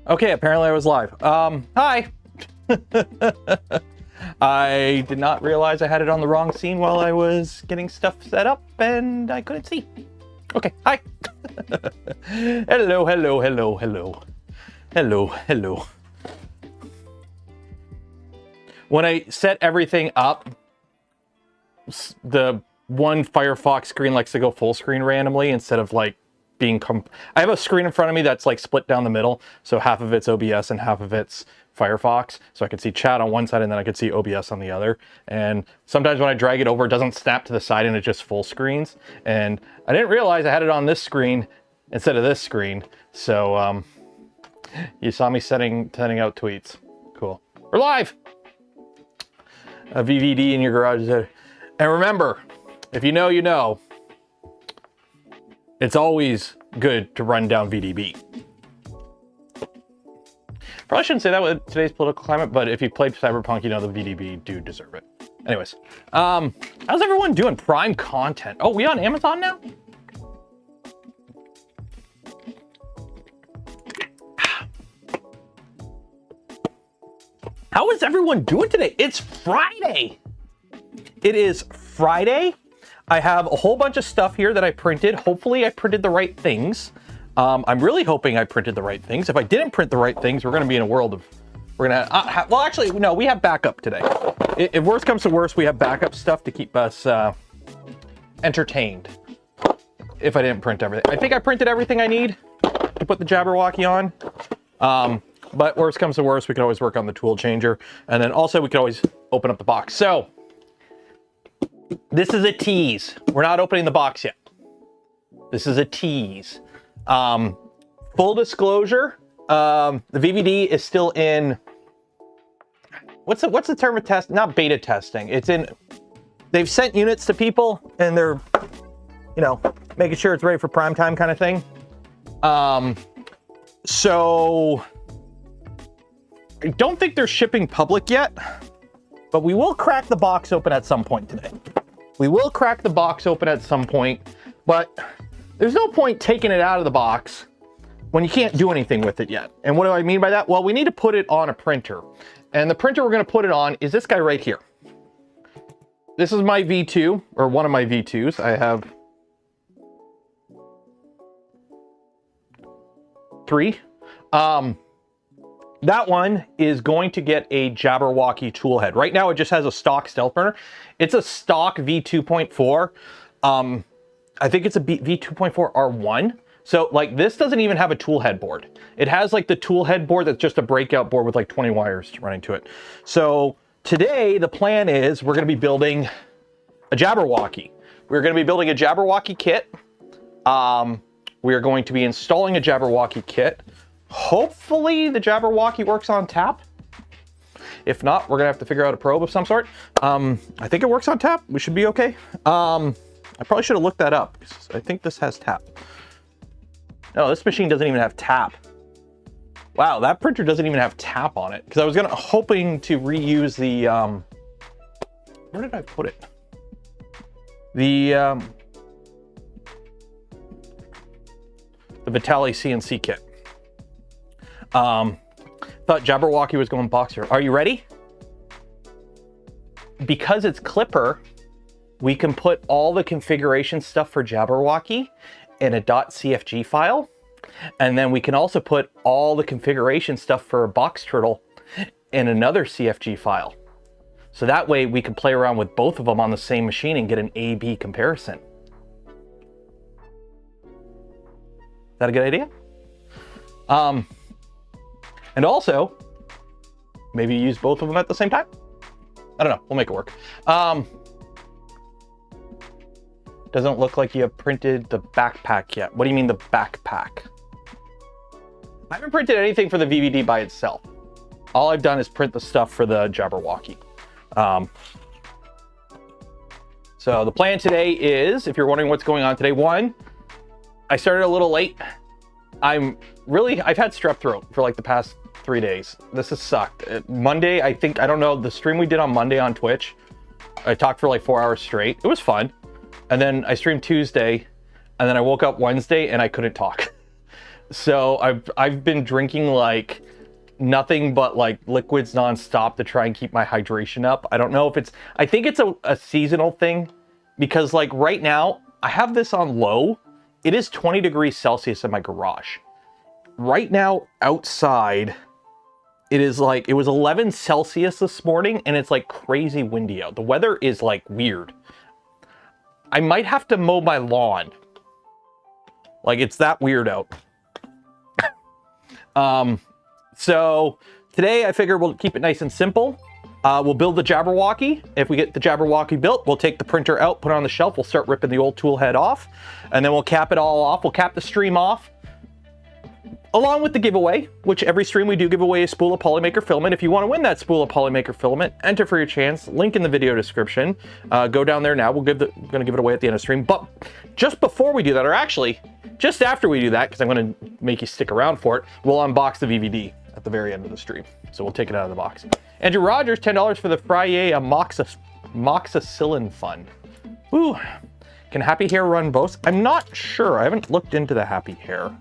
Okay, apparently I was live. Hi. I did not realize I had it on the wrong scene while I was getting stuff set up and I couldn't see. Okay, hi. Hello, hello, hello, hello. Hello, hello. When I set everything up, the one Firefox screen likes to go full screen randomly instead of like being I have a screen in front of me that's like split down the middle, so half of it's OBS and half of it's Firefox, so I could see chat on one side and then I could see OBS on the other. And sometimes when I drag it over, it doesn't snap to the side and it just full screens. And I didn't realize I had it on this screen instead of this screen. So you saw me sending out tweets. Cool. We're live. A VVD in your garage. And remember, if you know, you know. It's always good to run down VDB. Probably shouldn't say that with today's political climate, but if you played Cyberpunk, you know the VDB do deserve it. Anyways, how's everyone doing? Prime content. Oh, we on Amazon now? How is everyone doing today? It's Friday. It is Friday. I have a whole bunch of stuff here that I printed. Hopefully I printed the right things. I'm really hoping I printed the right things. If I didn't print the right things, we're gonna be in a world of, we're gonna, well, actually, no, we have backup today. If worse comes to worse, we have backup stuff to keep us entertained. If I didn't print everything. I think I printed everything I need to put the Jabberwocky on. But worse comes to worse, we can always work on the tool changer. And then also we can always open up the box. So, this is a tease. We're not opening the box yet. This is a tease. Full disclosure, the VVD is still in, what's the term of test? Not beta testing. It's in, they've sent units to people and they're, you know, making sure it's ready for prime time kind of thing. So I don't think they're shipping public yet, but we will crack the box open at some point today. We will crack the box open at some point, but there's no point taking it out of the box when you can't do anything with it yet. And what do I mean by that? Well, we need to put it on a printer. And the printer we're gonna put it on is this guy right here. This is my V2, or one of my V2s. I have 3. That one is going to get a Jabberwocky tool head. Right now it just has a stock stealth burner. It's a stock V2.4. I think it's a V2.4 R1. So like this doesn't even have a tool head board. It has like the tool head board that's just a breakout board with like 20 wires running to it. So today the plan is we're gonna be building a Jabberwocky. We're gonna be building a Jabberwocky kit. We are going to be installing a Jabberwocky kit. Hopefully the Jabberwocky works on tap. If not, we're gonna have to figure out a probe of some sort. I think it works on tap. We should be okay. I probably should have looked that up because I think this has tap. No, this machine doesn't even have tap. Wow, that printer doesn't even have tap on it. Because I was hoping to reuse the, where did I put it? The Vitali CNC kit. Thought Jabberwocky was going boxer. Are you ready? Because it's Clipper, we can put all the configuration stuff for Jabberwocky in a .cfg file. And then we can also put all the configuration stuff for Box Turtle in another CFG file. So that way we can play around with both of them on the same machine and get an A-B comparison. Is that a good idea? And also, maybe use both of them at the same time? I don't know, we'll make it work. Doesn't look like you have printed the backpack yet. What do you mean the backpack? I haven't printed anything for the VVD by itself. All I've done is print the stuff for the Jabberwocky. So the plan today is, if you're wondering what's going on today, 1, I started a little late. I've had strep throat for like the past 3 days. This has sucked. Monday, I don't know, the stream we did on Monday on Twitch, I talked for like 4 hours straight. It was fun. And then I streamed Tuesday, and then I woke up Wednesday and I couldn't talk. So I've been drinking like nothing but like liquids nonstop to try and keep my hydration up. I don't know if I think it's a seasonal thing, because like right now I have this on low. It is 20 degrees Celsius in my garage. Right now outside, it is like, it was 11 Celsius this morning and it's like crazy windy out. The weather is like weird. I might have to mow my lawn. Like it's that weird out. So today I figure we'll keep it nice and simple. We'll build the Jabberwocky. If we get the Jabberwocky built, we'll take the printer out, put it on the shelf. We'll start ripping the old tool head off, and then we'll cap it all off. We'll cap the stream off, along with the giveaway, which every stream we do give away a spool of polymaker filament. If you want to win that spool of polymaker filament, enter for your chance. Link in the video description. Go down there now. We're going to give it away at the end of the stream. But just before we do that, or actually just after we do that, because I'm going to make you stick around for it, we'll unbox the VVD at the very end of the stream. So we'll take it out of the box. Andrew Rogers, $10 for the Friday amoxicillin fund. Ooh, can Happy Hair run both? I'm not sure. I haven't looked into the Happy Hair.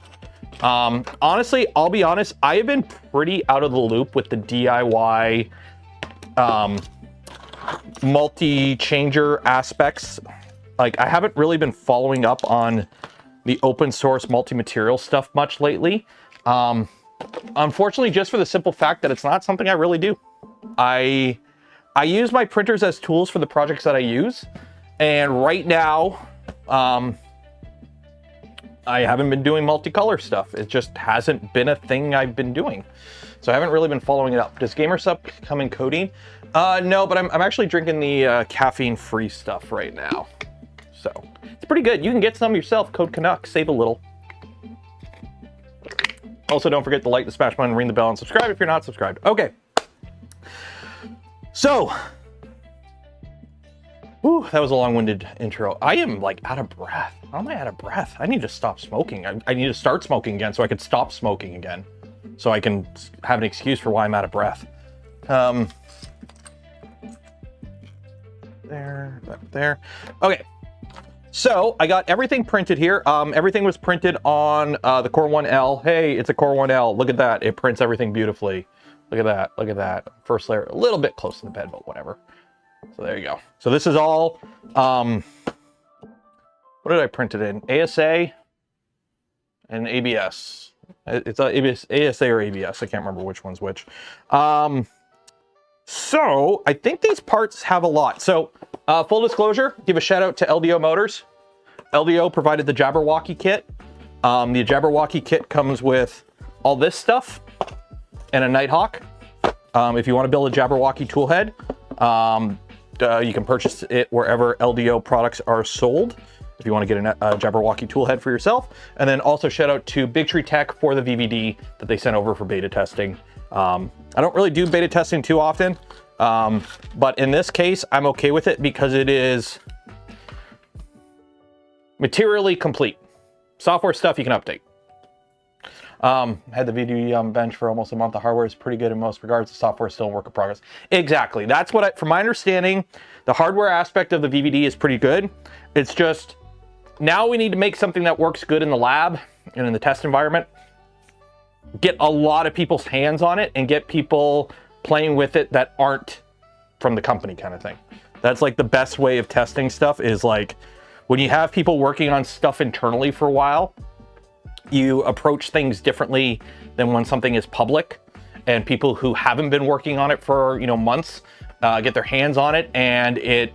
Honestly, I'll be honest, I have been pretty out of the loop with the DIY multi-changer aspects. Like, I haven't really been following up on the open source multi-material stuff much lately. Unfortunately, just for the simple fact that it's not something I really do. I use my printers as tools for the projects that I use, and right now, I haven't been doing multicolor stuff. It just hasn't been a thing I've been doing. So I haven't really been following it up. Does GamerSup come in codeine? No, but I'm actually drinking the caffeine-free stuff right now. So it's pretty good. You can get some yourself. Code Canuck, save a little. Also, don't forget to like, the smash button, ring the bell, and subscribe if you're not subscribed. Okay. So, whew, that was a long-winded intro. I am like out of breath. How am I out of breath? I need to stop smoking. I need to start smoking again so I can stop smoking again. So I can have an excuse for why I'm out of breath. There, back there. Okay. So I got everything printed here. Everything was printed on the Core 1L. Hey, it's a Core 1L. Look at that. It prints everything beautifully. Look at that. Look at that. First layer, a little bit close to the bed, but whatever. So there you go. So this is all, what did I print it in? ASA and ABS. It's ASA or ABS. I can't remember which one's which. So I think these parts have a lot. So full disclosure, give a shout out to LDO Motors. LDO provided the Jabberwocky kit. The Jabberwocky kit comes with all this stuff and a Nighthawk. If you want to build a Jabberwocky tool head, you can purchase it wherever LDO products are sold. If you want to get a Jabberwocky tool head for yourself. And then also shout out to Big Tree Tech for the VVD that they sent over for beta testing. I don't really do beta testing too often, but in this case, I'm okay with it because it is materially complete. Software stuff you can update. Had the VVD on bench for almost a month. The hardware is pretty good in most regards. The software is still a work in progress. Exactly. That's what from my understanding, the hardware aspect of the VVD is pretty good. It's just, now we need to make something that works good in the lab and in the test environment. Get a lot of people's hands on it and get people playing with it that aren't from the company kind of thing. That's like the best way of testing stuff, is like when you have people working on stuff internally for a while, you approach things differently than when something is public, and people who haven't been working on it for, you know, months get their hands on it, and it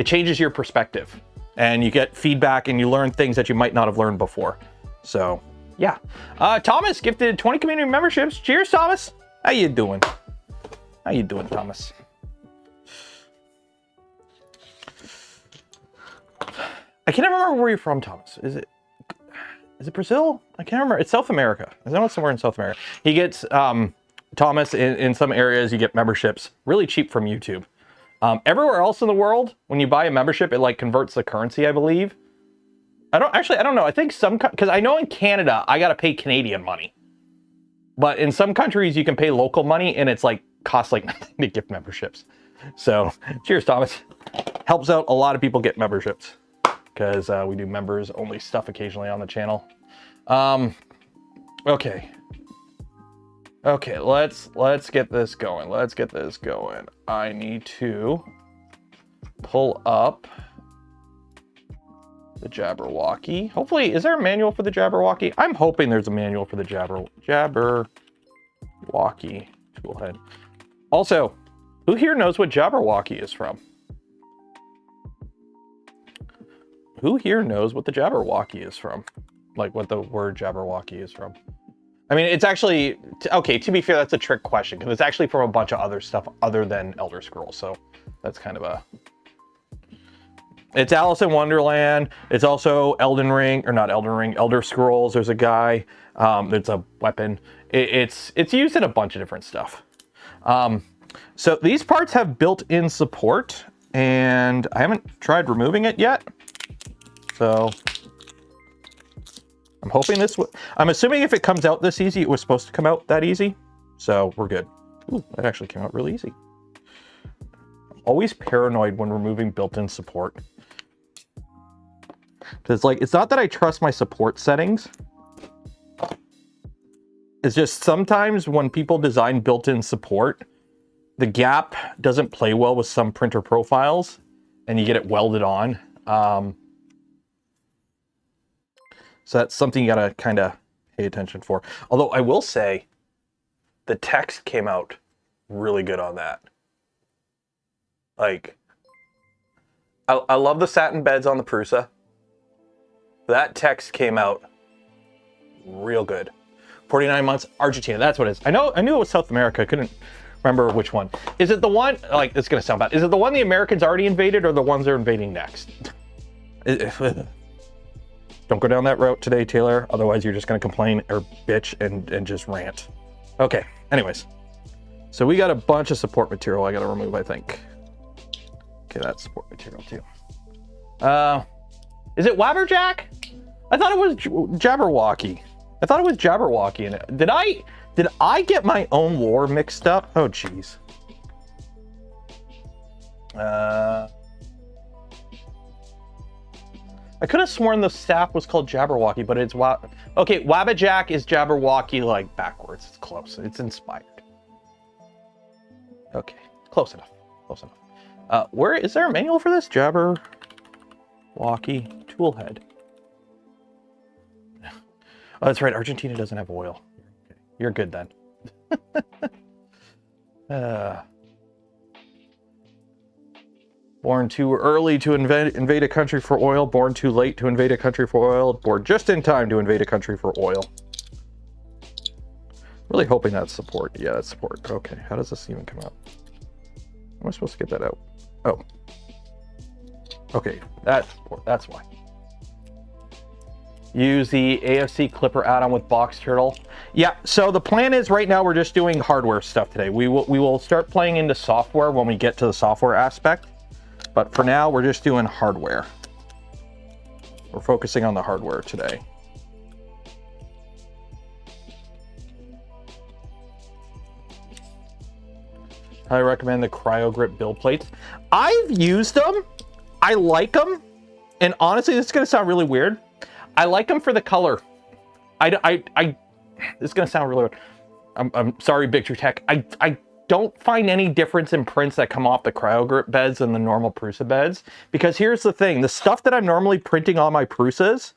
changes your perspective, and you get feedback and you learn things that you might not have learned before. So yeah. Thomas gifted 20 community memberships. Cheers, Thomas. How you doing? How you doing, Thomas? I can't remember where you're from, Thomas. Is it Brazil? I can't remember. It's South America. I know it's somewhere in South America. He gets, Thomas, in some areas, you get memberships really cheap from YouTube. Everywhere else in the world, when you buy a membership, it like converts the currency, I believe. I don't know. I think because I know in Canada, I got to pay Canadian money. But in some countries, you can pay local money, and it's like, costs like nothing to gift memberships. So cheers, Thomas. Helps out a lot of people get memberships, because we do members only stuff occasionally on the channel. Okay. Okay, let's get this going. Let's get this going. I need to pull up the Jabberwocky. Hopefully, is there a manual for the Jabberwocky? I'm hoping there's a manual for the Jabberwocky toolhead. Also, who here knows what Jabberwocky is from? Who here knows what the Jabberwocky is from? Like what the word Jabberwocky is from? I mean, it's actually, okay, to be fair, that's a trick question because it's actually from a bunch of other stuff other than Elder Scrolls. So that's kind of a, it's Alice in Wonderland. It's also Elden Ring, or not Elden Ring, Elder Scrolls. There's a guy, it's a weapon. It's used in a bunch of different stuff. So these parts have built-in support and I haven't tried removing it yet. So I'm hoping this, I'm assuming if it comes out this easy, it was supposed to come out that easy. So we're good. Ooh, that actually came out really easy. I'm always paranoid when removing built-in support. Because like, it's not that I trust my support settings. It's just sometimes when people design built-in support, the gap doesn't play well with some printer profiles and you get it welded on. So that's something you gotta kind of pay attention for. Although I will say, the text came out really good on that. Like, I love the satin beds on the Prusa. That text came out real good. 49 months, Argentina, that's what it is. I knew it was South America, I couldn't remember which one. Is it the one, like, it's gonna sound bad. Is it the one the Americans already invaded or the ones they're invading next? Don't go down that route today, Taylor. Otherwise, you're just going to complain or bitch and just rant. Okay, anyways. So we got a bunch of support material I got to remove, I think. Okay, that's support material too. Is it Wabberjack? I thought it was Jabberwocky. I thought it was Jabberwocky in it. Did I get my own lore mixed up? Oh, jeez. I could have sworn the staff was called Jabberwocky, but it's okay, Wabberjack is Jabberwocky like backwards. It's close. It's inspired. Okay, close enough. Close enough. Where is there a manual for this? Jabberwocky toolhead. Oh, that's right. Argentina doesn't have oil. Okay. You're good then. Born too early to invade a country for oil. Born too late to invade a country for oil. Born just in time to invade a country for oil. Really hoping that's support. Yeah, that's support. Okay, how does this even come out? How am I supposed to get that out? Oh. Okay, that's support. That's why. Use the AFC Clipper add-on with Box Turtle. Yeah, so the plan is right now we're just doing hardware stuff today. We will start playing into software when we get to the software aspect. But for now, we're just doing hardware. We're focusing on the hardware today. I recommend the Cryo Grip build plates. I've used them. I like them. And honestly, this is going to sound really weird. I like them for the color. This is going to sound really weird. I'm sorry, Big True Tech. I don't find any difference in prints that come off the Cryo Grip beds and the normal Prusa beds. Because here's the thing, the stuff that I'm normally printing on my Prusas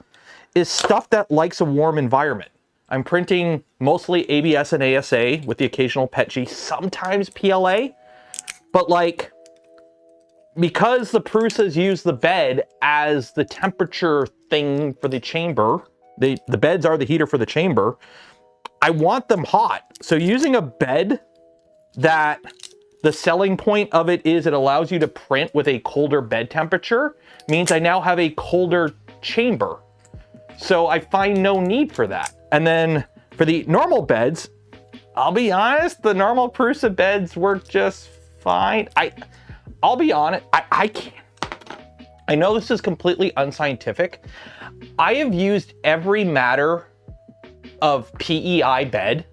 is stuff that likes a warm environment. I'm printing mostly ABS and ASA with the occasional PETG, sometimes PLA. But like, because the Prusas use the bed as the temperature thing for the chamber, the beds are the heater for the chamber, I want them hot. So using a bed that the selling point of it is it allows you to print with a colder bed temperature means I now have a colder chamber. So I find no need for that. And then for the normal beds, I'll be honest, the normal Prusa beds work just fine. I'll be honest, I can't. I know this is completely unscientific. I have used every matter of PEI bed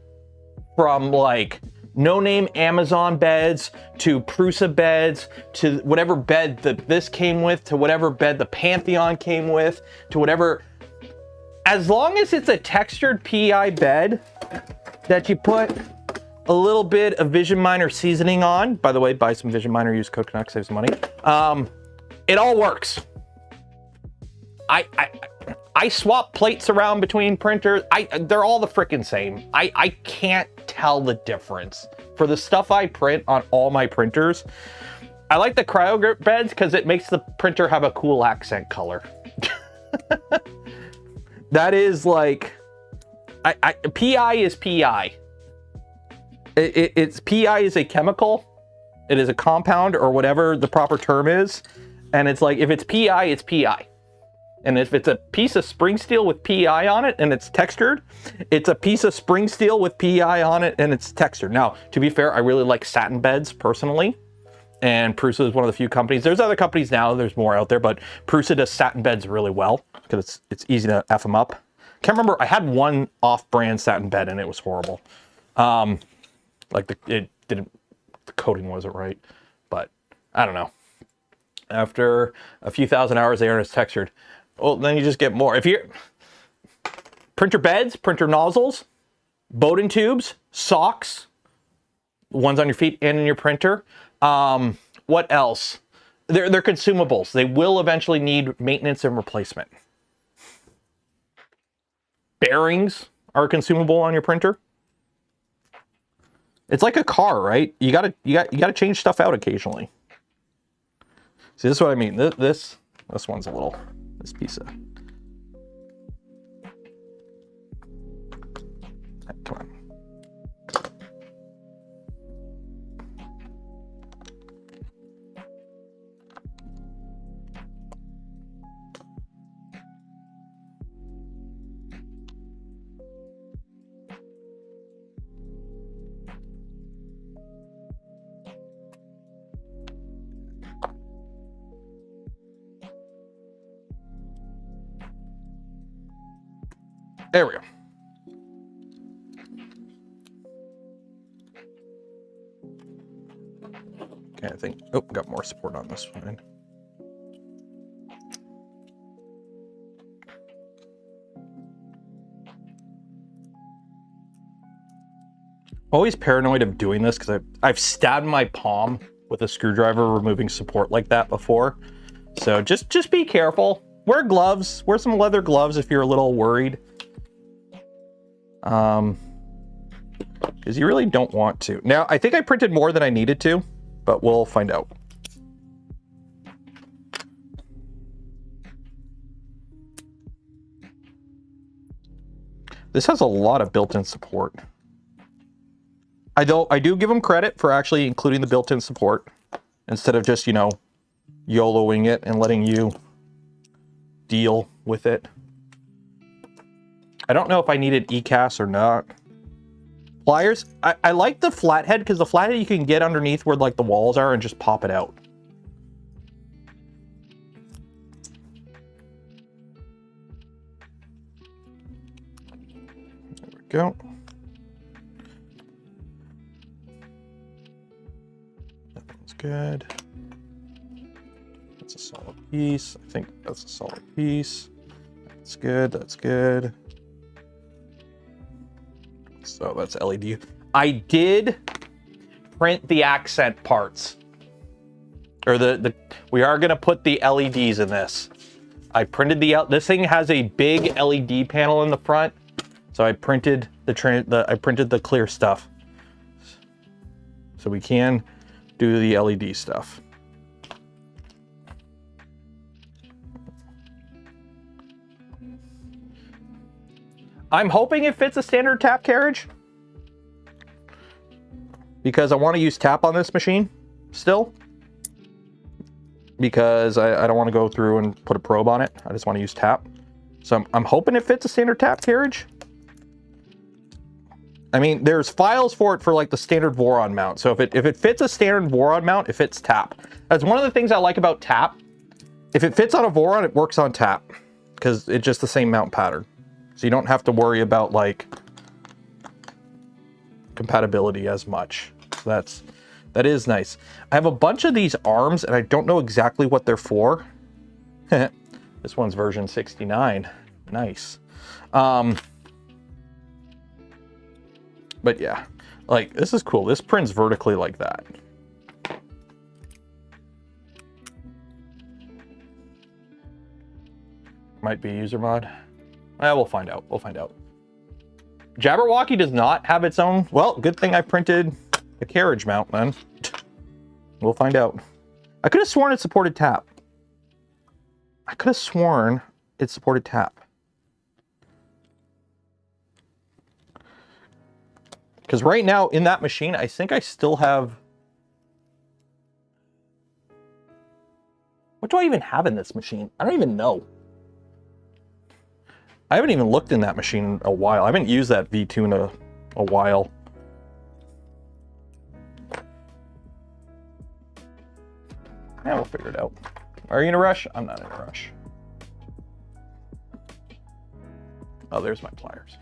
from like no-name Amazon beds to Prusa beds to whatever bed that this came with to whatever bed the Pantheon came with to whatever. as long as it's a textured PI bed that you put a little bit of Vision Miner seasoning on. By the way, buy some Vision Miner, use code Canuck, save some money. It all works. I swap plates around between printers. They're all the frickin' same. I can't tell the difference. For the stuff I print on all my printers, I like the cryo grip beds because it makes the printer have a cool accent color. That is like, PI is PI. It's PI is a chemical. It is a compound or whatever the proper term is. And it's like, if it's PI, it's PI. And if it's a piece of spring steel with PI on it and it's textured, it's a piece of spring steel with PI on it and it's textured. Now, to be fair, I really like satin beds personally. And Prusa is one of the few companies. There's other companies now, there's more out there, but Prusa does satin beds really well because it's easy to F them up. Can't remember, I had one off-brand satin bed and it was horrible. Like the coating wasn't right, but I don't know. After a few thousand hours there and it's textured, well, then you just get more. If you're printer beds, printer nozzles, Bowden tubes, socks, ones on your feet and in your printer. What else? They're consumables. They will eventually need maintenance and replacement. Bearings are consumable on your printer. It's like a car, right? You gotta change stuff out occasionally. See, this is what I mean. This one's a little, this piece of, come on. There we go. Okay, I think, oh, got more support on this one. Always paranoid of doing this because I've stabbed my palm with a screwdriver removing support like that before. So just be careful. Wear gloves, wear some leather gloves if you're a little worried. Because you really don't want to. Now, I think I printed more than I needed to, but we'll find out. This has a lot of built-in support. I do give them credit for actually including the built-in support instead of just, you know, YOLOing it and letting you deal with it. I don't know if I needed ECAS or not. Pliers, I like the flathead because the flathead you can get underneath where like the walls are and just pop it out. There we go. That one's good. That's a solid piece. I think that's a solid piece. That's good, that's good. So that's LED. I did print the accent parts. Or we are gonna put the LEDs in this. I printed this thing has a big LED panel in the front. So I printed the clear stuff. So we can do the LED stuff. I'm hoping it fits a standard tap carriage because I want to use tap on this machine still because I don't want to go through and put a probe on it. I just want to use tap. So I'm hoping it fits a standard tap carriage. I mean, there's files for it for like the standard Voron mount. So if it fits a standard Voron mount, it fits tap. That's one of the things I like about tap. If it fits on a Voron, it works on tap because it's just the same mount pattern. So you don't have to worry about like compatibility as much. So that is nice. I have a bunch of these arms and I don't know exactly what they're for. This one's version 69. Nice. But yeah, like this is cool. This prints vertically like that. Might be a user mod. We'll find out. We'll find out. Jabberwocky does not have its own. Well, good thing I printed a carriage mount then. We'll find out. I could have sworn it supported tap. I could have sworn it supported tap. Because right now in that machine, I think I still have. What do I even have in this machine? I don't even know. I haven't even looked in that machine in a while. I haven't used that V2 in a while. Yeah, we'll figure it out. Are you in a rush? I'm not in a rush. Oh, there's my pliers.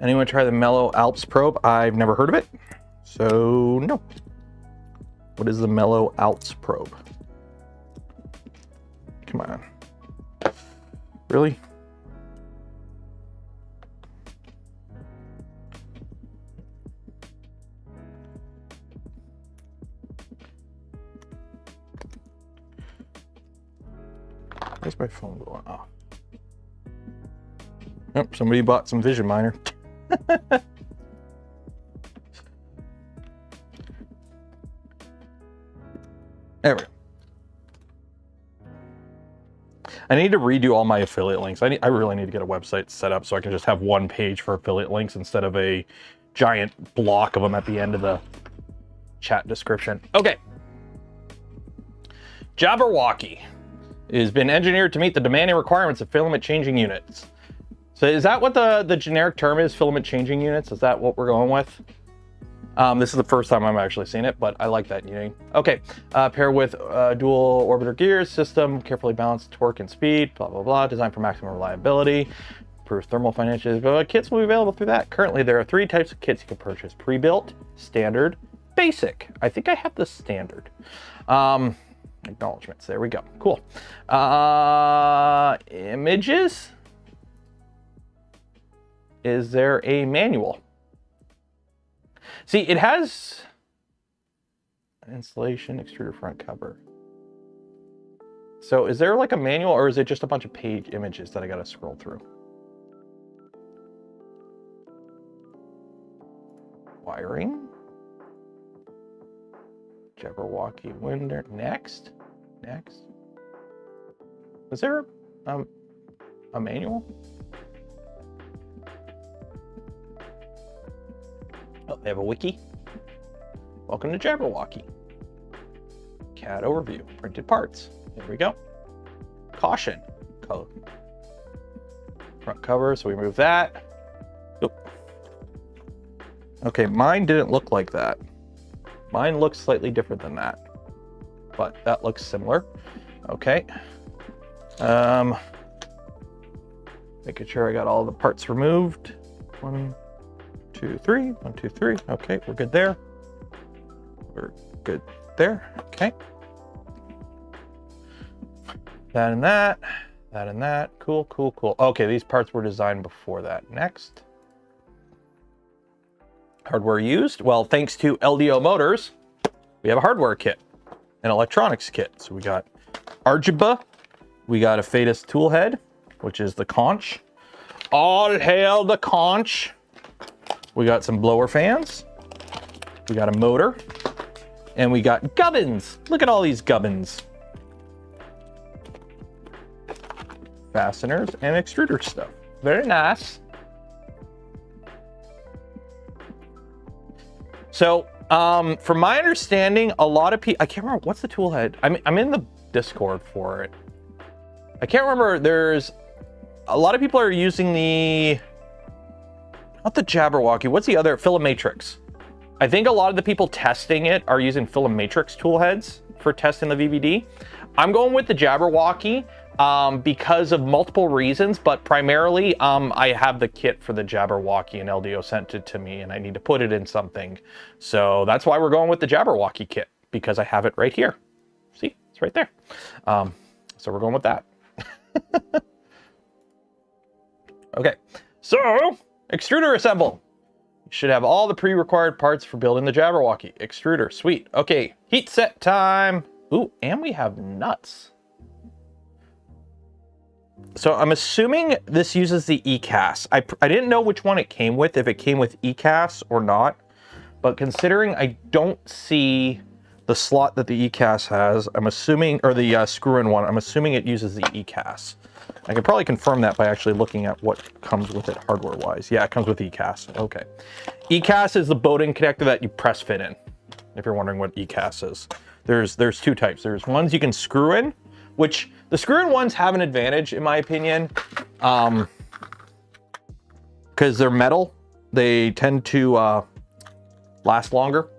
Anyone try the Mellow Alps probe? I've never heard of it, so no. What is the Mellow Alps probe? Come on. Really? Where's my phone going off? Oh, somebody bought some Vision Miner. There we go. I need to redo all my affiliate links. I really need to get a website set up so I can just have one page for affiliate links instead of a giant block of them at the end of the chat description. Okay. Jabberwocky has been engineered to meet the demanding requirements of filament changing units. So is that what the generic term is, filament changing units? Is that what we're going with? This is the first time I'm actually seeing it, but I like that name. Okay, pair with dual orbiter gears, system, carefully balanced torque and speed, blah, blah, blah, designed for maximum reliability, improve thermal financials, but kits will be available through that. Currently, there are 3 types of kits you can purchase: pre-built, standard, basic. I think I have the standard. Acknowledgements, there we go, cool. Images? Is there a manual? See, it has installation, extruder front cover. So is there like a manual, or is it just a bunch of page images that I gotta scroll through? Wiring. Jabberwocky window. Next. Is there a manual? Oh, they have a wiki. Welcome to Jabberwocky. CAD overview, printed parts. Here we go. Caution. Front cover, so we move that. Oop. Okay, mine didn't look like that. Mine looks slightly different than that, but that looks similar. Okay. Making sure I got all the parts removed. 1, 2, 3. 1, 2, 3. Okay, we're good there. We're good there. Okay. That and that. That and that. Cool, cool, cool. Okay, these parts were designed before that. Next. Hardware used. Well, thanks to LDO Motors, we have a hardware kit, an electronics kit. So we got Argiba. We got a Fadus tool head, which is the conch. All hail the conch. We got some blower fans. We got a motor. And we got gubbins. Look at all these gubbins. Fasteners and extruder stuff. Very nice. So, from my understanding, a lot of people, I can't remember, what's the tool head? I'm in the Discord for it. I can't remember, there's, a lot of people are using the, not the Jabberwocky, what's the other, Filamatrix. I think a lot of the people testing it are using Filamatrix tool heads for testing the VVD. I'm going with the Jabberwocky because of multiple reasons, but primarily I have the kit for the Jabberwocky and LDO sent it to me and I need to put it in something. So that's why we're going with the Jabberwocky kit, because I have it right here. See, it's right there. So we're going with that. Okay, so extruder assemble. You should have all the pre-required parts for building the Jabberwocky. Extruder, sweet. Okay, heat set time. Ooh, and we have nuts. So I'm assuming this uses the ECAS. I didn't know which one it came with, if it came with ECAS or not. But considering I don't see the slot that the ECAS has, I'm assuming, or the screw-in one, I'm assuming it uses the ECAS. I can probably confirm that by actually looking at what comes with it hardware-wise. Yeah, it comes with ECAS. Okay. ECAS is the boating connector that you press fit in, if you're wondering what ECAS is. There's two types. There's ones you can screw in, which the screw-in ones have an advantage, in my opinion, because they're metal. They tend to last longer,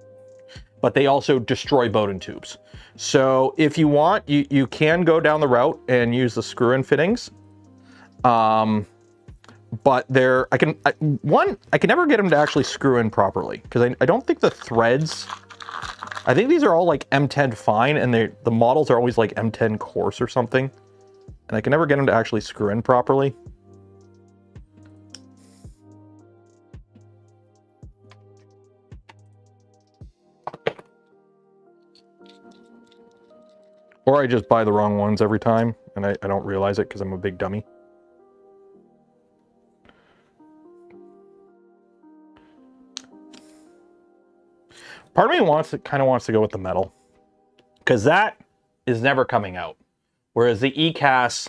but they also destroy boating tubes. So if you want, you can go down the route and use the screw-in fittings. But I can never get them to actually screw in properly, because I don't think the threads, I think these are all like M10 fine, and the models are always like M10 coarse or something. And I can never get them to actually screw in properly. Or I just buy the wrong ones every time, and I don't realize it because I'm a big dummy. Part of me kind of wants to go with the metal, because that is never coming out. Whereas the ECAS,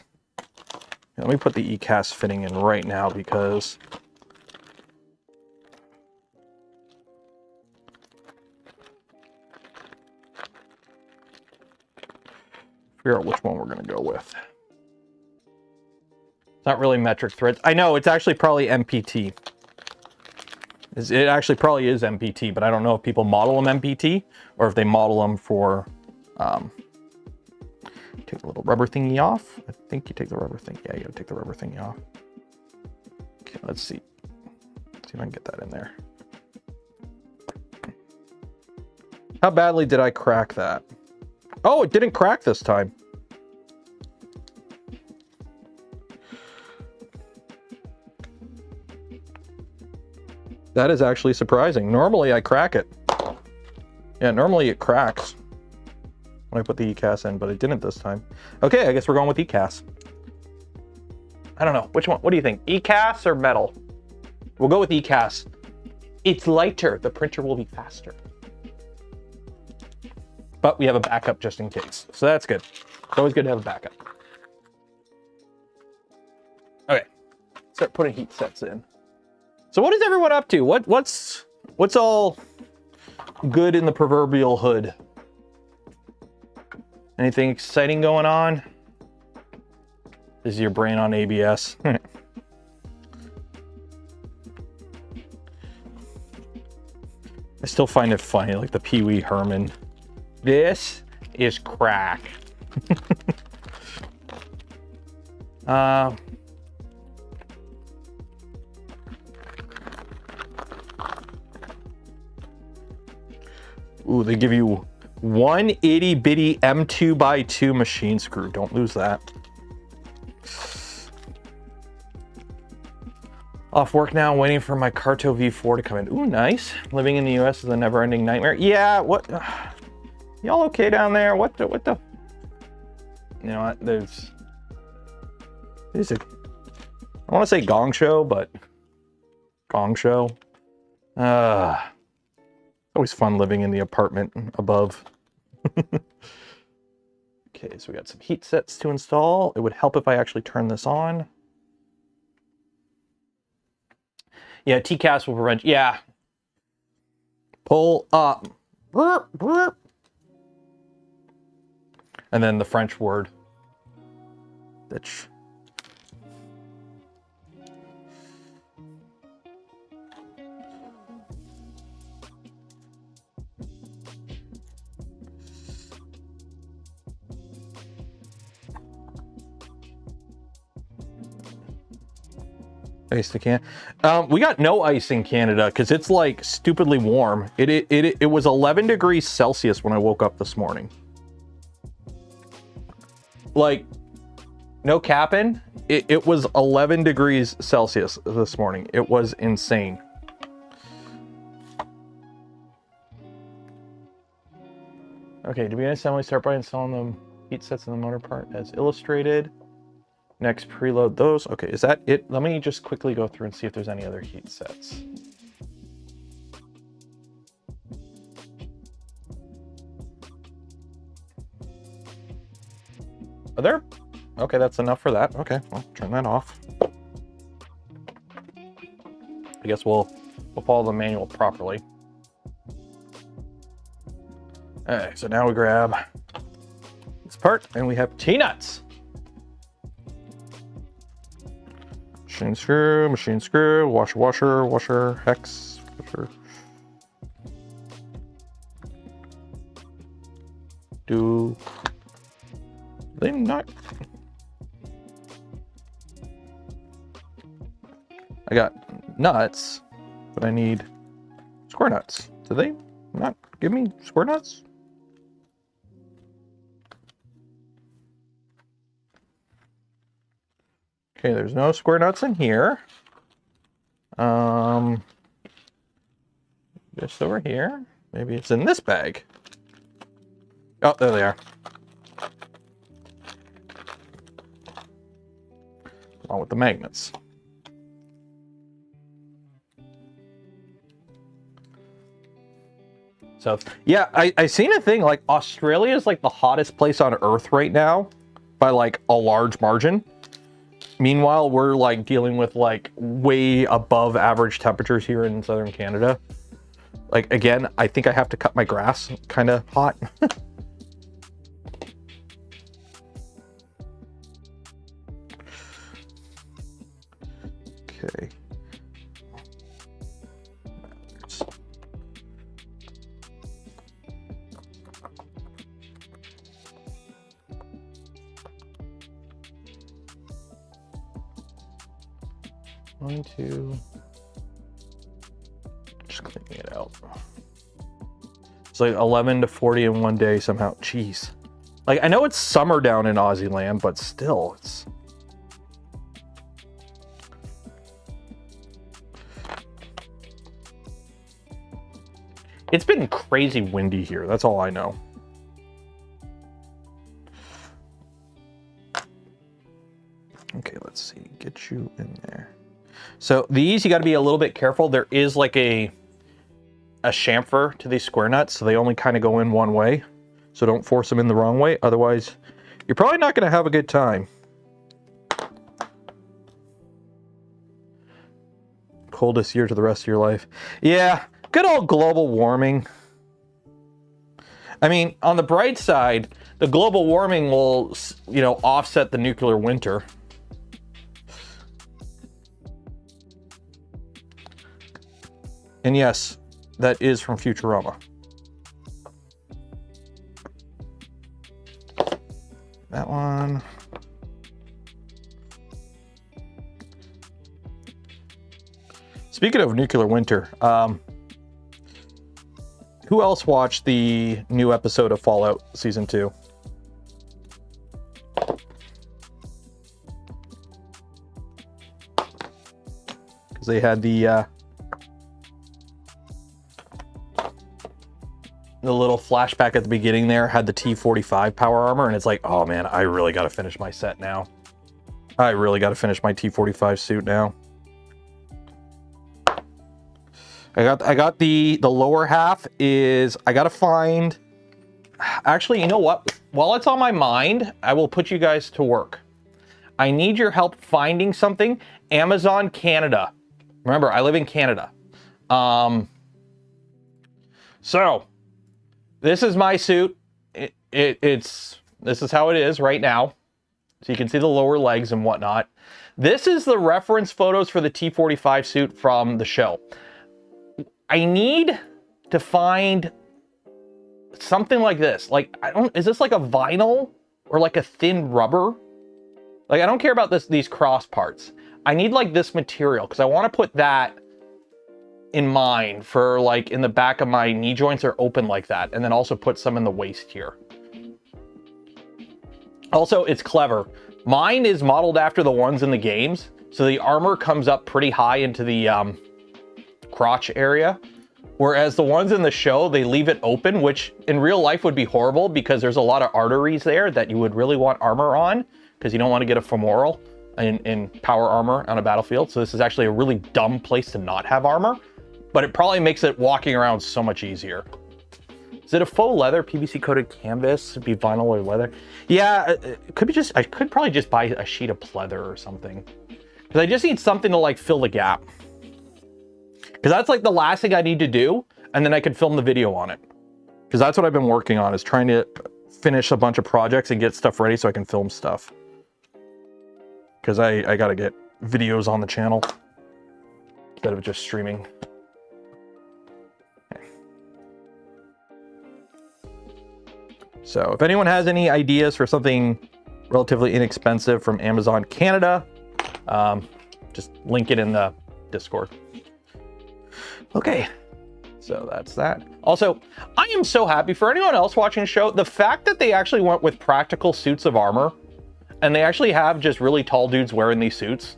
let me put the ECAS fitting in right now, because figure out which one we're going to go with. It's not really metric threads. I know, it's actually probably MPT. It actually probably is MPT, but I don't know if people model them MPT or if they model them for... take the little rubber thingy off. I think you take the rubber thing. Yeah, you gotta take the rubber thingy off. Okay, let's see. Let's see if I can get that in there. How badly did I crack that? Oh, it didn't crack this time. That is actually surprising. Normally I crack it. Yeah, normally it cracks when I put the ECAS in, but it didn't this time. Okay, I guess we're going with ECAS. I don't know, which one? What do you think? ECAS or metal? We'll go with ECAS. It's lighter, the printer will be faster. But we have a backup just in case, so that's good. It's always good to have a backup. Okay, start putting heat sets in. So what is everyone up to? What's all good in the proverbial hood? Anything exciting going on? Is your brain on ABS? I still find it funny, like the Pee Wee Herman. This is crack. Ooh, they give you one itty bitty M2x2 machine screw. Don't lose that. Off work now, waiting for my Carto V4 to come in. Ooh, nice. Living in the US is a never-ending nightmare. Yeah, what? Y'all okay down there? What the? You know what? There's a, I want to say gong show, but gong show. Always fun living in the apartment above. Okay, so we got some heat sets to install. It would help if I actually turn this on. Yeah, TCAS will prevent, yeah. Pull up. Burp, burp. And then the French word. That's... Ice can. We got no ice in Canada because it's like stupidly warm. It was 11 degrees Celsius when I woke up this morning. Like No capping, it was 11 degrees Celsius this morning. It was insane. Okay, to begin assembly, start by installing the heat sets in the motor part as illustrated. Next, preload those. Okay, is that it? Let me just quickly go through and see if there's any other heat sets. Are there? Okay, that's enough for that. Okay, well, turn that off. I guess we'll follow the manual properly. All right, so now we grab this part and we have T-nuts. Machine screw, washer, hex, washer. Do they not? I got nuts, but I need square nuts. Do they not give me square nuts? Okay, there's no square nuts in here. Just over here. Maybe it's in this bag. Oh, there they are. Along with the magnets. So, yeah, I seen a thing, like, Australia is like the hottest place on Earth right now by like a large margin. Meanwhile, we're like dealing with like way above average temperatures here in southern Canada. Like, again, I think I have to cut my grass kind of hot. Okay. 1, 2. Just cleaning it out. It's like 11 to 40 in one day somehow. Jeez. Like, I know it's summer down in Aussie land, but still, it's been crazy windy here. That's all I know. Okay, let's see. Get you in there. So these, you got to be a little bit careful. There is like a chamfer to these square nuts, so they only kind of go in one way. So don't force them in the wrong way. Otherwise, you're probably not going to have a good time. Coldest year to the rest of your life. Yeah, good old global warming. I mean, on the bright side, the global warming will, you know, offset the nuclear winter. And yes, that is from Futurama. That one. Speaking of nuclear winter, who else watched the new episode of Fallout Season 2? Because they had the little flashback at the beginning there, had the T-45 power armor, and it's like, oh man, I really got to finish my set now. I really got to finish my T-45 suit now. I got the lower half is, I got to find, actually, you know what? While it's on my mind, I will put you guys to work. I need your help finding something. Amazon Canada. Remember, I live in Canada. So this is my suit. This is how it is right now. So you can see the lower legs and whatnot. This is the reference photos for the T-45 suit from the show. I need to find something like this. Like, is this like a vinyl or like a thin rubber? Like, I don't care about these cross parts. I need like this material because I want to put that in mind for like in the back of my knee joints are open like that, and then also put some in the waist here. Also, it's clever Mine is modeled after the ones in the games, so the armor comes up pretty high into the crotch area, whereas the ones in the show, they leave it open, which in real life would be horrible because there's a lot of arteries there that you would really want armor on, because you don't want to get a femoral in power armor on a battlefield. So this is actually a really dumb place to not have armor, but it probably makes it walking around so much easier. Is it a faux leather, PVC coated canvas? It'd be vinyl or leather? Yeah, it could be just, I could probably just buy a sheet of pleather or something. Because I just need something to like fill the gap. Because that's like the last thing I need to do, and then I could film the video on it. Because that's what I've been working on, is trying to finish a bunch of projects and get stuff ready so I can film stuff. Because I gotta get videos on the channel instead of just streaming. Okay. So if anyone has any ideas for something relatively inexpensive from Amazon Canada, just link it in the Discord. Okay, so that's that. Also, I am so happy for anyone else watching the show. The fact that they actually went with practical suits of armor, and they actually have just really tall dudes wearing these suits.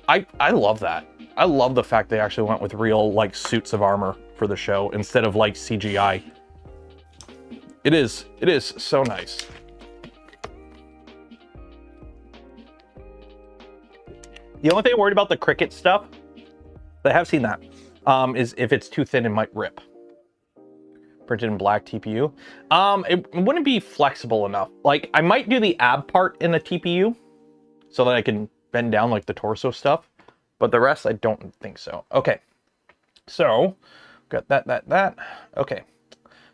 I love that. I love the fact they actually went with real like suits of armor for the show instead of like CGI. It is so nice. The only thing I'm worried about the Cricut stuff, I have seen that, is if it's too thin, it might rip. Printed in black TPU. It wouldn't be flexible enough. Like, I might do the ab part in the TPU so that I can bend down like the torso stuff, but the rest I don't think so. Okay, so got that. Okay,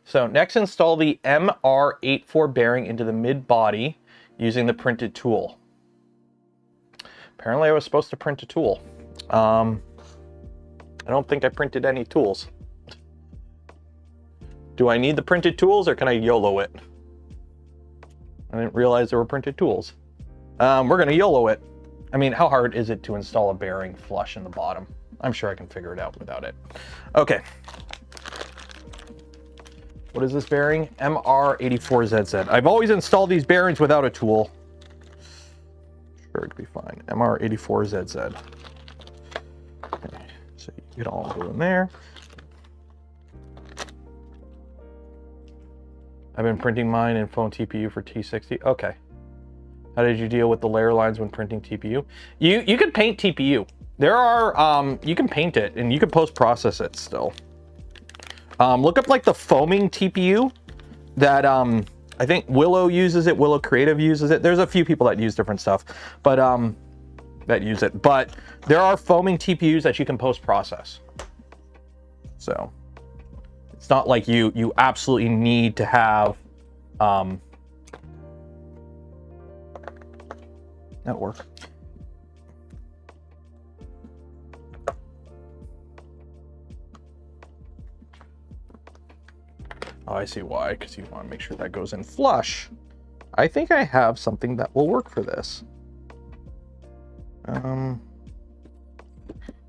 so next install the MR84 bearing into the mid body using the printed tool. Apparently I was supposed to print a tool. I don't think I printed any tools. Do I need the printed tools or can I YOLO it? I didn't realize there were printed tools. We're gonna YOLO it. I mean, how hard is it to install a bearing flush in the bottom? I'm sure I can figure it out without it. Okay. What is this bearing? MR84ZZ. I've always installed these bearings without a tool. Sure, it could be fine. MR84ZZ. Okay, so you get all go in there. I've been printing mine in phone TPU for T60. Okay. How did you deal with the layer lines when printing TPU? You can paint TPU. There are, you can paint it and you can post-process it still. Look up like the foaming TPU that I think Willow uses it, Willow Creative uses it. There's a few people that use different stuff, but that use it. But there are foaming TPUs that you can post-process. So it's not like you absolutely need to have that'll work. Oh, I see why, because you want to make sure that goes in flush. I think I have something that will work for this.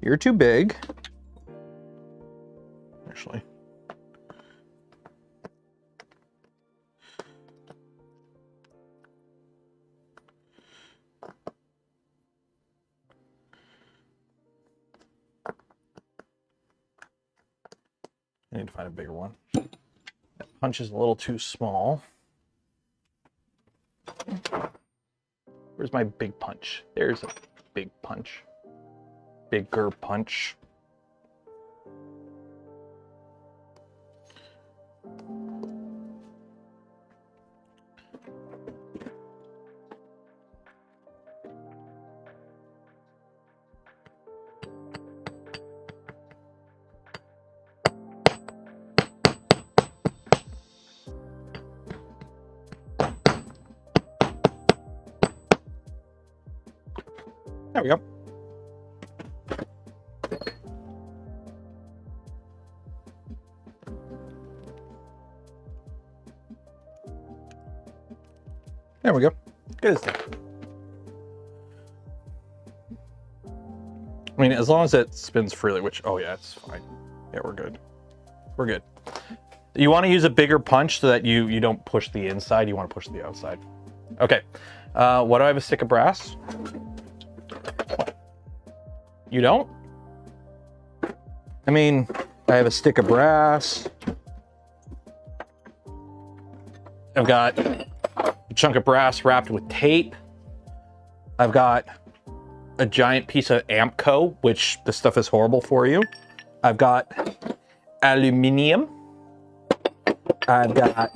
You're too big. Actually. I need to find a bigger one. That punch is a little too small. Where's my big punch? There's a big punch. Bigger punch. There we go. There we go. Good as that. I mean, as long as it spins freely, which, oh yeah, it's fine. Yeah, we're good. We're good. You want to use a bigger punch so that you don't push the inside, you want to push the outside. Okay. What do I have? A stick of brass? You don't? I mean, I have a stick of brass. I've got a chunk of brass wrapped with tape. I've got a giant piece of Amco, which this stuff is horrible for you. I've got aluminium. I've got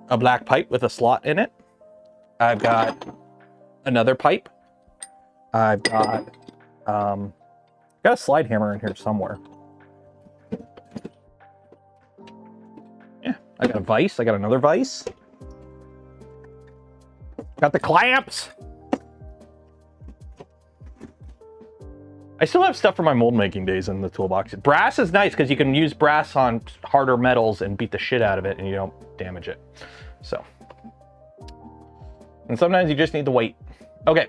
a black pipe with a slot in it. I've got another pipe. I've got a slide hammer in here somewhere. Yeah, I got a vise. I got another vise. Got the clamps. I still have stuff from my mold making days in the toolbox. Brass is nice because you can use brass on harder metals and beat the shit out of it and you don't damage it. So, and sometimes you just need the weight. Okay,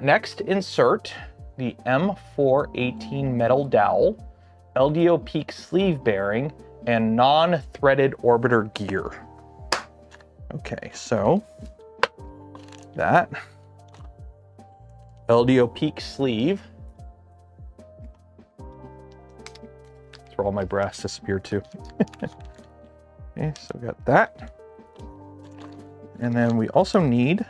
next insert the M418 metal dowel, LDO peak sleeve bearing, and non-threaded orbiter gear. Okay, so that LDO peak sleeve. That's where all my brass disappeared to. Okay, so we got that. And then we also need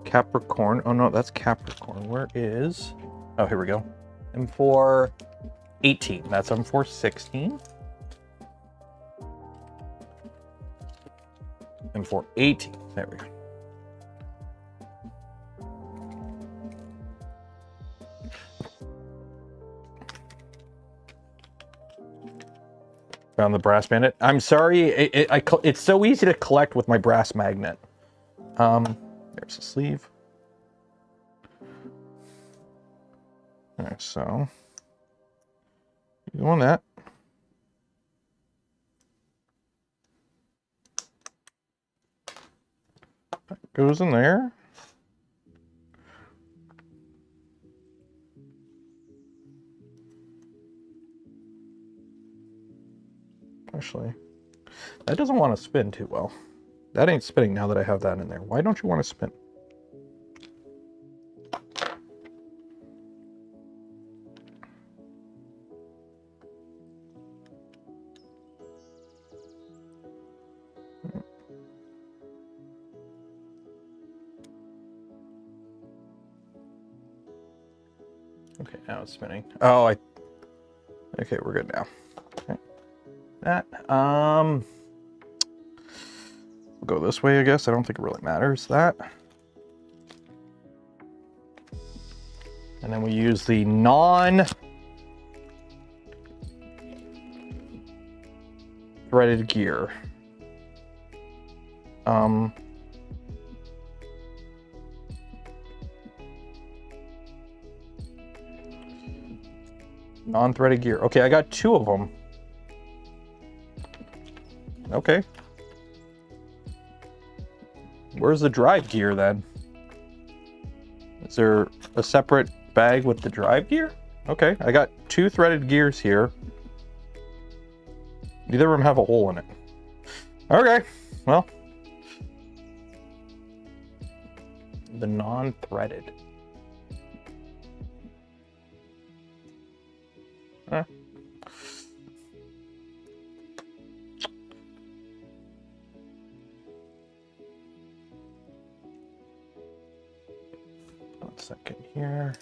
Capricorn. Oh no, that's Capricorn. Where is... Oh, here we go. M418. That's M416. M418. There we go. Found the brass magnet. I'm sorry, it's so easy to collect with my brass magnet. There's the sleeve. All right, so you want that. That goes in there. Actually, that doesn't want to spin too well. That ain't spinning now that I have that in there. Why don't you want to spin? Okay, now it's spinning. Oh, okay, we're good now. Okay. That, we'll go this way, I guess. I don't think it really matters, that. And then we use the non-threaded gear. Non-threaded gear. Okay, I got 2 of them. Okay. Where's the drive gear then? Is there a separate bag with the drive gear? Okay, I got 2 threaded gears here. Neither of them have a hole in it. Okay, well. The non-threaded. Huh. One second here.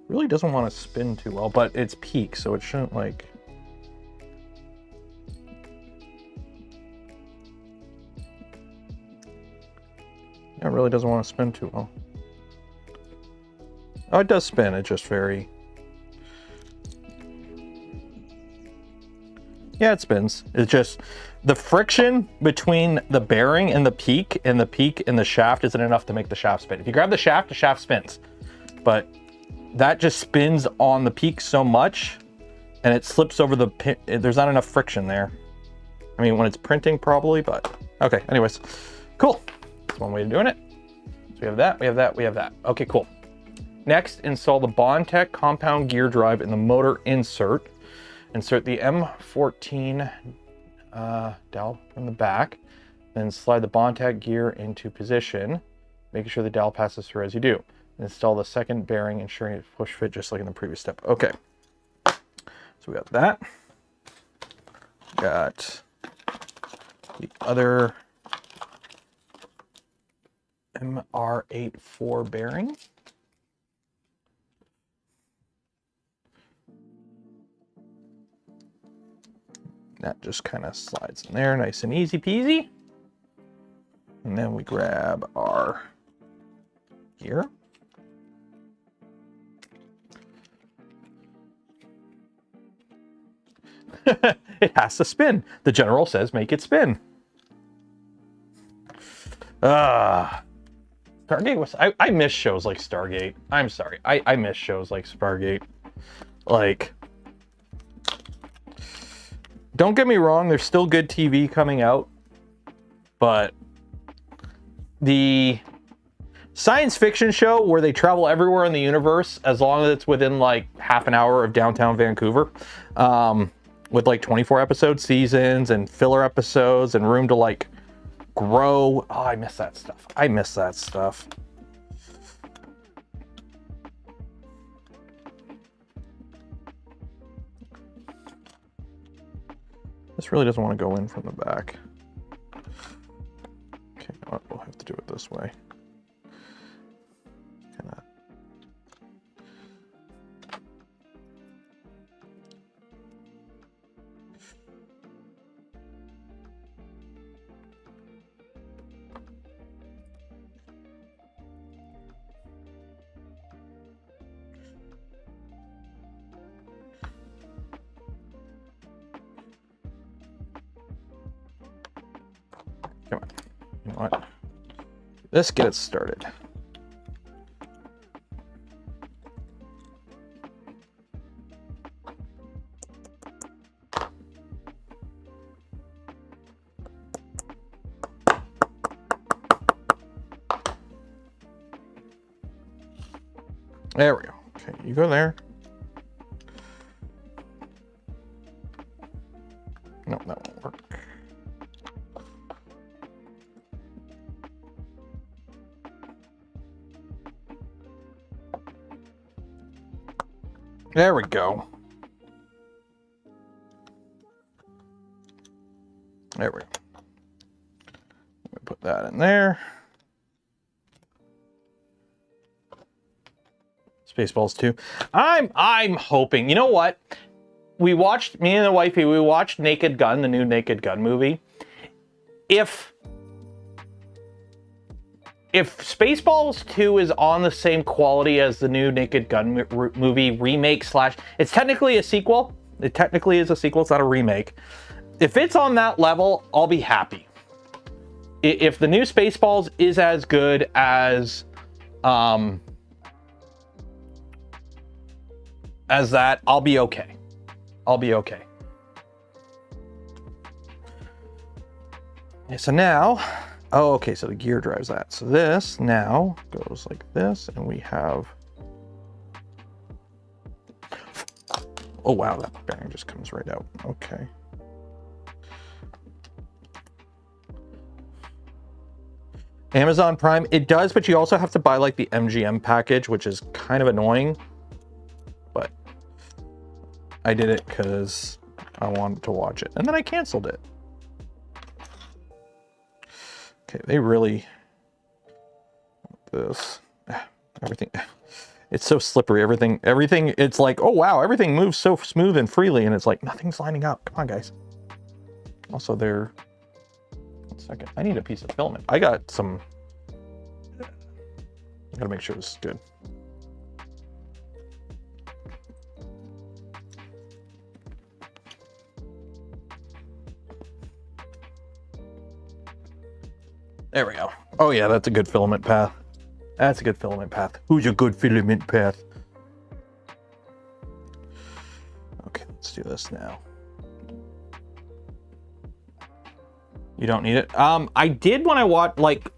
Really doesn't want to spin too well, but it's peak, so it shouldn't like... Yeah, it really doesn't want to spin too well. Oh, it does spin, it's just very... Yeah, it spins. It's just the friction between the bearing and the peak and the shaft isn't enough to make the shaft spin. If you grab the shaft spins. But that just spins on the peak so much and it slips over the pin. There's not enough friction there. I mean, when it's printing probably, but okay, anyways, cool. That's one way of doing it. So we have that, we have that, we have that. Okay, cool. Next, install the Bondtech compound gear drive in the motor insert. Insert the M14 dowel from the back, then slide the Bondtech gear into position, making sure the dowel passes through as you do. Install the second bearing, ensuring it push fit just like in the previous step. Okay, so we got that. Got the other MR84 bearing. That just kind of slides in there, nice and easy peasy. And then we grab our gear. It has to spin. The general says make it spin. Stargate was... I miss shows like Stargate. I'm sorry. I miss shows like Stargate. Like... Don't get me wrong, there's still good TV coming out, but the science fiction show where they travel everywhere in the universe, as long as it's within like half an hour of downtown Vancouver, with like 24 episode seasons and filler episodes and room to like grow. Oh, I miss that stuff. I miss that stuff. This really doesn't want to go in from the back. Okay, we'll have to do it this way. Kinda. Come on. You know what? Let's get it started. There we go. Okay, you go there. No, that won't work. There we go. There we go. Put that in there. Spaceballs too. I'm hoping, you know what? Me and the wifey, we watched Naked Gun, the new Naked Gun movie. If Spaceballs 2 is on the same quality as the new Naked Gun movie remake slash, it's technically a sequel. It technically is a sequel. It's not a remake. If it's on that level, I'll be happy. If the new Spaceballs is as good as that, I'll be okay. I'll be okay. Okay, so now, oh, okay, so the gear drives that. So this now goes like this, and we have, oh wow, that bearing just comes right out. Okay. Amazon Prime, it does, but you also have to buy like the MGM package, which is kind of annoying. But I did it because I wanted to watch it, and then I canceled it. Okay, they really, this, everything, it's so slippery, everything, it's like, oh wow, everything moves so smooth and freely, and it's like, nothing's lining up. Come on, guys. Also, one second, I need a piece of filament. I gotta make sure this is good. There we go. Oh yeah, that's a good filament path. That's a good filament path. Who's a good filament path? Okay, let's do this now. You don't need it. I did when I watched, like,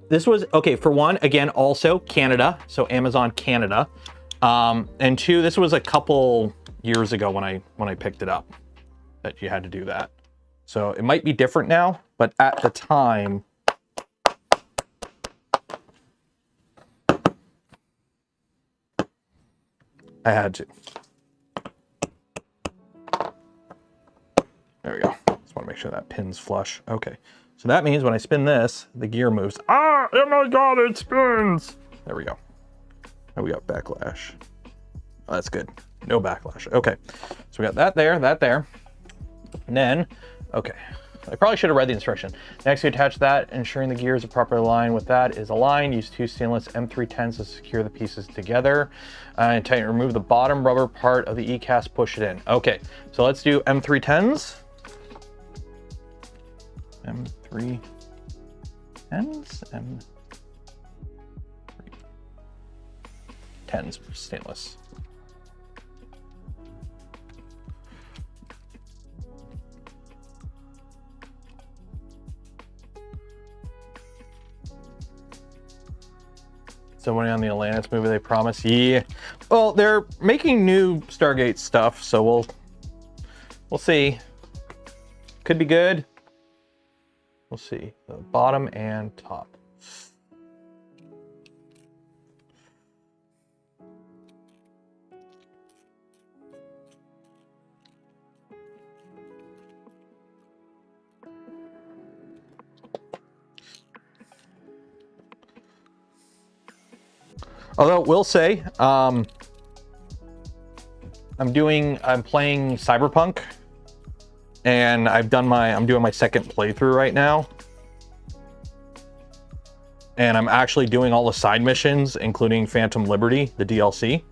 this was, okay, for one, again, also Canada, so Amazon Canada. And two, this was a couple years ago when I picked it up that you had to do that. So it might be different now, but at the time, I had to. There we go. Just want to make sure that pin's flush. Okay. So that means when I spin this, the gear moves. Ah, oh my God, it spins. There we go. Now we got backlash. Oh, that's good. No backlash. Okay. So we got that there. And then, okay. I probably should have read the instruction. Next, you attach that, ensuring the gears are properly aligned with that is aligned. Use 2 stainless M310s to secure the pieces together. And tighten, remove the bottom rubber part of the E-cast, push it in. Okay, so let's do M310s. M310s, M310s stainless. Somebody on the Atlantis movie, they promise. Yeah. Well, they're making new Stargate stuff, so we'll see. Could be good. We'll see. The bottom and top. Although we'll say, I'm playing Cyberpunk, and I'm doing my second playthrough right now, and I'm actually doing all the side missions, including Phantom Liberty, the DLC.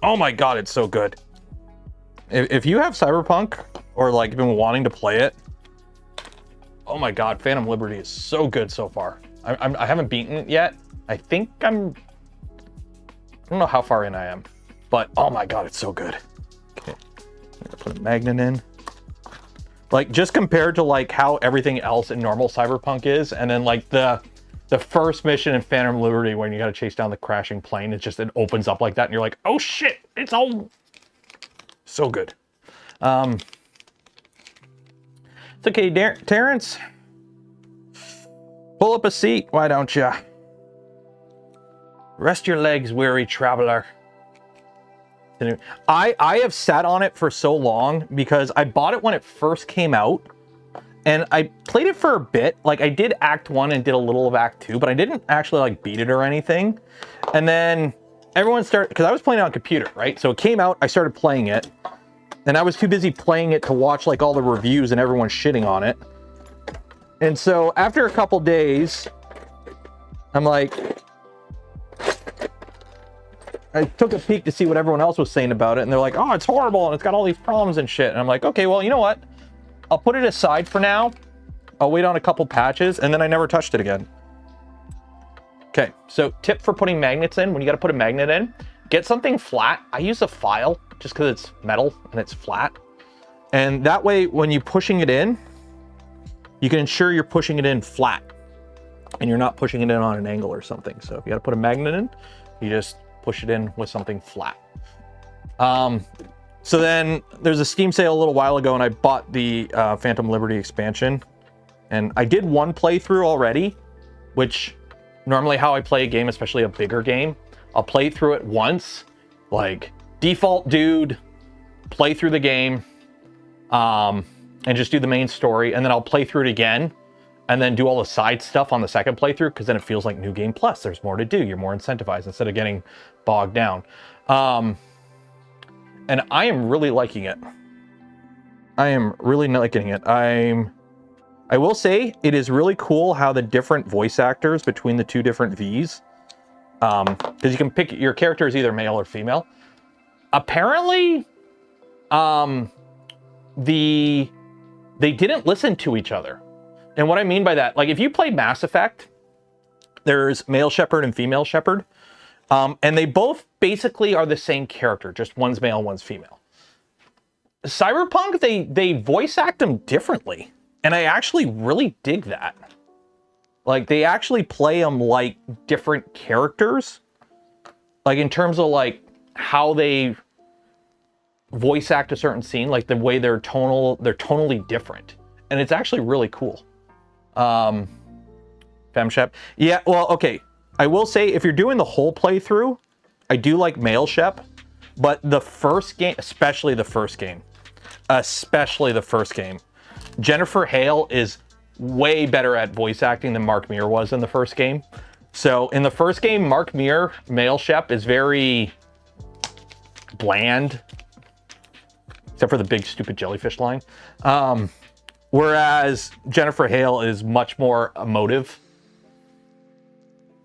Oh my God, it's so good! If you have Cyberpunk or like been wanting to play it, oh my God, Phantom Liberty is so good so far. I haven't beaten it yet. I think I don't know how far in I am, but oh my God, it's so good. Okay, I'm gonna put a magnet in. Like, just compared to like how everything else in normal Cyberpunk is, and then like the first mission in Phantom Liberty when you gotta chase down the crashing plane, it opens up like that, and you're like, oh shit, it's all so good. It's okay, Terrence. Pull up a seat, why don't you? Rest your legs, weary traveler. I have sat on it for so long because I bought it when it first came out, and I played it for a bit. Like, I did Act 1 and did a little of Act 2, but I didn't actually like beat it or anything. And then everyone started, because I was playing it on computer, right? So it came out, I started playing it, and I was too busy playing it to watch like all the reviews and everyone shitting on it. And so after a couple days, I'm like, I took a peek to see what everyone else was saying about it, and they're like, oh, it's horrible, and it's got all these problems and shit. And I'm like, okay, well, you know what? I'll put it aside for now. I'll wait on a couple patches, and then I never touched it again. Okay, so tip for putting magnets in, when you gotta put a magnet in, get something flat. I use a file, just because it's metal and it's flat. And that way, when you're pushing it in, you can ensure you're pushing it in flat, and you're not pushing it in on an angle or something. So if you gotta put a magnet in, you just push it in with something flat. So then there's a Steam sale a little while ago, and I bought the Phantom Liberty expansion, and I did one playthrough already, which normally how I play a game, especially a bigger game, I'll play through it once, like default dude, play through the game, and just do the main story, and then I'll play through it again, and then do all the side stuff on the second playthrough, because then it feels like New Game Plus. There's more to do. You're more incentivized instead of getting bogged down. And I am really liking it. I am really liking it. I will say it is really cool how the different voice actors between the two different Vs, because you can pick, your character is either male or female. Apparently, they didn't listen to each other. And what I mean by that, like if you play Mass Effect, there's male Shepard and female Shepard. And they both basically are the same character, just one's male, one's female. Cyberpunk, they voice act them differently. And I actually really dig that. Like, they actually play them like different characters. Like, in terms of, like, how they voice act a certain scene. Like, the way they're tonally different. And it's actually really cool. FemShep. Yeah, well, okay. I will say, if you're doing the whole playthrough, I do like male Shep. But the first game, especially the first game, Jennifer Hale is way better at voice acting than Mark Meer was in the first game. So in the first game, Mark Meer, male Shep, is very bland, except for the big stupid jellyfish line. Whereas Jennifer Hale is much more emotive.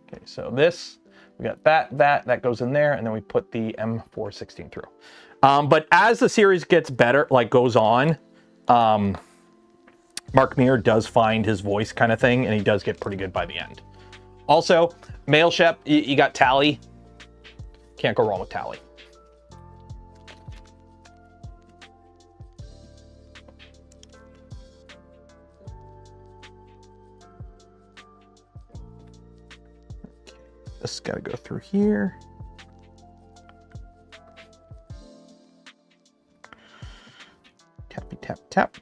Okay, so this, we got that goes in there, and then we put the M416 through. But as the series gets better, like goes on, Mark Meer does find his voice kind of thing, and he does get pretty good by the end. Also, male Shep, you got Tally. Can't go wrong with Tally. This got to go through here. Tappy tap tap.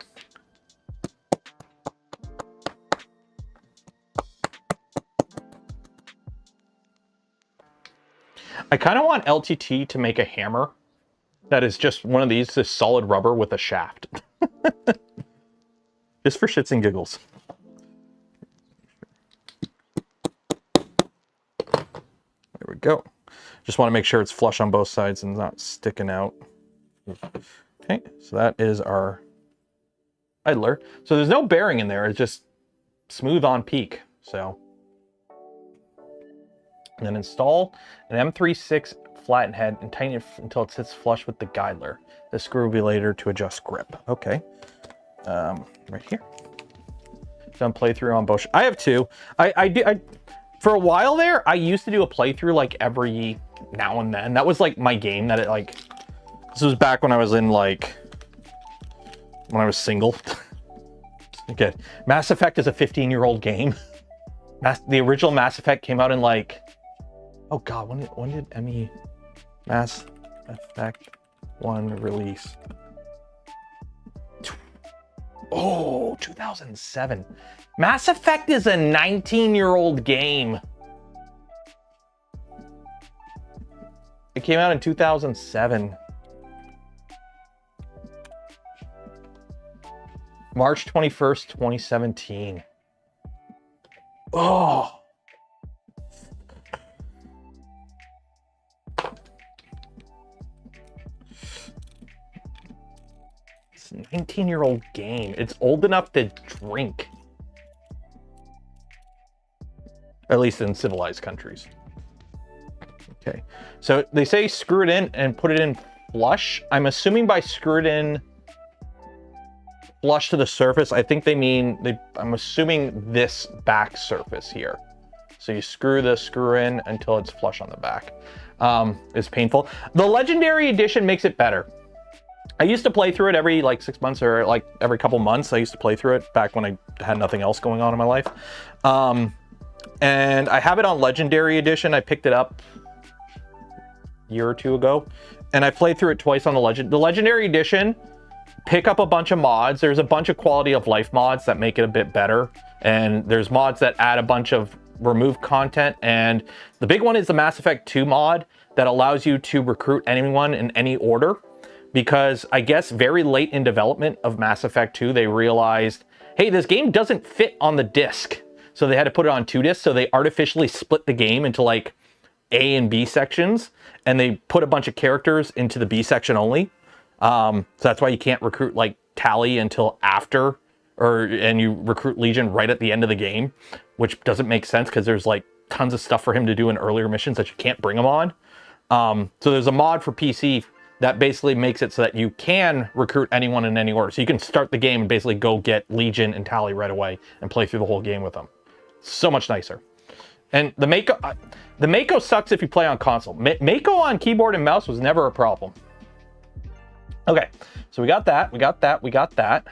I kind of want LTT to make a hammer that is just one of these, this solid rubber with a shaft. Just for shits and giggles. There we go. Just want to make sure it's flush on both sides and not sticking out. Okay, so that is our idler. So there's no bearing in there, it's just smooth on peak. So, and then install an M36 flatten head and tighten it until it sits flush with the guider. The screw will be later to adjust grip. Okay, right here. Done playthrough on both. I have two. I for a while there, I used to do a playthrough like every now and then. That was like my game that it like, this was back when I was in like, when I was single. Okay, Mass Effect is a 15-year-old game. The original Mass Effect came out in like, oh god, when did ME Mass Effect 1 release? Oh, 2007. Mass Effect is a 19-year-old game. It came out in 2007. March 21st, 2017. Oh. It's a 19-year-old game. It's old enough to drink. At least in civilized countries. Okay. So they say screw it in and put it in flush. I'm assuming by screw it in flush to the surface, I think they mean, I'm assuming this back surface here. So you screw the screw in until it's flush on the back. It's painful. The Legendary Edition makes it better. I used to play through it every like 6 months or like every couple months. I used to play through it back when I had nothing else going on in my life. And I have it on Legendary Edition. I picked it up a year or two ago. And I played through it twice on the Legendary Edition. Pick up a bunch of mods. There's a bunch of quality of life mods that make it a bit better. And there's mods that add a bunch of remove content. And the big one is the Mass Effect 2 mod that allows you to recruit anyone in any order. Because I guess very late in development of Mass Effect 2, they realized, hey, this game doesn't fit on the disc. So they had to put it on 2 discs. So they artificially split the game into like A and B sections. And they put a bunch of characters into the B section only. So that's why you can't recruit like Tally until after, and you recruit Legion right at the end of the game, which doesn't make sense because there's like tons of stuff for him to do in earlier missions that you can't bring him on. So there's a mod for PC that basically makes it so that you can recruit anyone in any order. So you can start the game and basically go get Legion and Tally right away and play through the whole game with them. So much nicer. And the Mako sucks if you play on console. Mako on keyboard and mouse was never a problem. Okay, so we got that, we got that, we got that.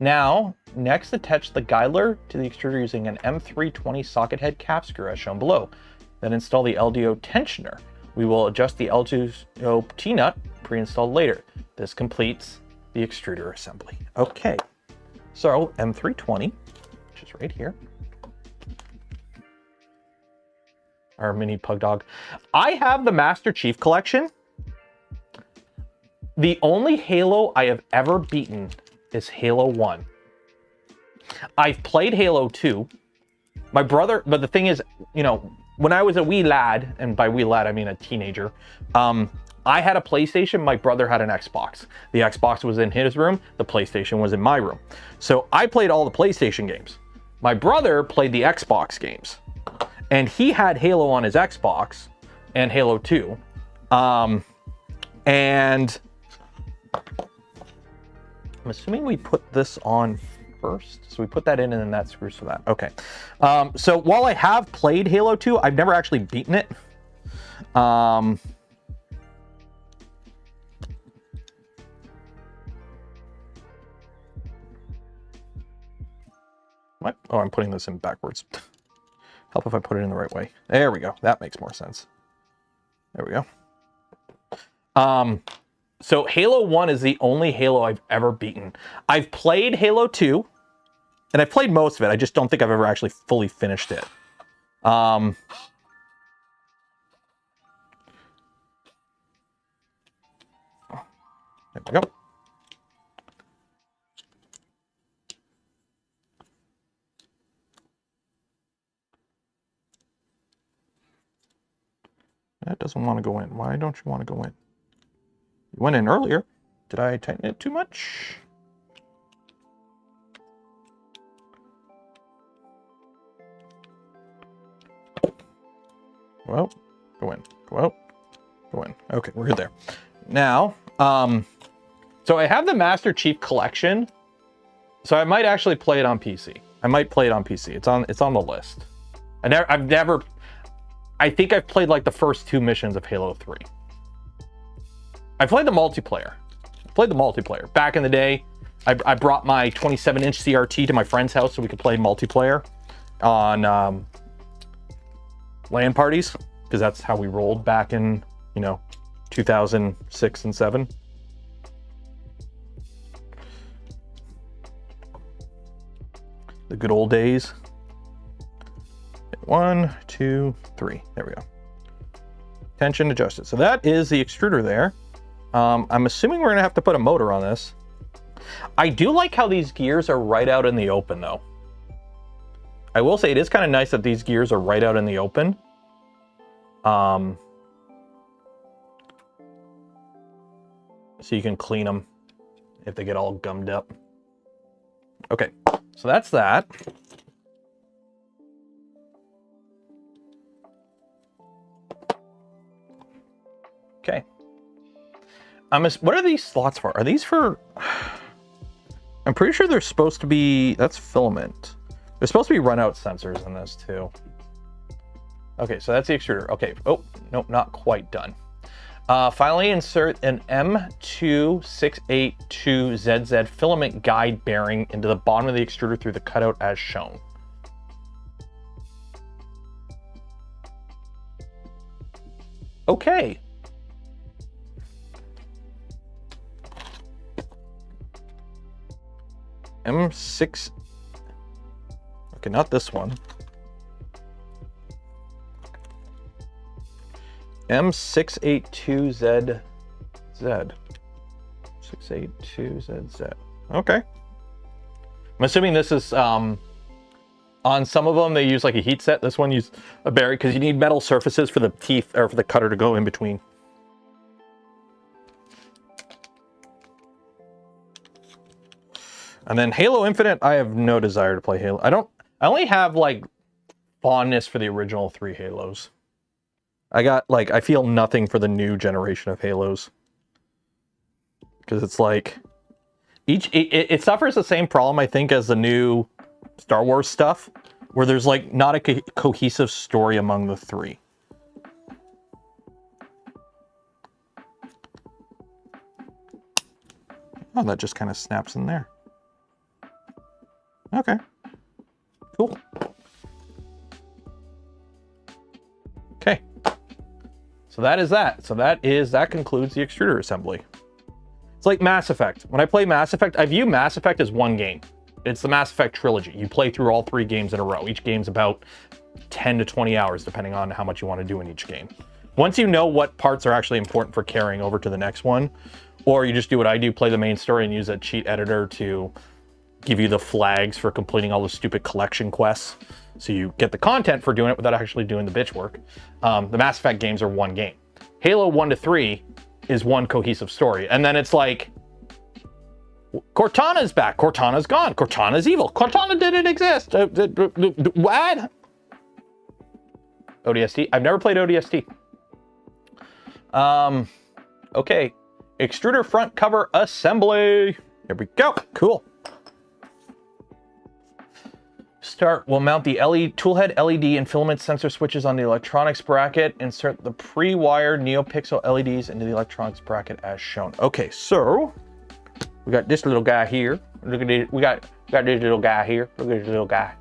Now, next attach the guider to the extruder using an M320 socket head cap screw as shown below. Then install the LDO tensioner. We will adjust the LDO T-nut pre-installed later. This completes the extruder assembly. Okay, so M320, which is right here. Our mini pug dog. I have the Master Chief collection. The only Halo I have ever beaten is Halo 1. I've played Halo 2. My brother, but the thing is, you know, when I was a wee lad, and by wee lad I mean a teenager, I had a PlayStation, my brother had an Xbox. The Xbox was in his room, the PlayStation was in my room. So I played all the PlayStation games. My brother played the Xbox games. And he had Halo on his Xbox and Halo 2. And I'm assuming we put this on first. So we put that in and then that screws for that. Okay. So while I have played Halo 2, I've never actually beaten it. What? Oh, I'm putting this in backwards. Help if I put it in the right way. There we go. That makes more sense. There we go. So Halo 1 is the only Halo I've ever beaten. I've played Halo 2, and I've played most of it. I just don't think I've ever actually fully finished it. There we go. That doesn't want to go in. Why don't you want to go in? You went in earlier. Did I tighten it too much? Well, go in. Go out. Go in. Okay, we're good there. Now, so I have the Master Chief Collection. So I might actually play it on PC. I might play it on PC. It's on the list. I think I've played like the first 2 missions of Halo 3. I played the multiplayer. Back in the day, I brought my 27-inch CRT to my friend's house so we could play multiplayer on LAN parties, because that's how we rolled back in, you know, 2006 and 7. The good old days. 1, 2, 3. There we go. Tension adjusted. So that is the extruder there. I'm assuming we're going to have to put a motor on this. I do like how these gears are right out in the open, though. I will say it is kind of nice that these gears are right out in the open. So you can clean them if they get all gummed up. Okay, so that's that. Okay. What are these slots for? Are these for... I'm pretty sure they're supposed to be... That's filament. There's supposed to be run-out sensors in this, too. Okay, so that's the extruder. Okay. Oh, nope, not quite done. Finally, insert an M2682ZZ filament guide bearing into the bottom of the extruder through the cutout as shown. Okay. M6. Okay, not this one. M682ZZ. 682ZZ. Okay. I'm assuming this is on some of them they use like a heat set. This one uses a bearing because you need metal surfaces for the teeth or for the cutter to go in between. And then Halo Infinite, I have no desire to play Halo. I only have like fondness for the original 3 Halos. I feel nothing for the new generation of Halos. Because it's like, it suffers the same problem, I think, as the new Star Wars stuff, where there's like not a cohesive story among the 3. Oh, that just kind of snaps in there. Okay. Cool. Okay. So that is that. So that concludes the extruder assembly. It's like Mass Effect. When I play Mass Effect, I view Mass Effect as one game. It's the Mass Effect trilogy. You play through all 3 games in a row. Each game's about 10 to 20 hours, depending on how much you want to do in each game. Once you know what parts are actually important for carrying over to the next one, or you just do what I do, play the main story and use a cheat editor to give you the flags for completing all the stupid collection quests. So you get the content for doing it without actually doing the bitch work. The Mass Effect games are one game. Halo 1 to 3 is one cohesive story. And then it's like, Cortana's back. Cortana's gone. Cortana's evil. Cortana didn't exist. What? ODST? I've never played ODST. Okay. Extruder front cover assembly. Here we go. Cool. Start. We'll mount the toolhead LED and filament sensor switches on the electronics bracket. Insert the pre-wired NeoPixel LEDs into the electronics bracket as shown. Okay, so we got this little guy here. Look at it. We got this little guy here. Look at this little guy.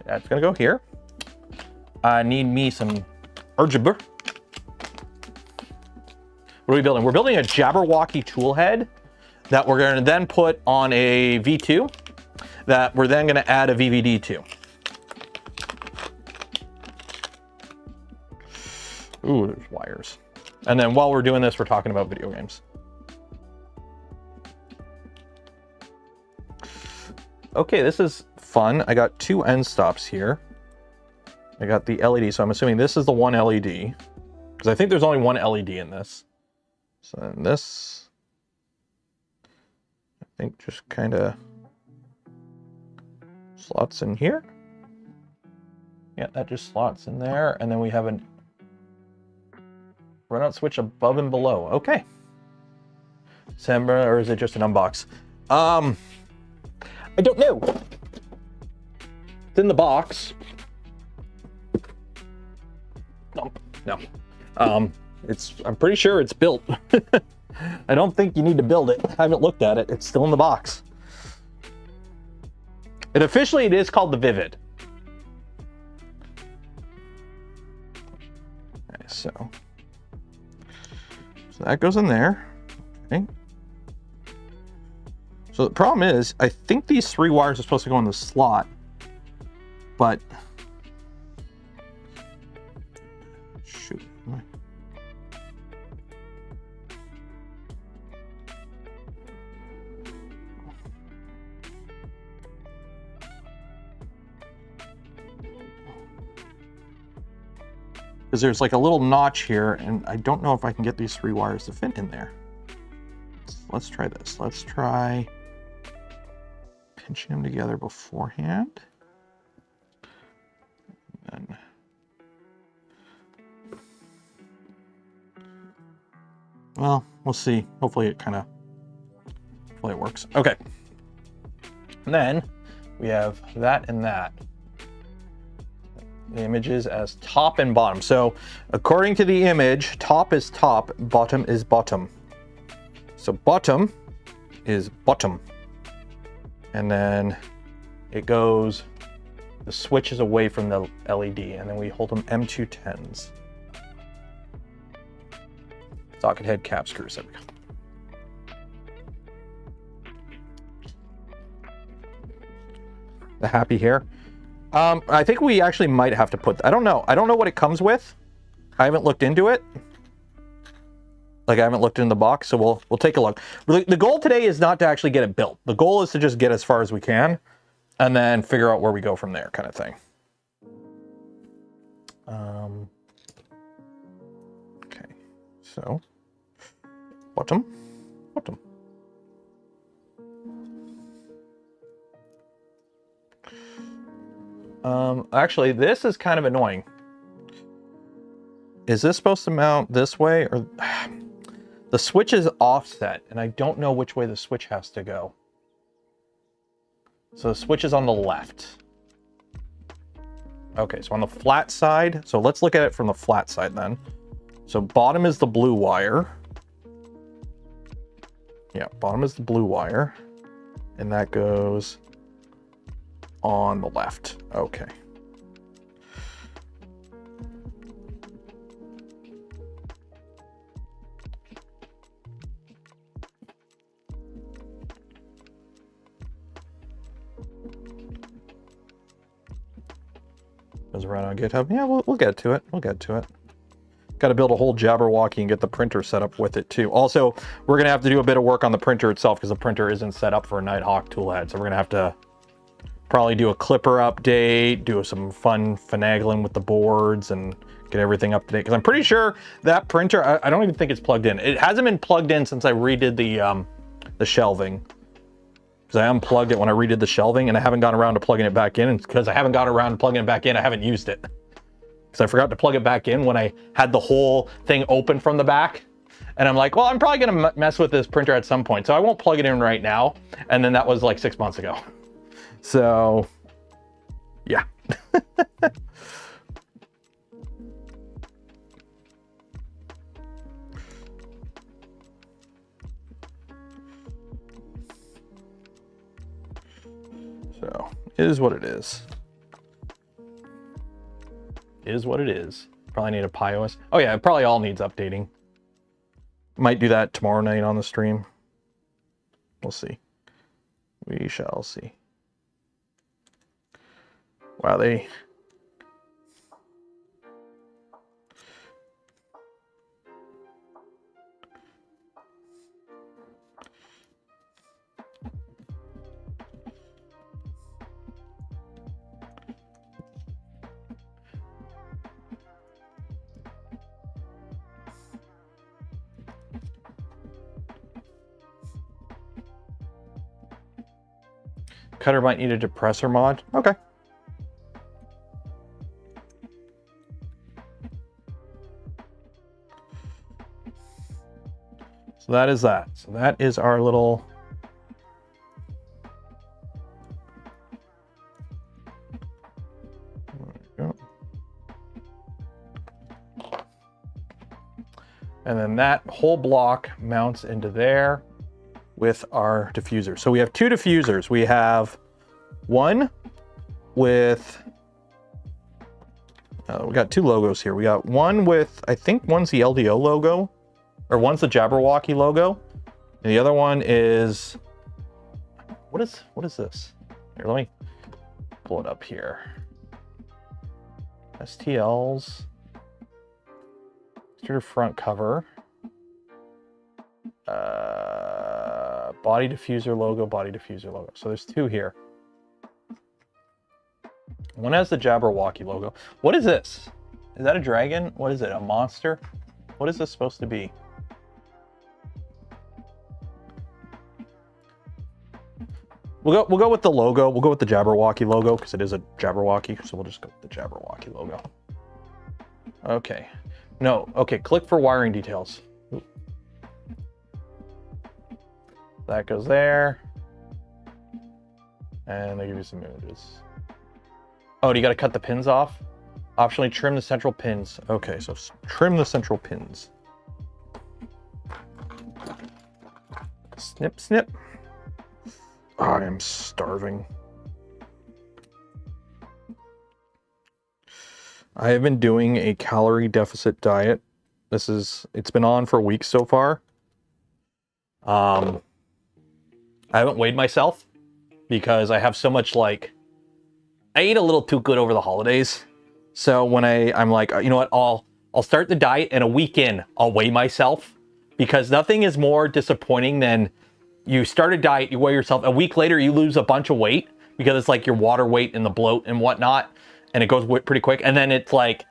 That's gonna go here. I need me some algebra. What are we building? We're building a Jabberwocky toolhead that we're going to then put on a V2 that we're then going to add a VVD to. Ooh, there's wires. And then while we're doing this, we're talking about video games. Okay, this is fun. I got 2 end stops here. I got the LED, so I'm assuming this is the one LED, because I think there's only one LED in this. So then this, I think, just kind of slots in here. Yeah, that just slots in there. And then we have a runout switch above and below. Okay. Or is it just an unbox? I don't know. It's in the box. No. I'm pretty sure it's built. I don't think you need to build it. I haven't looked at it. It's still in the box. And officially it is called the Vivid. Okay, so that goes in there. Okay. So the problem is, I think these 3 wires are supposed to go in the slot, but shoot. Because there's like a little notch here, and I don't know if I can get these 3 wires to fit in there. Let's try this. Let's try pinching them together beforehand. And then well, we'll see. Hopefully it works. Okay. And then we have that and that. The images as top and bottom. So according to the image, top is top, bottom is bottom. So bottom is bottom. And then it goes, the switch is away from the LED, and then we hold them M210s. Socket head cap screws, there we go. The happy hair. I think we actually might have to put, I don't know what it comes with. I haven't looked into it. Like I haven't looked in the box, so we'll take a look. The goal today is not to actually get it built. The goal is to just get as far as we can and then figure out where we go from there, kind of thing. Okay, so bottom. Actually, this is kind of annoying. Is this supposed to mount this way, or the switch is offset and I don't know which way the switch has to go. So the switch is on the left. Okay, so on the flat side, so let's look at it from the flat side then. So bottom is the blue wire. Yeah, bottom is the blue wire. And that goes on the left. Okay. Goes around on GitHub. Yeah, we'll get to it. We'll get to it. Got to build a whole Jabberwocky and get the printer set up with it too. Also, we're gonna have to do a bit of work on the printer itself because the printer isn't set up for a Nighthawk toolhead. So we're gonna have to probably do a clipper update, do some fun finagling with the boards, and get everything up to date. Because I'm pretty sure that printer, I don't even think it's plugged in. It hasn't been plugged in since I redid the shelving. Because I unplugged it when I redid the shelving, and I haven't gotten around to plugging it back in. And because I haven't gotten around to plugging it back in, I haven't used it. Because I forgot to plug it back in when I had the whole thing open from the back. And I'm like, well, I'm probably gonna mess with this printer at some point, so I won't plug it in right now. And then that was like 6 months ago. So, yeah. So, it is what it is. Is what it is. Probably need a PiOS. Oh yeah, it probably all needs updating. Might do that tomorrow night on the stream. We'll see. We shall see. Wow, they... Cutter might need a depressor mod. Okay. So that is that. So that is our little... There we go. And then that whole block mounts into there with our diffuser. So we have two diffusers. We have one with, we got two logos here. We got one with, I think one's the LDO logo, or one's the Jabberwocky logo. And the other one is, what is this? Here, let me pull it up here. STL's Extruder front cover. Body diffuser logo, body diffuser logo. So there's two here. One has the Jabberwocky logo. What is this? Is that a dragon? What is it? A monster? What is this supposed to be? We'll go with the logo. We'll go with the Jabberwocky logo because it is a Jabberwocky. So we'll just go with the Jabberwocky logo. Okay. No. Okay. Click for wiring details. That goes there. And they give you some images. Oh, do you got to cut the pins off? Optionally trim the central pins. Okay, so trim the central pins. Snip, snip. I am starving. I have been doing a calorie deficit diet. It's been on for weeks so far. I haven't weighed myself because I have so much, like, I ate a little too good over the holidays. So when I'm like, you know what, I'll start the diet, and a week in, I'll weigh myself, because nothing is more disappointing than you start a diet, you weigh yourself, a week later you lose a bunch of weight because it's like your water weight and the bloat and whatnot, and it goes pretty quick, and then it's like,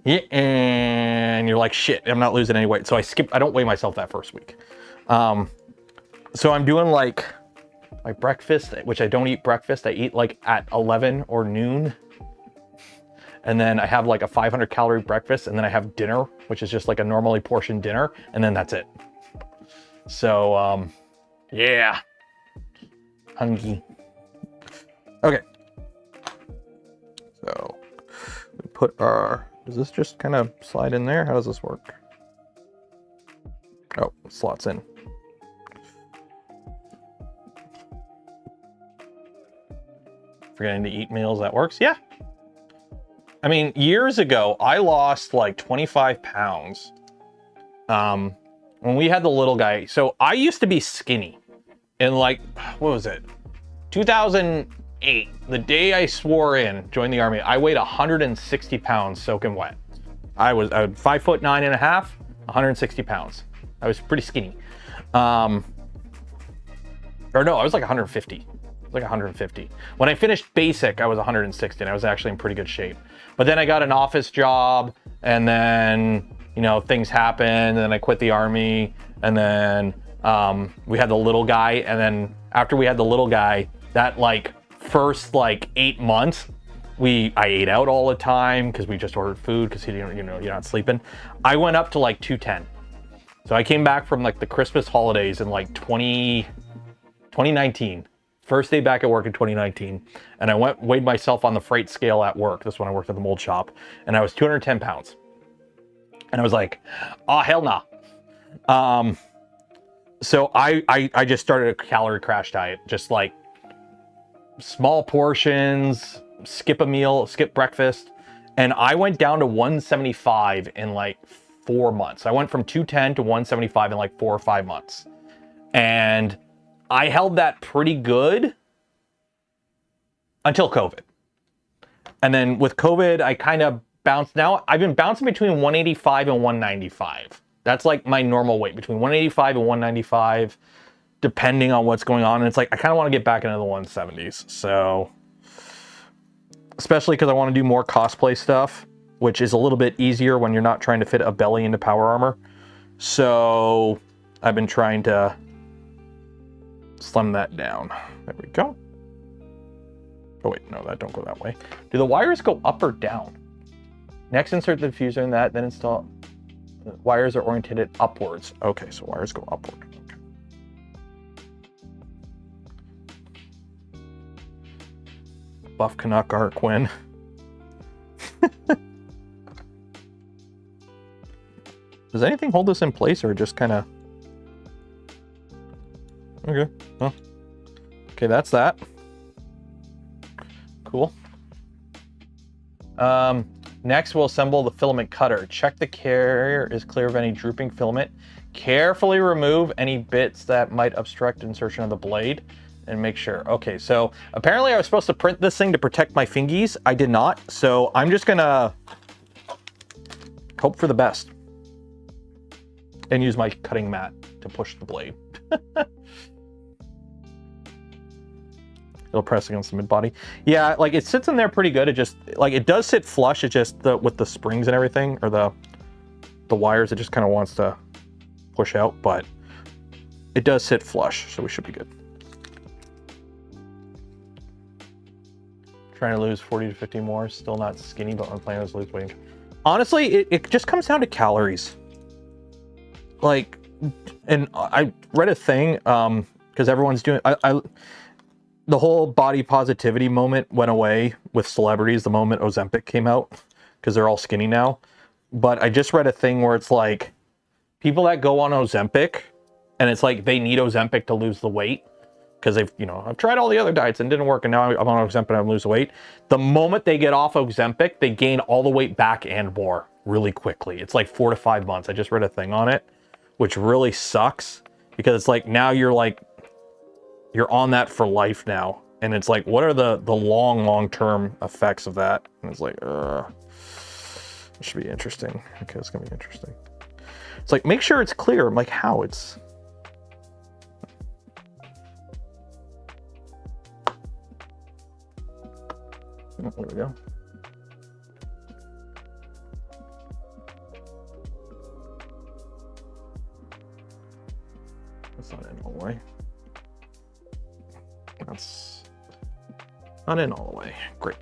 and you're like, shit, I'm not losing any weight. So I don't weigh myself that first week. So I'm doing like my breakfast, which I don't eat breakfast. I eat like at 11 or noon. And then I have like a 500 calorie breakfast, and then I have dinner, which is just like a normally portioned dinner. And then that's it. So, yeah. Hungry. Okay. So we put our, does this just kind of slide in there? How does this work? Oh, it slots in. forgetting to eat meals, that works. Yeah. I mean, years ago, I lost like 25 pounds when we had the little guy. So I used to be skinny in like, what was it? 2008, the day I swore in, joined the army, I weighed 160 pounds soaking wet. I was 5'9.5", 160 pounds. I was pretty skinny. Or no, I was like 150. Like 150. When I finished basic, I was 160, and I was actually in pretty good shape. But then I got an office job, and then, you know, things happened, and then I quit the army, and then we had the little guy, and then after we had the little guy, that like first like 8 months, I ate out all the time because we just ordered food because you know, you're not sleeping. I went up to like 210. So I came back from like the Christmas holidays in like 2019. First day back at work in 2019, and I weighed myself on the freight scale at work. This is when I worked at the mold shop, and I was 210 pounds. And I was like, oh, hell nah. So I just started a calorie crash diet, just like small portions, skip a meal, skip breakfast. And I went down to 175 in like 4 months. I went from 210 to 175 in like 4 or 5 months. And I held that pretty good until COVID. And then with COVID, I kind of bounced. Now I've been bouncing between 185 and 195. That's like my normal weight, between 185 and 195, depending on what's going on. And it's like, I kind of want to get back into the 170s. So, especially because I want to do more cosplay stuff, which is a little bit easier when you're not trying to fit a belly into power armor. So I've been trying to slim that down. There we go. Oh wait, no, that don't go that way. Do the wires go up or down? Next, insert the diffuser in that, then install. The wires are oriented upwards. Okay, so wires go upward. Okay. Buff Canuck Art Quinn. Does anything hold this in place, or just kind of? Okay. Oh. Okay, that's that. Cool. Next, we'll assemble the filament cutter. Check the carrier is clear of any drooping filament. Carefully remove any bits that might obstruct insertion of the blade, and make sure. Okay, so apparently I was supposed to print this thing to protect my fingies. I did not, so I'm just gonna hope for the best and use my cutting mat to push the blade. It'll press against the mid body. Yeah, like it sits in there pretty good. It just, like, it does sit flush. It just, with the springs and everything, or the wires, it just kind of wants to push out, but it does sit flush, so we should be good. Trying to lose 40 to 50 more. Still not skinny, but my plan is to lose weight. Honestly, it just comes down to calories. Like, and I read a thing, because everyone's doing, the whole body positivity moment went away with celebrities the moment Ozempic came out, because they're all skinny now. But I just read a thing where it's like, people that go on Ozempic, and it's like they need Ozempic to lose the weight, because they've, you know, I've tried all the other diets and it didn't work, and now I'm on Ozempic and I'm losing weight. The moment they get off Ozempic, they gain all the weight back and more really quickly. It's like 4 to 5 months. I just read a thing on it, which really sucks, because it's like, now you're like, you're on that for life now. And it's like, what are the long-term effects of that? And it's like, it should be interesting. Okay, it's gonna be interesting. It's like, make sure it's clear. I'm like, how? It's... Oh, there we go. That's not in all the way. That's not in all the way. Great.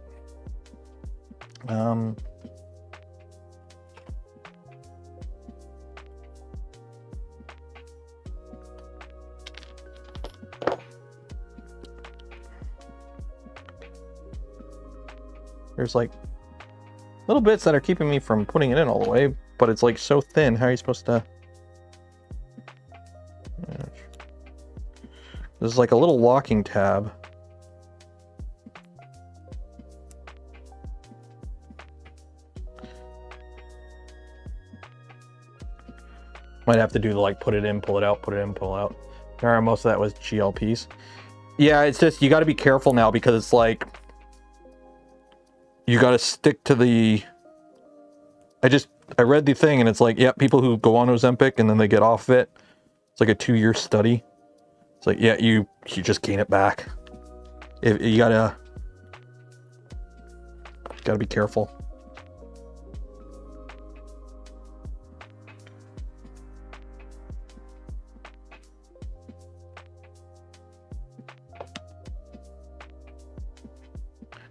There's like little bits that are keeping me from putting it in all the way, but it's like so thin. How are you supposed to? There's like a little locking tab. Might have to do the like put it in, pull it out, put it in, pull out. Most of that was GLPs. Yeah, it's just, you got to be careful now because it's like, you got to stick to the, I read the thing and it's like, yeah, people who go on Ozempic and then they get off it, it's like a 2-year study. It's like, yeah, you just gain it back. You gotta be careful.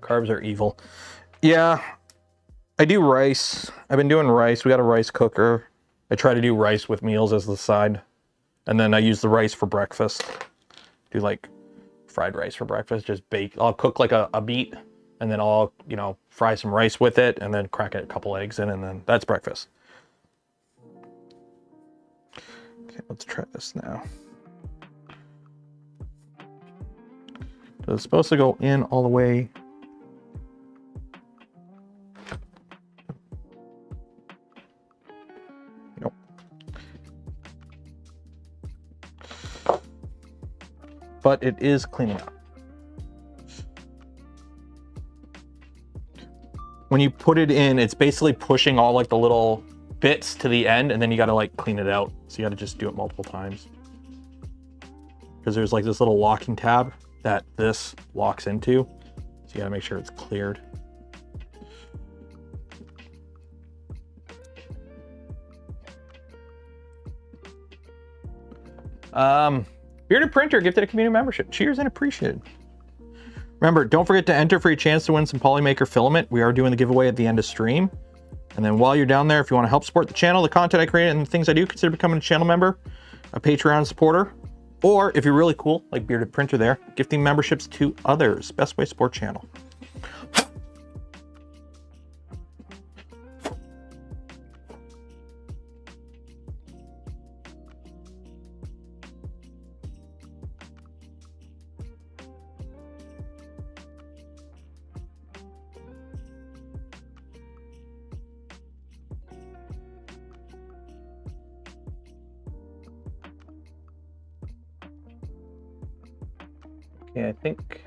Carbs are evil. Yeah, I do rice. I've been doing rice. We got a rice cooker. I try to do rice with meals as the side. And then I use the rice for breakfast. Do like fried rice for breakfast, just bake. I'll cook like a beet and then I'll, you know, fry some rice with it and then crack a couple eggs in and then that's breakfast. Okay, let's try this now. So it's supposed to go in all the way. Nope. But it is cleaning up. When you put it in, it's basically pushing all like the little bits to the end and then you got to like clean it out. So you got to just do it multiple times. Because there's like this little locking tab that this locks into. So you got to make sure it's cleared. Bearded Printer gifted a community membership. Cheers and appreciated. Remember, don't forget to enter for your chance to win some Polymaker filament. We are doing the giveaway at the end of stream. And then while you're down there, if you want to help support the channel, the content I create, and the things I do, consider becoming a channel member, a Patreon supporter, or if you're really cool, like Bearded Printer there, gifting memberships to others. Best way to support channel. Okay, I think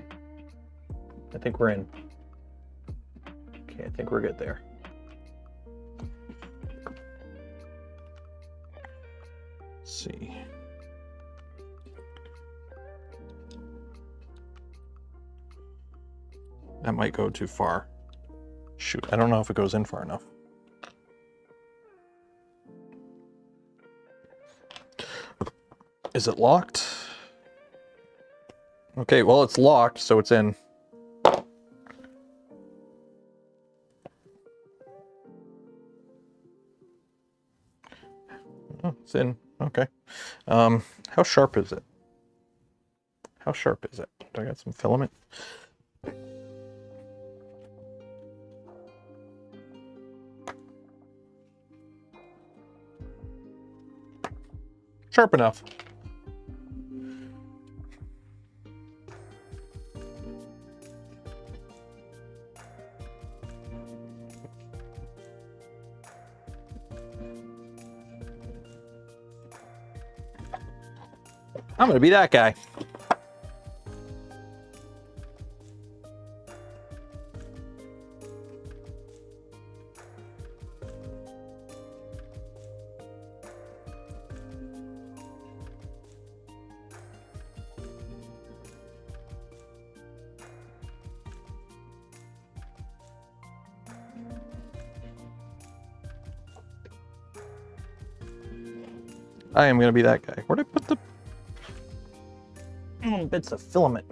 we're in. Okay, I think we're good there. Let's see. That might go too far. Shoot, I don't know if it goes in far enough. Is it locked? Okay, well, it's locked, so it's in. Oh, it's in. Okay. How sharp is it? How sharp is it? Do I got some filament? Sharp enough. I'm gonna be that guy. I am gonna be that guy. Where'd I put the bits of filament?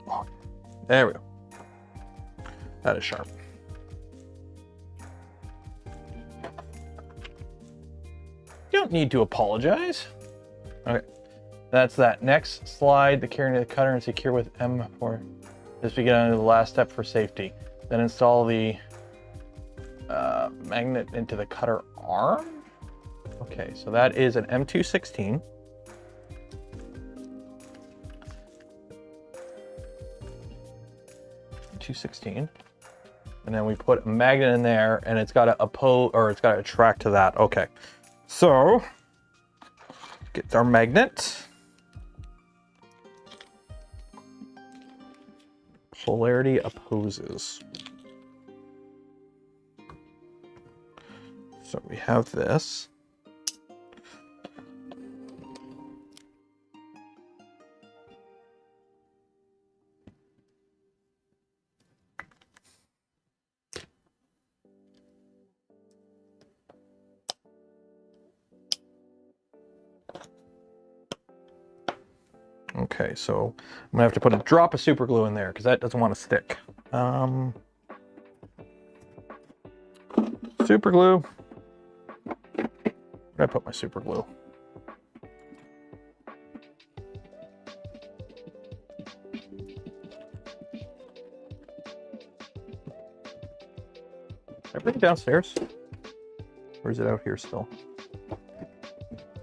Oh, there we go. That is sharp. You don't need to apologize. Okay, that's that. Next slide the carrying of the cutter and secure with M4. This begin under the last step for safety. Then install the magnet into the cutter arm. Okay, so that is an M216. 216. And then we put a magnet in there, and it's got to oppose, or it's got to attract to that. Okay. So, get our magnet. Polarity opposes. So we have this. Okay, so I'm gonna have to put a drop of super glue in there because that doesn't want to stick. Super glue. Where did I put my super glue? Did I bring it downstairs? Or is it out here still?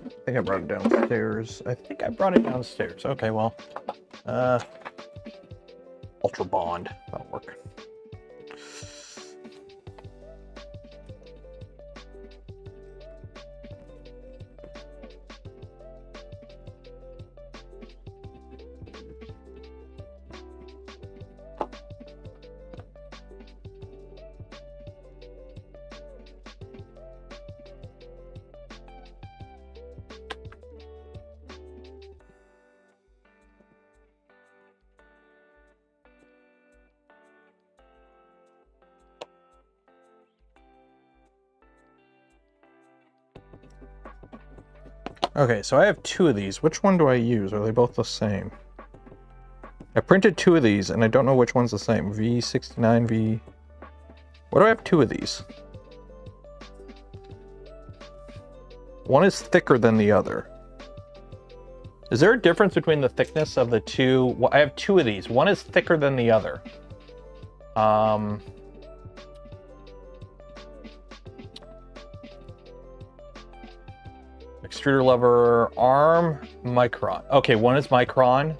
I think I brought it downstairs. I think I brought it downstairs. Okay, well, Ultra Bond, that'll work. Okay, so I have two of these. Which one do I use? Are they both the same? I printed two of these, and I don't know which one's the same. V69, V... What do I have two of these? One is thicker than the other. Is there a difference between the thickness of the two? Well, I have two of these. One is thicker than the other. Extruder lever arm, micron. Okay, one is micron.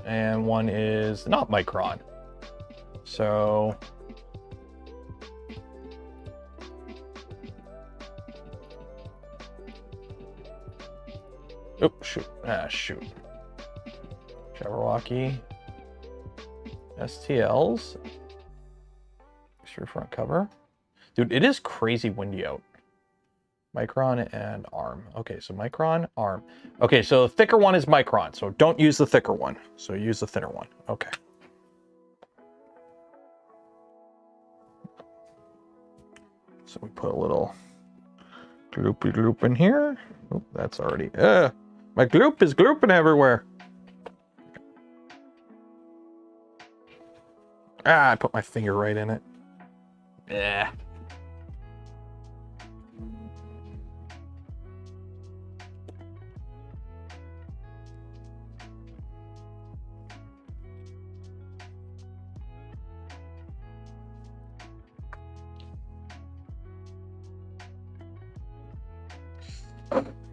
And one is not micron. So... Oh, shoot. Shoot. Jabberwocky. STLs. Extruder front cover. Dude, it is crazy windy out. Micron and arm. Okay, so micron, arm. Okay, so the thicker one is micron, so don't use the thicker one. So use the thinner one. Okay. So we put a little gloopy gloop in here. Oh, that's already... my gloop is glooping everywhere. I put my finger right in it. Yeah.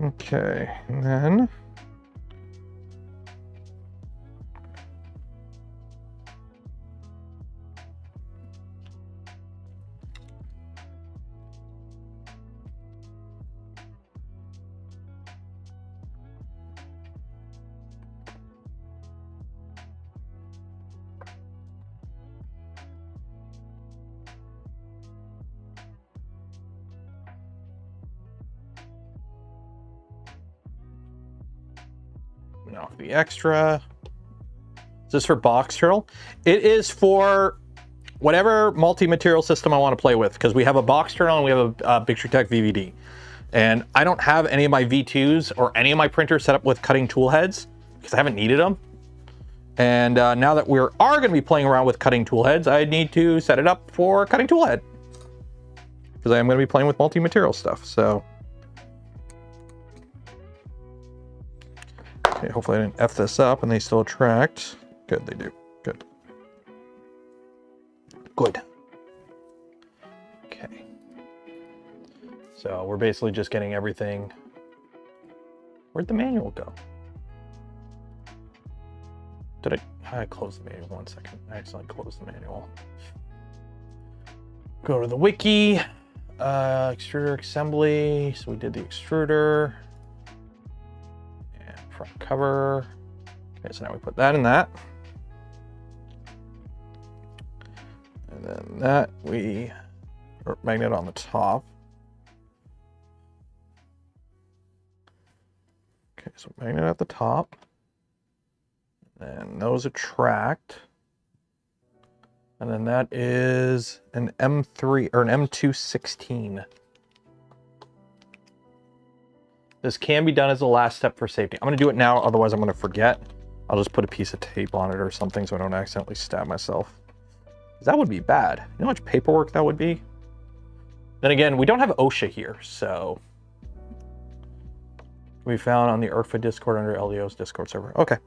Okay, and then off the extra. Is this for box turtle? It is for whatever multi-material system I want to play with, because we have a box turtle and we have a BigTreeTech VVD. And I don't have any of my V2s or any of my printers set up with cutting tool heads because I haven't needed them. And now that we are going to be playing around with cutting tool heads, I need to set it up for cutting tool head because I am going to be playing with multi-material stuff. So. Okay, hopefully I didn't F this up and they still attract. Good, they do. Good. Good. Okay. So we're basically just getting everything. Where'd the manual go? did I closed the manual? 1 second. I accidentally closed the manual. Go to the wiki, extruder assembly. So we did the extruder and front cover. Okay, so now we put that in that. And then that we magnet on the top. Okay, so magnet at the top. And those attract. And then that is an M3 or an M216. This can be done as a last step for safety. I'm going to do it now, otherwise I'm going to forget. I'll just put a piece of tape on it or something so I don't accidentally stab myself. That would be bad. You know how much paperwork that would be? Then again, we don't have OSHA here, so. We found on the ERFA Discord under LDO's Discord server. Okay.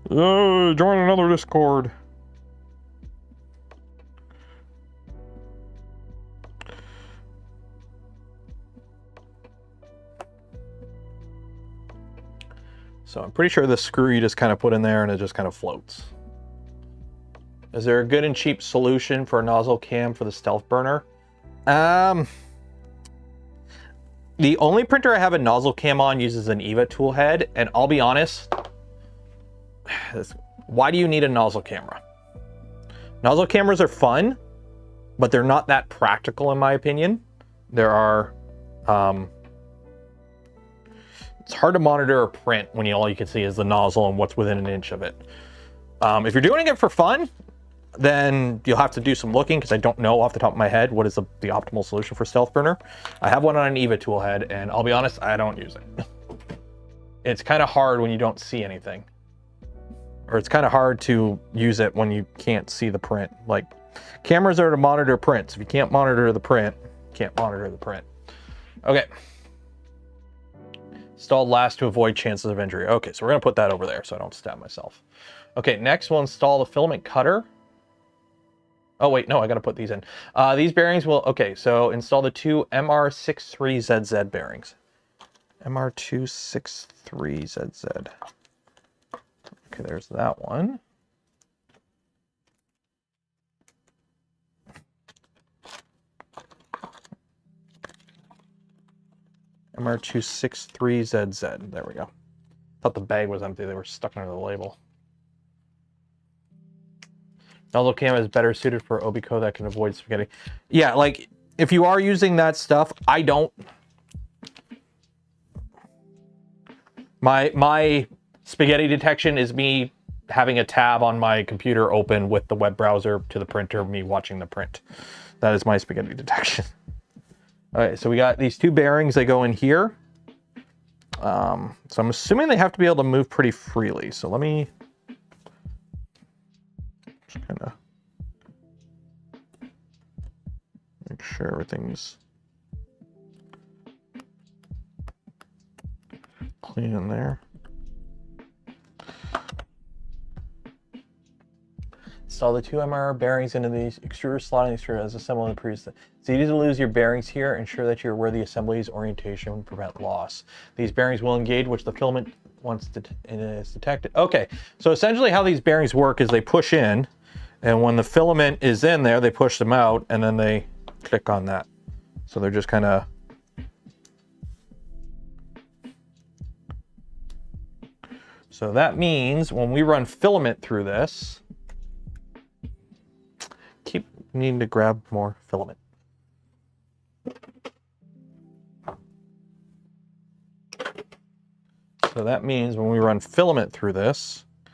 Join another Discord. So I'm pretty sure the screw you just kind of put in there and it just kind of floats. Is there a good and cheap solution for a nozzle cam for the stealth burner? The only printer I have a nozzle cam on uses an EVA tool head, and I'll be honest, why do you need a nozzle camera? Nozzle cameras are fun, but they're not that practical in my opinion. There are, it's hard to monitor a print when all you can see is the nozzle and what's within an inch of it. If you're doing it for fun, then you'll have to do some looking because I don't know off the top of my head what is the optimal solution for stealth burner. I have one on an EVA tool head, and I'll be honest, I don't use it. It's kind of hard when you don't see anything. Or it's kind of hard to use it when you can't see the print. Like, cameras are to monitor prints. If you can't monitor the print, you can't monitor the print. Okay. Installed last to avoid chances of injury. Okay, so we're going to put that over there so I don't stab myself. Okay, next we'll install the filament cutter. Oh wait, no, I gotta put these in. These bearings will, okay, so install the two MR63ZZ bearings. MR263ZZ. Okay, there's that one. MR263ZZ, there we go. Thought the bag was empty, they were stuck under the label. Nozzle cam is better suited for Obico that can avoid spaghetti. Yeah, like, if you are using that stuff, I don't. My spaghetti detection is me having a tab on my computer open with the web browser to the printer, me watching the print. That is my spaghetti detection. All right, so we got these two bearings that go in here. So I'm assuming they have to be able to move pretty freely. So let me just kind of make sure everything's clean in there. Install the two MR bearings into the extruder slot and extruder as assembled in the previous. It's easy to lose your bearings here. Ensure that you're where the assembly's orientation will prevent loss. These bearings will engage which the filament once it is detected. Okay, so essentially how these bearings work is they push in, and when the filament is in there, they push them out, and then they click on that. So they're just kind of so that means when we run filament through this, keep needing to grab more filament. So that means when we run filament through this, it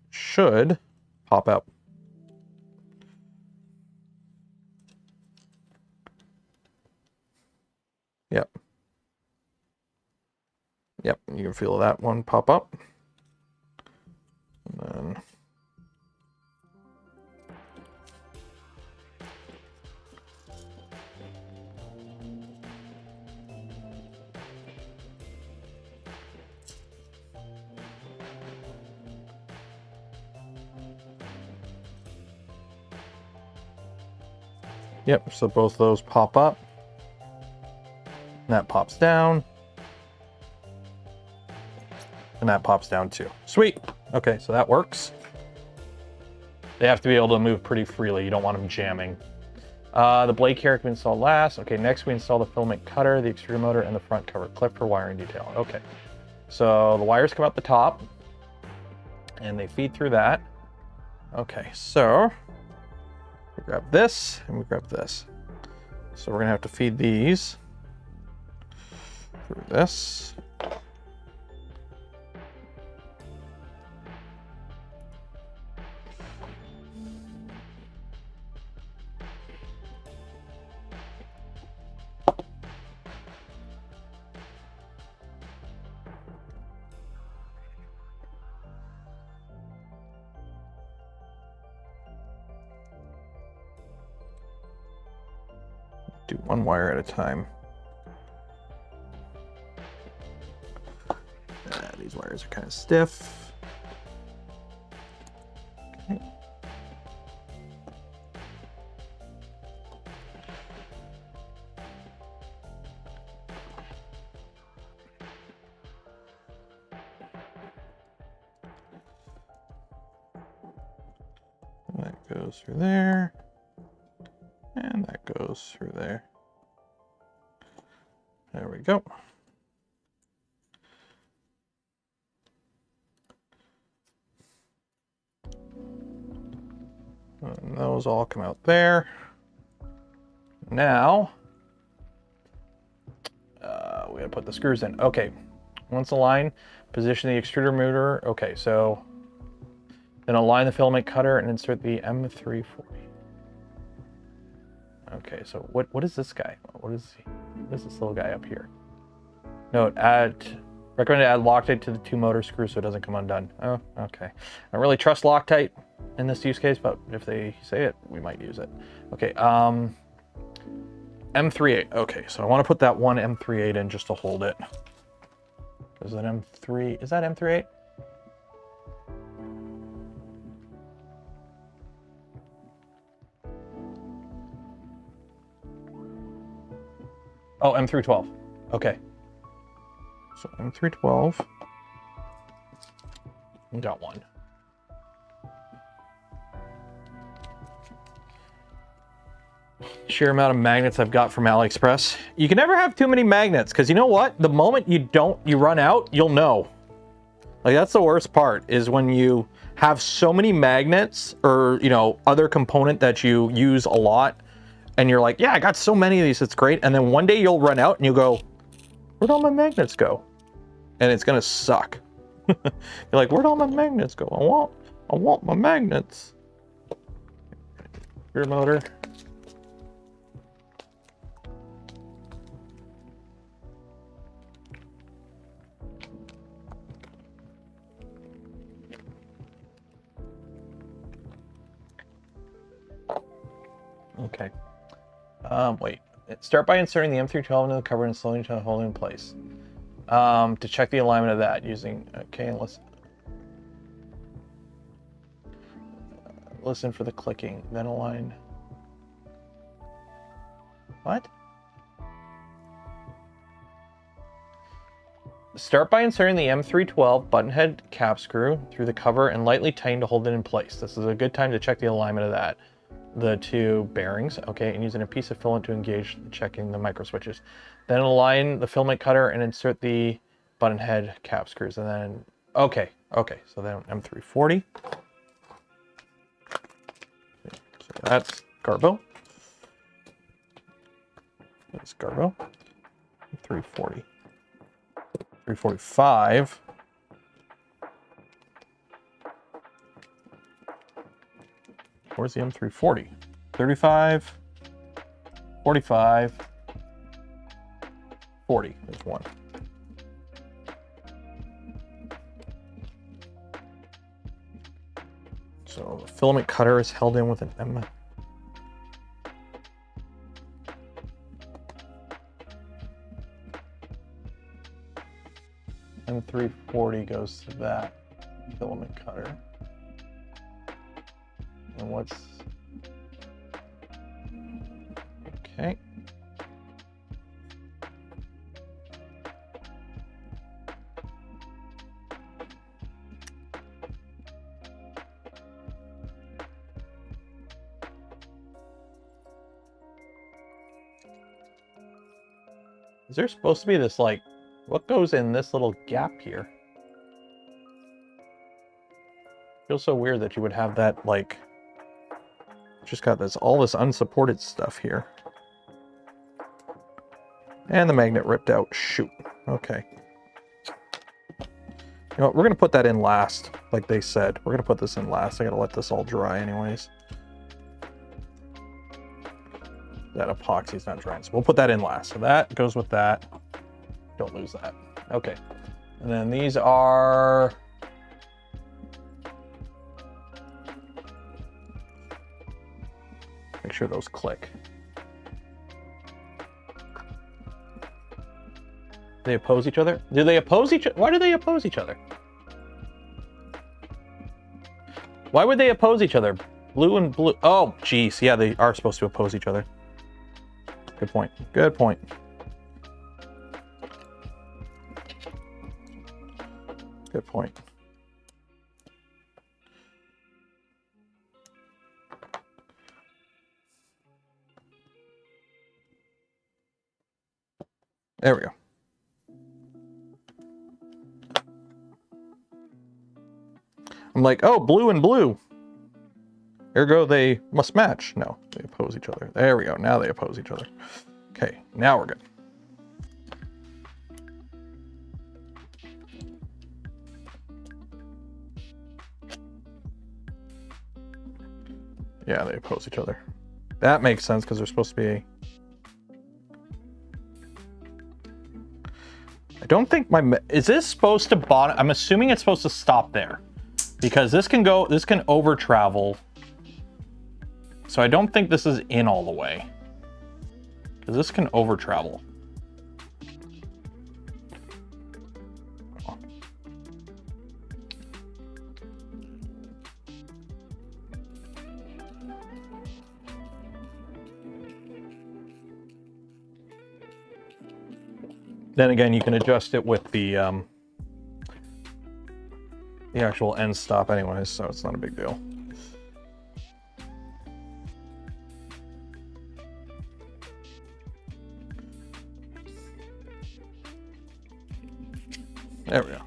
should pop out. Yep. Yep, you can feel that one pop up. And then yep, so both those pop up. And that pops down. And that pops down too. Sweet. Okay, so that works. They have to be able to move pretty freely. You don't want them jamming. The blade carrier can be installed last. Okay, next we install the filament cutter, the extruder motor, and the front cover clip for wiring detail. Okay, so the wires come out the top, and they feed through that. Okay, so we grab this, and we grab this. So we're gonna have to feed these through this. Do one wire at a time. These wires are kind of stiff. Okay. That goes through there. And that goes through there. There we go. And those all come out there. Now, we gotta put the screws in. Okay, once aligned, position the extruder motor. Okay, so then align the filament cutter and insert the M340. Okay, so what is this guy? What is this little guy up here? Note, recommend to add Loctite to the 2 motor screws so it doesn't come undone. Oh, okay. I don't really trust Loctite in this use case, but if they say it, we might use it. Okay, M38. Okay, so I want to put that one M38 in just to hold it. Is that M3? Is that M38? Oh, M312. Okay. So M312. We got one. Sheer amount of magnets I've got from AliExpress. You can never have too many magnets, because you know what? The moment you run out, you'll know. Like, that's the worst part, is when you have so many magnets or, you know, other component that you use a lot, and you're like, yeah, I got so many of these, it's great. And then one day you'll run out and you'll go, where'd all my magnets go? And it's gonna suck. You're like, where'd all my magnets go? I want my magnets. Your motor. Okay. Wait. Start by inserting the M312 into the cover and slowly hold it in place. To check the alignment of that using, okay, and listen for the clicking, then align. What? Start by inserting the M312 button head cap screw through the cover and lightly tighten to hold it in place. This is a good time to check the alignment of that. The 2 bearings, okay, and using a piece of filament to engage checking the micro switches. Then align the filament cutter and insert the button head cap screws, and then okay, so then M340. So that's Garbo. That's Garbo. 340. 345. Where's the M340? 35, 45, 40. There's one. So the filament cutter is held in with an M. M340 goes to that filament cutter. And what's okay? Is there supposed to be this, like, what goes in this little gap here? Feels so weird that you would have that, like, just got this, all this unsupported stuff here. And the magnet ripped out. Shoot. Okay. You know what? We're going to put that in last, like they said. We're going to put this in last. I got to let this all dry anyways. That epoxy's not drying, so we'll put that in last. So that goes with that. Don't lose that. Okay. And then these are... Make sure those click. They oppose each other? Do they oppose each other? Why do they oppose each other? Why would they oppose each other? Blue and blue. Oh, geez. Yeah, they are supposed to oppose each other. Good point. Good point. Good point. There we go. I'm like, oh, blue and blue. Ergo, they must match. No, they oppose each other. There we go. Now they oppose each other. Okay, now we're good. Yeah, they oppose each other. That makes sense because they're supposed to be a... I don't think my... Is this supposed to bottom? I'm assuming it's supposed to stop there because this can go, this can over travel. So I don't think this is in all the way because this can over travel. Then again, you can adjust it with the actual end stop anyways, so it's not a big deal. There we go.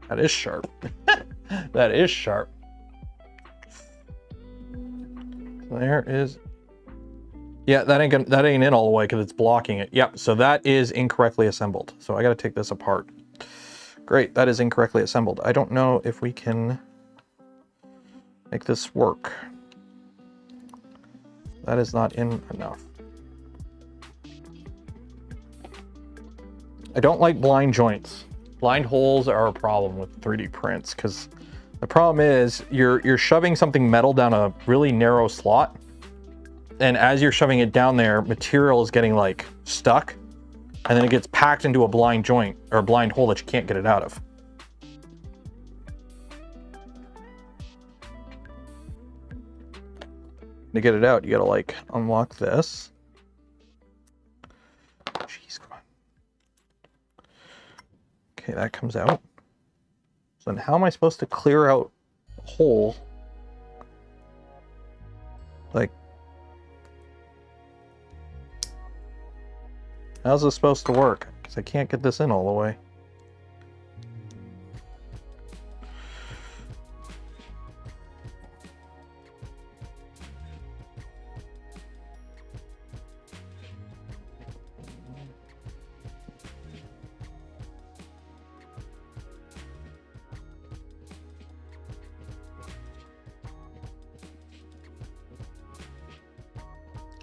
That is sharp. That is sharp. There is... Yeah, that ain't in all the way because it's blocking it. Yep, so that is incorrectly assembled. So I got to take this apart. Great, that is incorrectly assembled. I don't know if we can make this work. That is not in enough. I don't like blind joints. Blind holes are a problem with 3D prints because the problem is you're shoving something metal down a really narrow slot, and as you're shoving it down there, material is getting like stuck, and then it gets packed into a blind joint or a blind hole that you can't get it out of. To get it out, you gotta like unlock this. Jeez, come on. Okay, that comes out. So then how am I supposed to clear out a hole? Like, how's this supposed to work? Because I can't get this in all the way.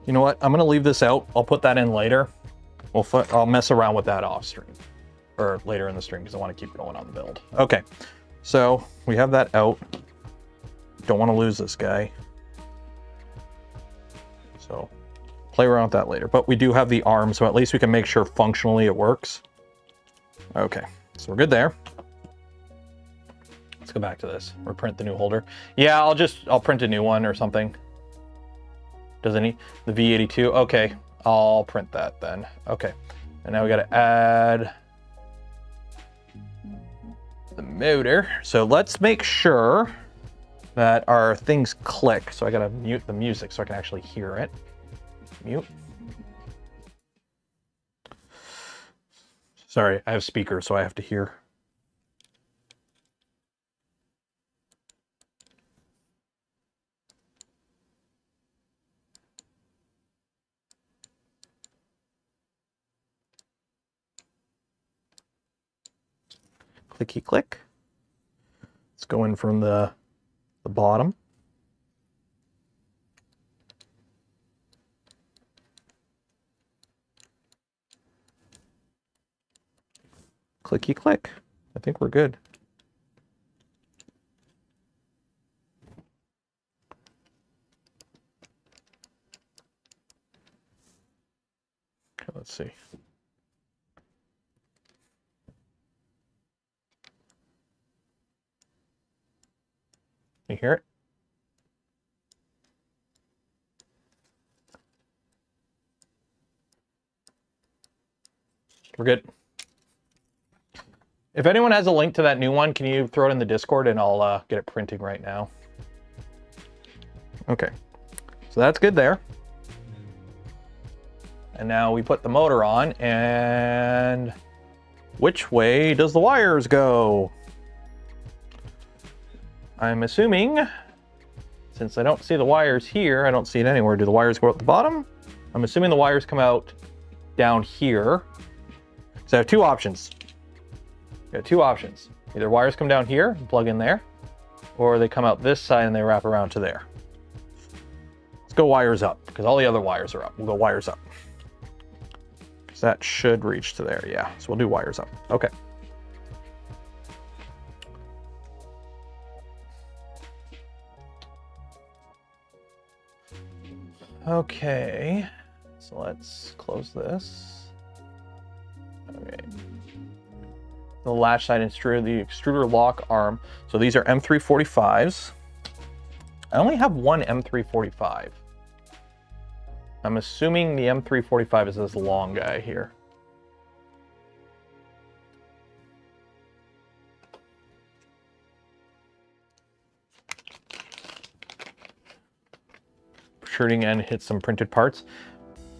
You know what? I'm gonna leave this out. I'll put that in later. I'll mess around with that off stream or later in the stream because I want to keep going on the build. Okay, so we have that out. Don't want to lose this guy. So play around with that later. But we do have the arm, so at least we can make sure functionally it works. Okay, so we're good there. Let's go back to this. Reprint the new holder. Yeah, I'll print a new one or something. Doesn't he? The V82. Okay, I'll print that then. Okay, and now we got to add the motor. So let's make sure that our things click. So I gotta mute the music so I can actually hear it. Mute. Sorry, I have speakers, so I have to hear. Clicky click. Let's go in from the bottom. Clicky click. I think we're good. Okay, let's see. You hear it? We're good. If anyone has a link to that new one, can you throw it in the Discord and I'll get it printing right now. Okay, so that's good there. And now we put the motor on, and which way does the wires go? I'm assuming, since I don't see the wires here, I don't see it anywhere. Do the wires go out the bottom? I'm assuming the wires come out down here. So I have two options. You have two options. Either wires come down here and plug in there, or they come out this side and they wrap around to there. Let's go wires up, because all the other wires are up. We'll go wires up. Because that should reach to there, yeah. So we'll do wires up. Okay. Okay, so let's close this. Okay. The latch side extruder, the extruder lock arm. So these are M345s. I only have one M345. I'm assuming the M345 is this long guy here. Shirting end hit some printed parts.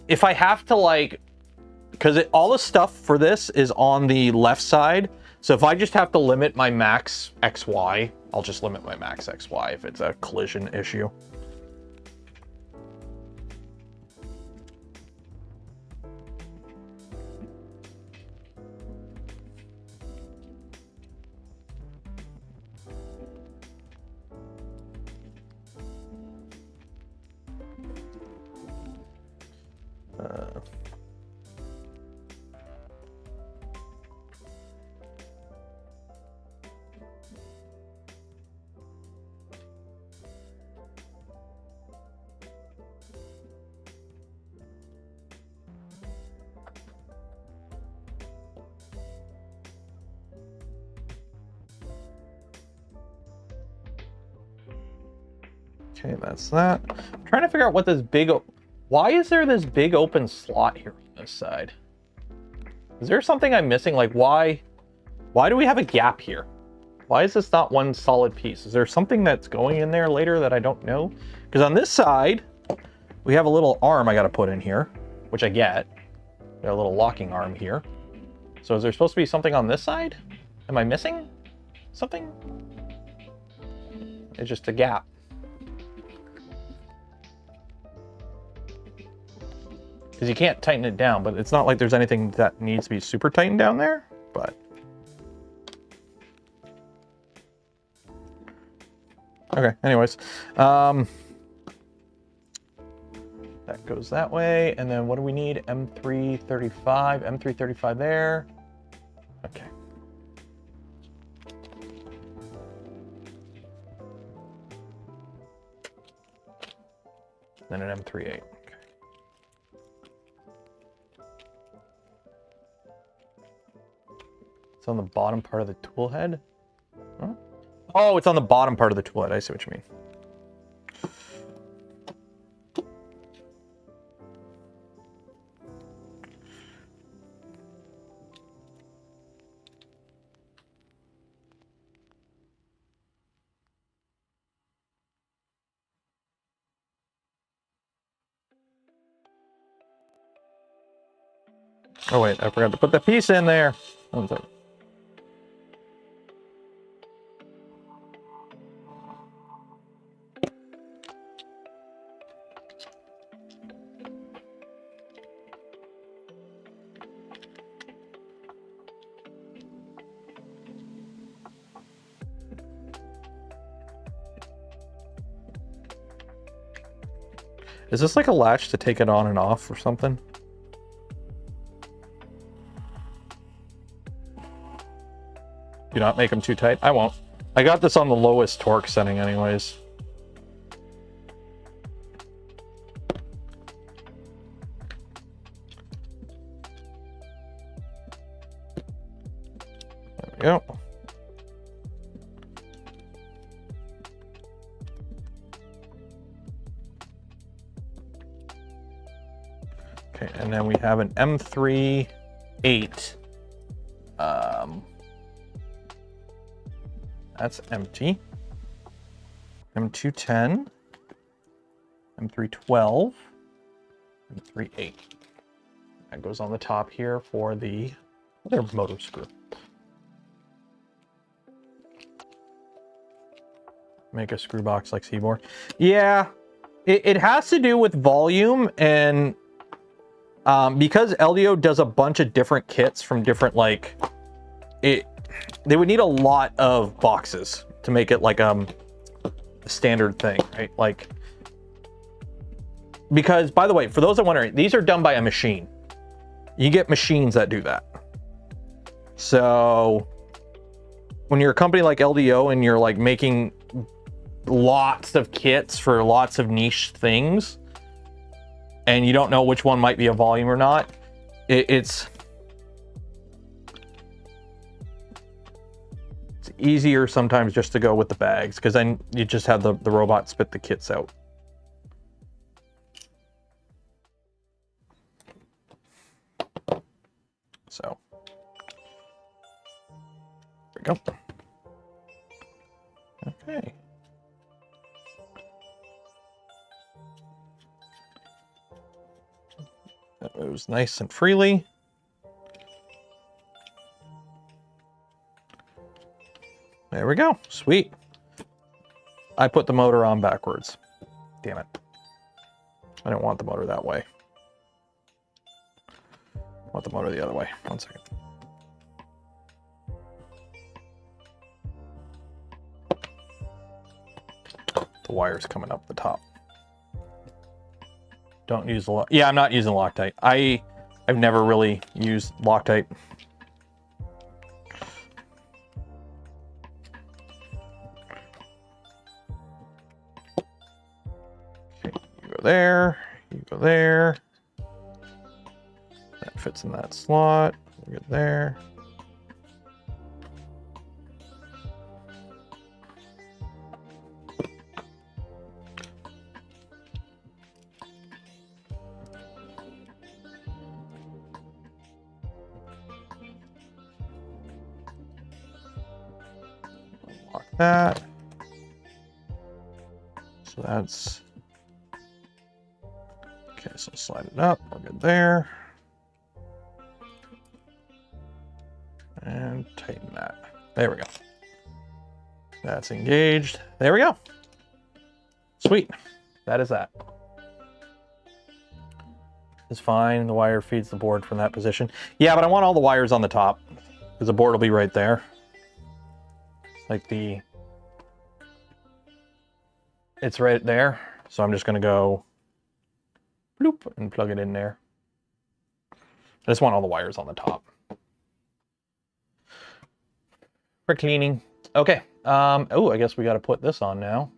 If I have to, like, because all the stuff for this is on the left side, so if I just have to limit my max XY, I'll just limit my max XY if it's a collision issue. Okay, that's that. I'm trying to figure out what this big... Why is there this big open slot here on this side? Is there something I'm missing? Like, why do we have a gap here? Why is this not one solid piece? Is there something that's going in there later that I don't know? Because on this side, we have a little arm I got to put in here, which I get. We got a little locking arm here. So is there supposed to be something on this side? Am I missing something? It's just a gap. Because you can't tighten it down, but it's not like there's anything that needs to be super tightened down there, but. Okay, anyways. That goes that way, and then what do we need? M335 there. Okay. Then an M38. It's on the bottom part of the tool head. Huh? Oh, it's on the bottom part of the tool head. I see what you mean. Oh wait, I forgot to put the piece in there. One second. Is this like a latch to take it on and off or something? Do not make them too tight. I won't. I got this on the lowest torque setting anyways. There we go. Okay, and then we have an M3-8. That's empty. M210, M312, M3-8. That goes on the top here for the other motor screw. Make a screw box like Seaboard. Yeah, it has to do with volume, and because LDO does a bunch of different kits from different, like, they would need a lot of boxes to make it like a standard thing, right? Like, because, by the way, for those that are wondering, these are done by a machine. You get machines that do that. So when you're a company like LDO and you're like making lots of kits for lots of niche things, and you don't know which one might be a volume or not, it's easier sometimes just to go with the bags, because then you just have the robot spit the kits out. So there we go. Okay. That moves nice and freely. There we go. Sweet. I put the motor on backwards. Damn it. I don't want the motor that way. I want the motor the other way. 1 second. The wire's coming up the top. Don't use the lock. Yeah, I'm not using Loctite. I've never really used Loctite. There, you go there. That fits in that slot. We're good there. Lock that. So that's okay, so slide it up, we're good there. And tighten that. There we go. That's engaged. There we go. Sweet. That is that. It's fine. The wire feeds the board from that position. Yeah, but I want all the wires on the top, because the board will be right there. Like it's right there. So I'm just gonna go bloop and plug it in there. I just want all the wires on the top for cleaning. Okay. Oh, I guess we got to put this on now.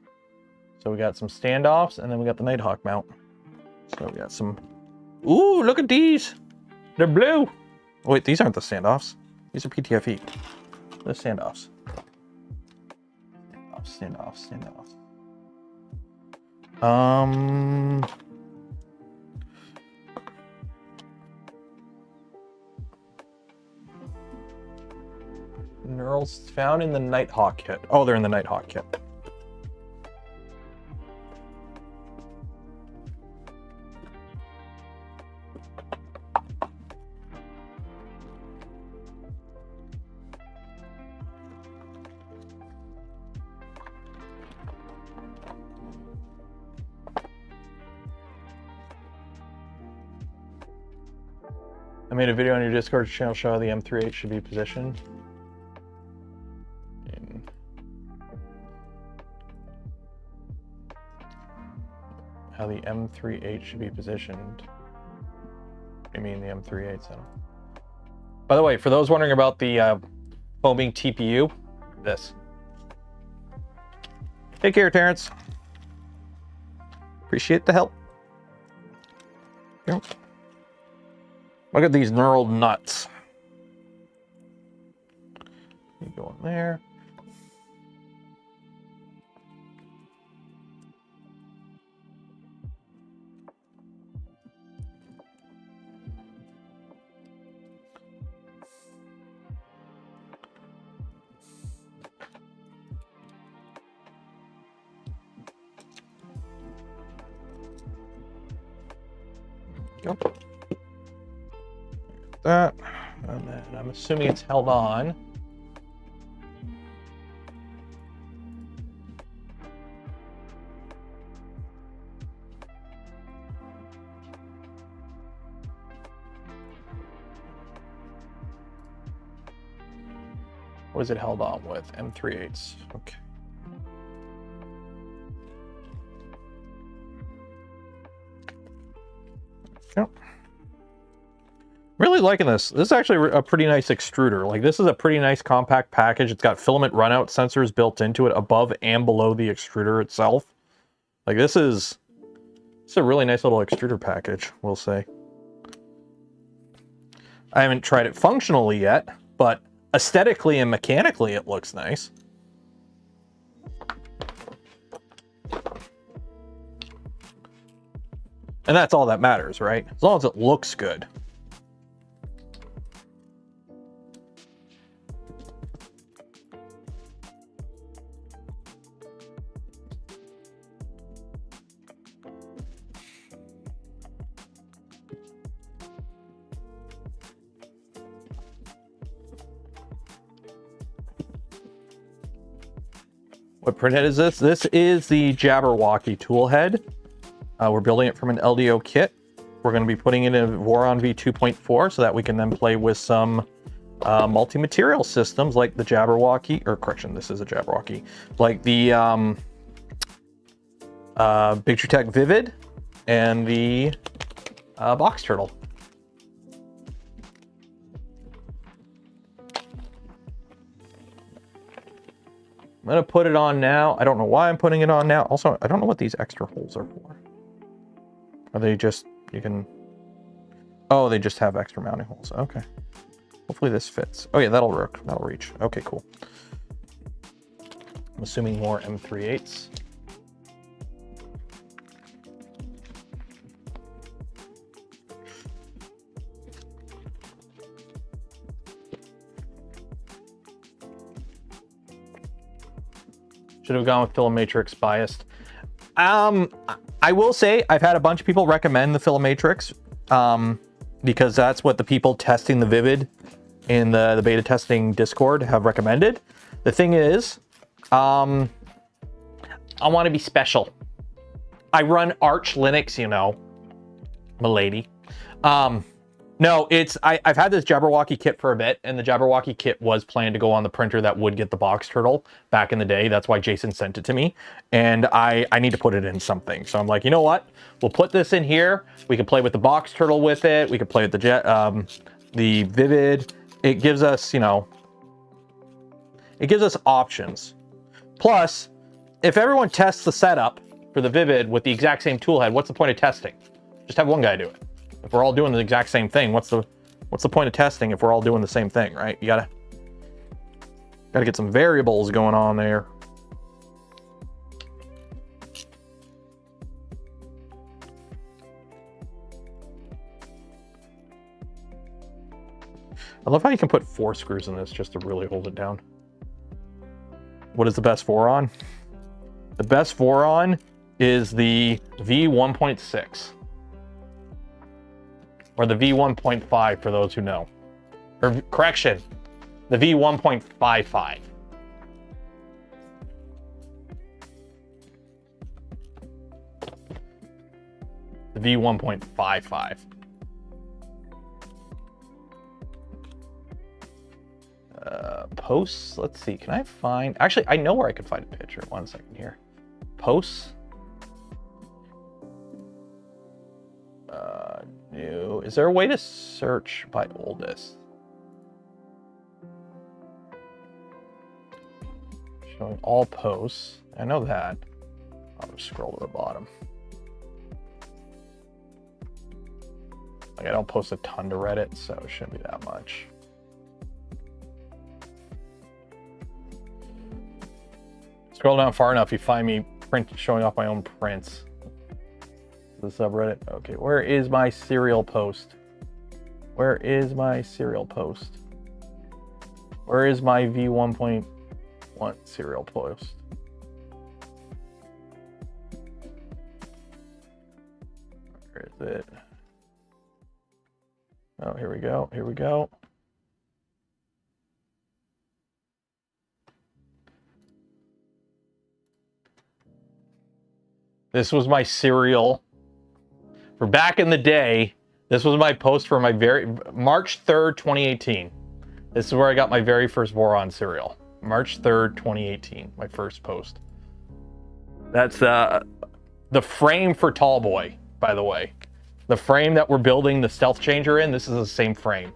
So we got some standoffs, and then we got the Nighthawk mount. So we got some. Ooh, look at these. They're blue. Oh, wait, these aren't the standoffs. These are PTFE. The standoffs. Standoffs. Knurls found in the Nighthawk kit. Oh, they're in the Nighthawk kit. made a video on your Discord channel show how the M38 should be positioned. How the M38 should be positioned. I mean the M38, so. By the way, for those wondering about the foaming TPU, this. Take care, Terrence. Appreciate the help. Yep. Look at these knurled nuts. You go in there. Yep. That, and then I'm assuming it's held on. What is it held on with? M38s. Okay. Yep. Really liking this. This is actually a pretty nice extruder. Like, this is a pretty nice compact package. It's got filament runout sensors built into it above and below the extruder itself. Like, it's a really nice little extruder package, we'll say. I haven't tried it functionally yet, but aesthetically and mechanically it looks nice. And that's all that matters, right? As long as it looks good. What printhead is this? This is the Jabberwocky tool head. We're building it from an LDO kit. We're going to be putting it in a Voron V2.4 so that we can then play with some multi-material systems like the Jabberwocky, or correction, this is a Jabberwocky, like the Big Vivid and the Box Turtle. I'm going to put it on now. I don't know why I'm putting it on now. Also, I don't know what these extra holes are for. Are they just, you can... Oh, they just have extra mounting holes. Okay. Hopefully this fits. Oh yeah, that'll work. That'll reach. Okay, cool. I'm assuming more M38s. Should have gone with Filamatrix biased. I will say I've had a bunch of people recommend the Filamatrix because that's what the people testing the Vivid in the beta testing Discord have recommended. The thing is, I want to be special. I run Arch Linux, you know, milady. No, I've had this Jabberwocky kit for a bit, and the Jabberwocky kit was planned to go on the printer that would get the Box Turtle back in the day. That's why Jason sent it to me, and I need to put it in something. So I'm like, you know what? We'll put this in here. We can play with the Box Turtle with it. We can play with the Vivid. It gives us, you know, it gives us options. Plus, if everyone tests the setup for the Vivid with the exact same tool head, what's the point of testing? Just have one guy do it. If we're all doing the exact same thing, what's the point of testing if we're all doing the same thing, right? You gotta get some variables going on there. I love how you can put 4 screws in this just to really hold it down. What is the best Voron? The best Voron is the V1.6. Or the V1.5 for those who know. Or correction, the V1.55. The V1.55. posts. Let's see, can I find, actually, I know where I could find a picture. 1 second here. Posts. New. Is there a way to search by oldest? Showing all posts. I know that. I'll just scroll to the bottom. Like, I don't post a ton to Reddit, so it shouldn't be that much. Scroll down far enough, you find me showing off my own prints. The subreddit. Okay, where is my serial post? Where is my serial post? Where is my V1.1 serial post? Where is it? Oh, here we go. Here we go. This was my serial for back in the day. This was my post for my March 3rd, 2018. This is where I got my very first Voron serial. March 3rd, 2018, my first post. That's the frame for Tallboy, by the way. The frame that we're building the stealth changer in, this is the same frame.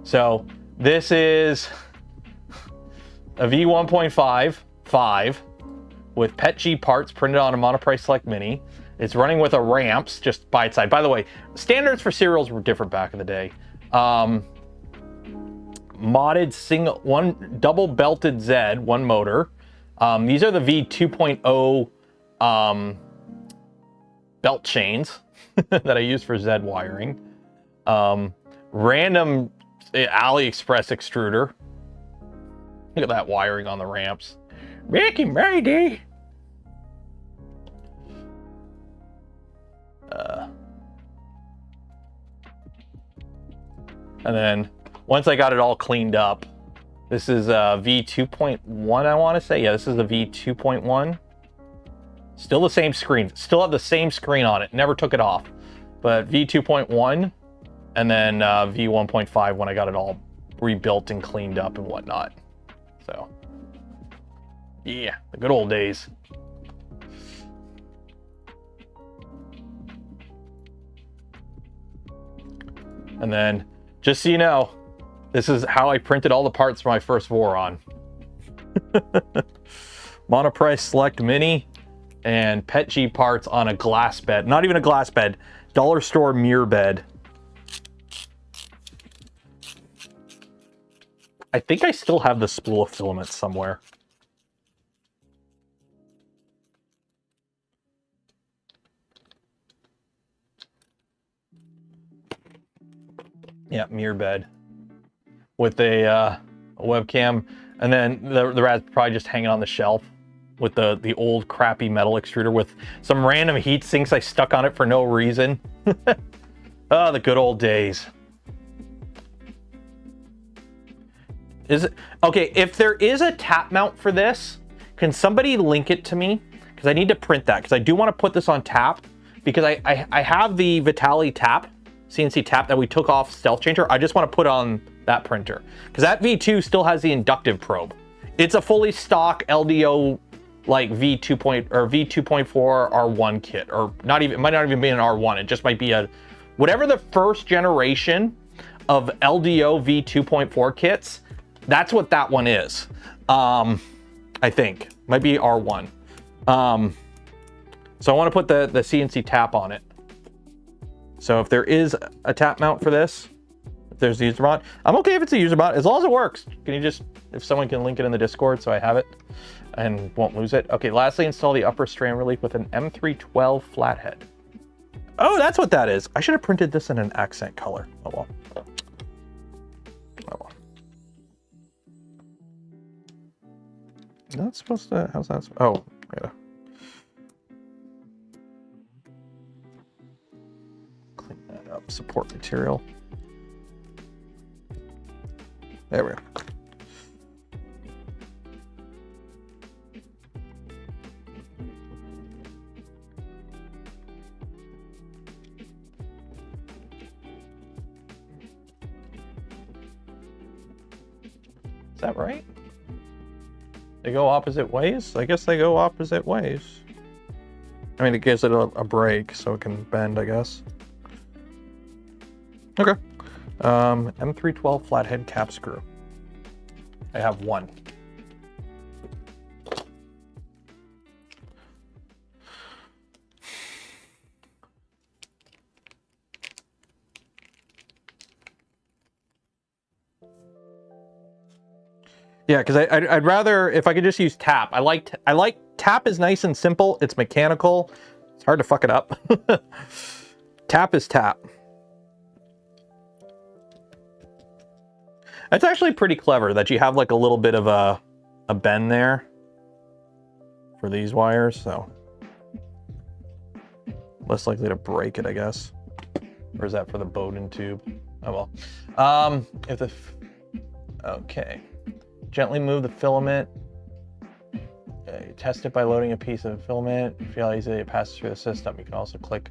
So this is a V1.5 with PETG parts printed on a Monoprice Select Mini. It's running with a ramps just by its side. By the way, standards for serials were different back in the day. Modded one double belted Z, one motor. These are the V2.0 belt chains that I use for Z wiring. Random AliExpress extruder. Look at that wiring on the ramps. Ricky Brady. And then once I got it all cleaned up, this is a V2.1, I want to say. Yeah, this is the V2.1. Still the same screen. Still have the same screen on it. Never took it off. But V2.1 and then V1.5 when I got it all rebuilt and cleaned up and whatnot. So, yeah, the good old days. And then, just so you know, this is how I printed all the parts for my first Voron. Monoprice Select Mini and PETG parts on a glass bed. Not even a glass bed, dollar store mirror bed. I think I still have the spool of filament somewhere. Yeah, mirror bed with a webcam, and then the rat's probably just hanging on the shelf with the old crappy metal extruder with some random heat sinks I stuck on it for no reason. Oh, the good old days. Is it okay? If there is a tap mount for this, can somebody link it to me? Because I need to print that, because I do want to put this on tap, because I have the Vitali tap, CNC tap that we took off Stealth Changer. I just want to put on that printer, because that V2 still has the inductive probe. It's a fully stock LDO like V2.4 R1 kit, or not even, it might not even be an R1. It just might be a, whatever the first generation of LDO V2.4 kits, that's what that one is. I think might be R1. So I want to put the CNC tap on it. So if there is a tap mount for this, if there's a user mod, I'm okay if it's a user mod, as long as it works. Can you just, if someone can link it in the Discord so I have it and won't lose it. Okay, lastly, install the upper strand relief with an M312 flathead. Oh, that's what that is. I should have printed this in an accent color. Oh well. Oh well. That's supposed to, how's that? Oh, yeah. Clean that up. Support material. There we go. Is that right? They go opposite ways? I guess they go opposite ways. I mean, it gives it a break so it can bend, I guess. Okay. M312 flathead cap screw. I have one. Yeah, because I'd rather, if I could just use tap. I like tap is nice and simple. It's mechanical. It's hard to fuck it up. Tap is tap. It's actually pretty clever that you have like a little bit of a bend there for these wires, so less likely to break it, I guess. Or is that for the Bowden tube? Oh well. Okay. Gently move the filament. Test it by loading a piece of filament. Feel how easily it passes through the system. You can also click.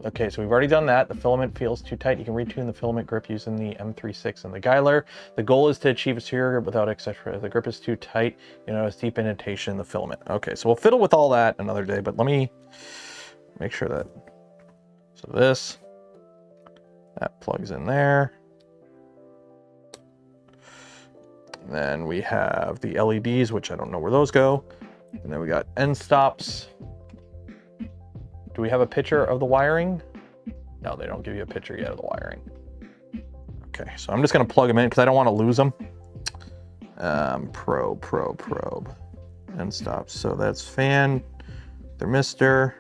Okay, so we've already done that. The filament feels too tight. You can retune the filament grip using the M36 and the Geiler. The goal is to achieve a secure grip without etc. If the grip is too tight, you notice deep indentation in the filament. Okay, so we'll fiddle with all that another day, but let me make sure that. So that plugs in there. And then we have the LEDs, which I don't know where those go. And then we got end stops. Do we have a picture of the wiring? No, they don't give you a picture yet of the wiring. Okay, so I'm just gonna plug them in because I don't want to lose them. Probe. End stops. So that's fan, thermistor,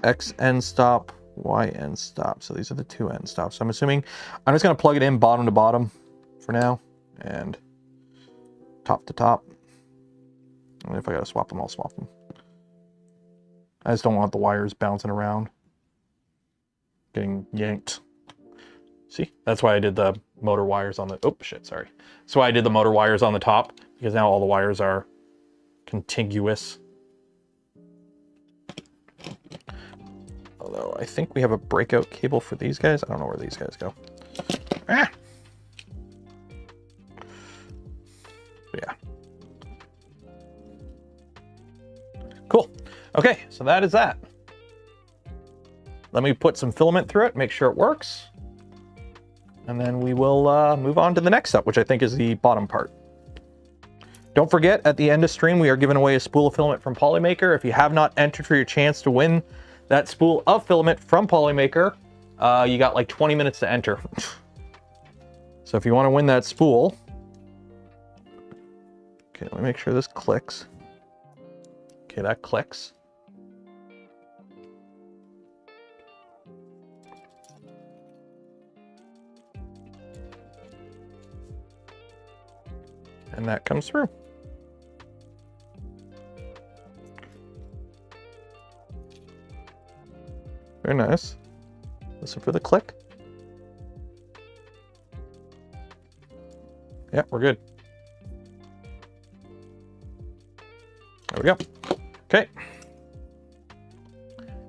X end stop, Y end stop. So these are the two end stops. So I'm assuming I'm just gonna plug it in bottom to bottom for now, and top to top. And if I gotta swap them, I'll swap them. I just don't want the wires bouncing around, getting yanked. See, that's why I did the motor wires on the, oh shit, sorry. That's why I did the motor wires on the top, because now all the wires are contiguous. Although I think we have a breakout cable for these guys. I don't know where these guys go. Ah! Yeah. Cool. Okay, so that is that. Let me put some filament through it, make sure it works. And then we will move on to the next step, which I think is the bottom part. Don't forget, at the end of stream, we are giving away a spool of filament from Polymaker. If you have not entered for your chance to win that spool of filament from Polymaker, you got like 20 minutes to enter. So if you want to win that spool, okay, let me make sure this clicks. Okay, that clicks. And that comes through. Very nice. Listen for the click. Yeah, we're good. There we go. Okay.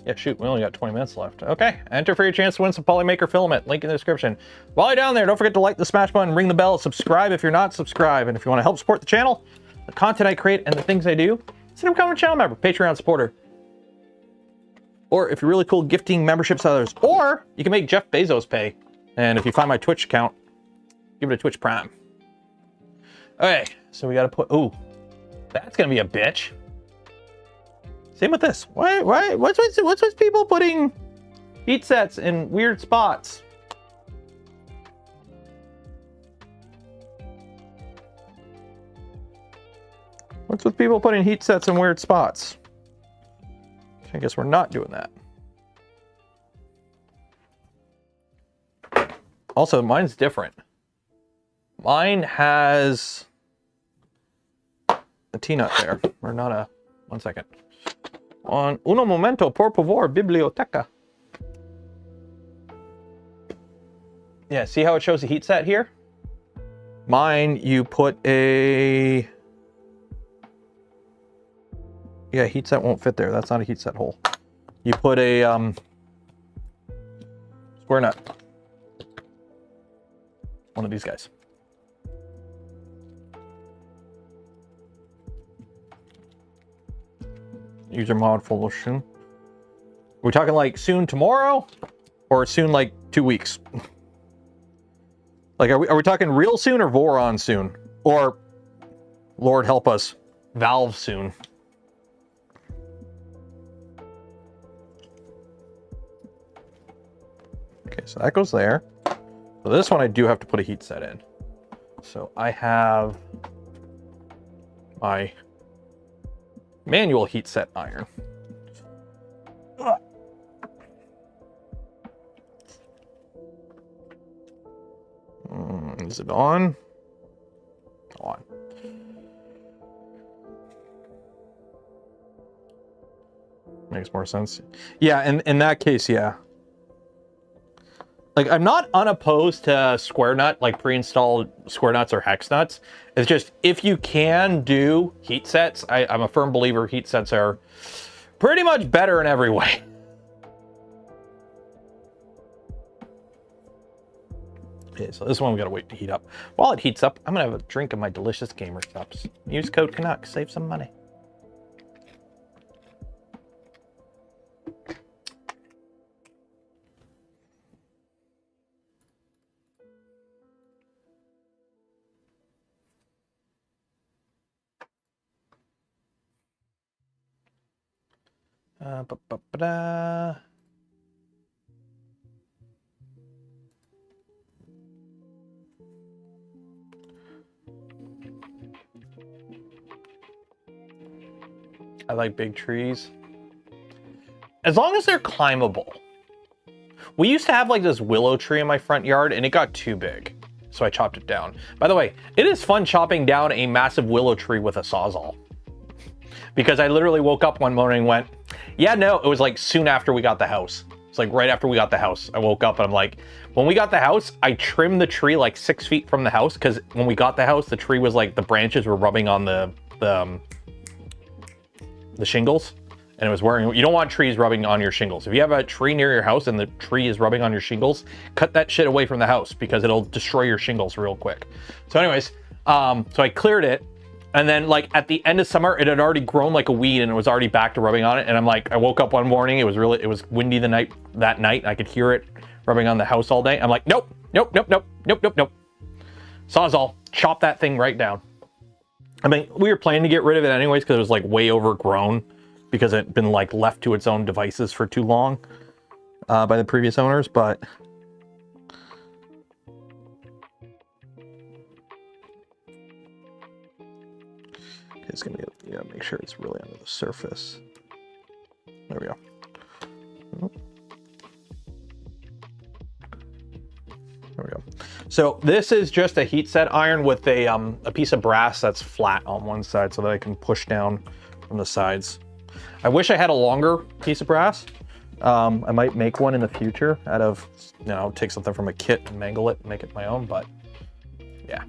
Yeah, shoot, we only got 20 minutes left. Okay, enter for your chance to win some Polymaker filament. Link in the description. While you're down there, don't forget to like the smash button, ring the bell, subscribe if you're not subscribed. And if you want to help support the channel, the content I create, and the things I do, consider becoming a channel member, Patreon supporter. Or if you're really cool, gifting memberships to others. Or you can make Jeff Bezos pay. And if you find my Twitch account, give it a Twitch Prime. Okay, so we got to put, ooh, that's going to be a bitch. Same with this. What's with people putting heat sets in weird spots? What's with people putting heat sets in weird spots? I guess we're not doing that. Also, mine's different. Mine has a T-nut there, or not a, one second. On uno momento, por favor, biblioteca. Yeah, see how it shows a heat set here? Mine, you put a... Yeah, heat set won't fit there. That's not a heat set hole. You put a square nut. One of these guys. User mod follow soon. Are we talking like soon tomorrow? Or soon like 2 weeks? Like, are we talking real soon or Voron soon? Or, Lord help us, Valve soon? Okay, so that goes there. So this one I do have to put a heat set in. So I have my manual heat set iron. Is it on? On. Makes more sense. Yeah, in that case, yeah. Like, I'm not unopposed to square nut, like pre-installed square nuts or hex nuts. It's just, if you can do heat sets, I'm a firm believer heat sets are pretty much better in every way. Okay, so this one we gotta wait to heat up. While it heats up, I'm gonna have a drink of my delicious gamer cups. Use code Canuck, save some money. Ba-ba-ba-da. I like big trees. As long as they're climbable. We used to have like this willow tree in my front yard and it got too big. So I chopped it down. By the way, it is fun chopping down a massive willow tree with a Sawzall. Because I literally woke up one morning and went, yeah, no, it was like soon after we got the house. It's like right after we got the house. I woke up and I'm like, when we got the house, I trimmed the tree like 6 feet from the house because when we got the house, the tree was like, the branches were rubbing on the shingles. And it was wearing, you don't want trees rubbing on your shingles. If you have a tree near your house and the tree is rubbing on your shingles, cut that shit away from the house because it'll destroy your shingles real quick. So anyways, so I cleared it. And then like at the end of summer, it had already grown like a weed and it was already back to rubbing on it. And I'm like, I woke up one morning, it was windy that night. I could hear it rubbing on the house all day. I'm like, nope, nope, nope, nope, nope, nope, nope. Sawzall, chop that thing right down. I mean, we were planning to get rid of it anyways because it was like way overgrown because it had been like left to its own devices for too long by the previous owners, but it's gonna get, yeah, make sure it's really under the surface. There we go. There we go. So this is just a heat set iron with a piece of brass that's flat on one side so that I can push down from the sides. I wish I had a longer piece of brass. I might make one in the future out of, you know, take something from a kit and mangle it and make it my own, but yeah.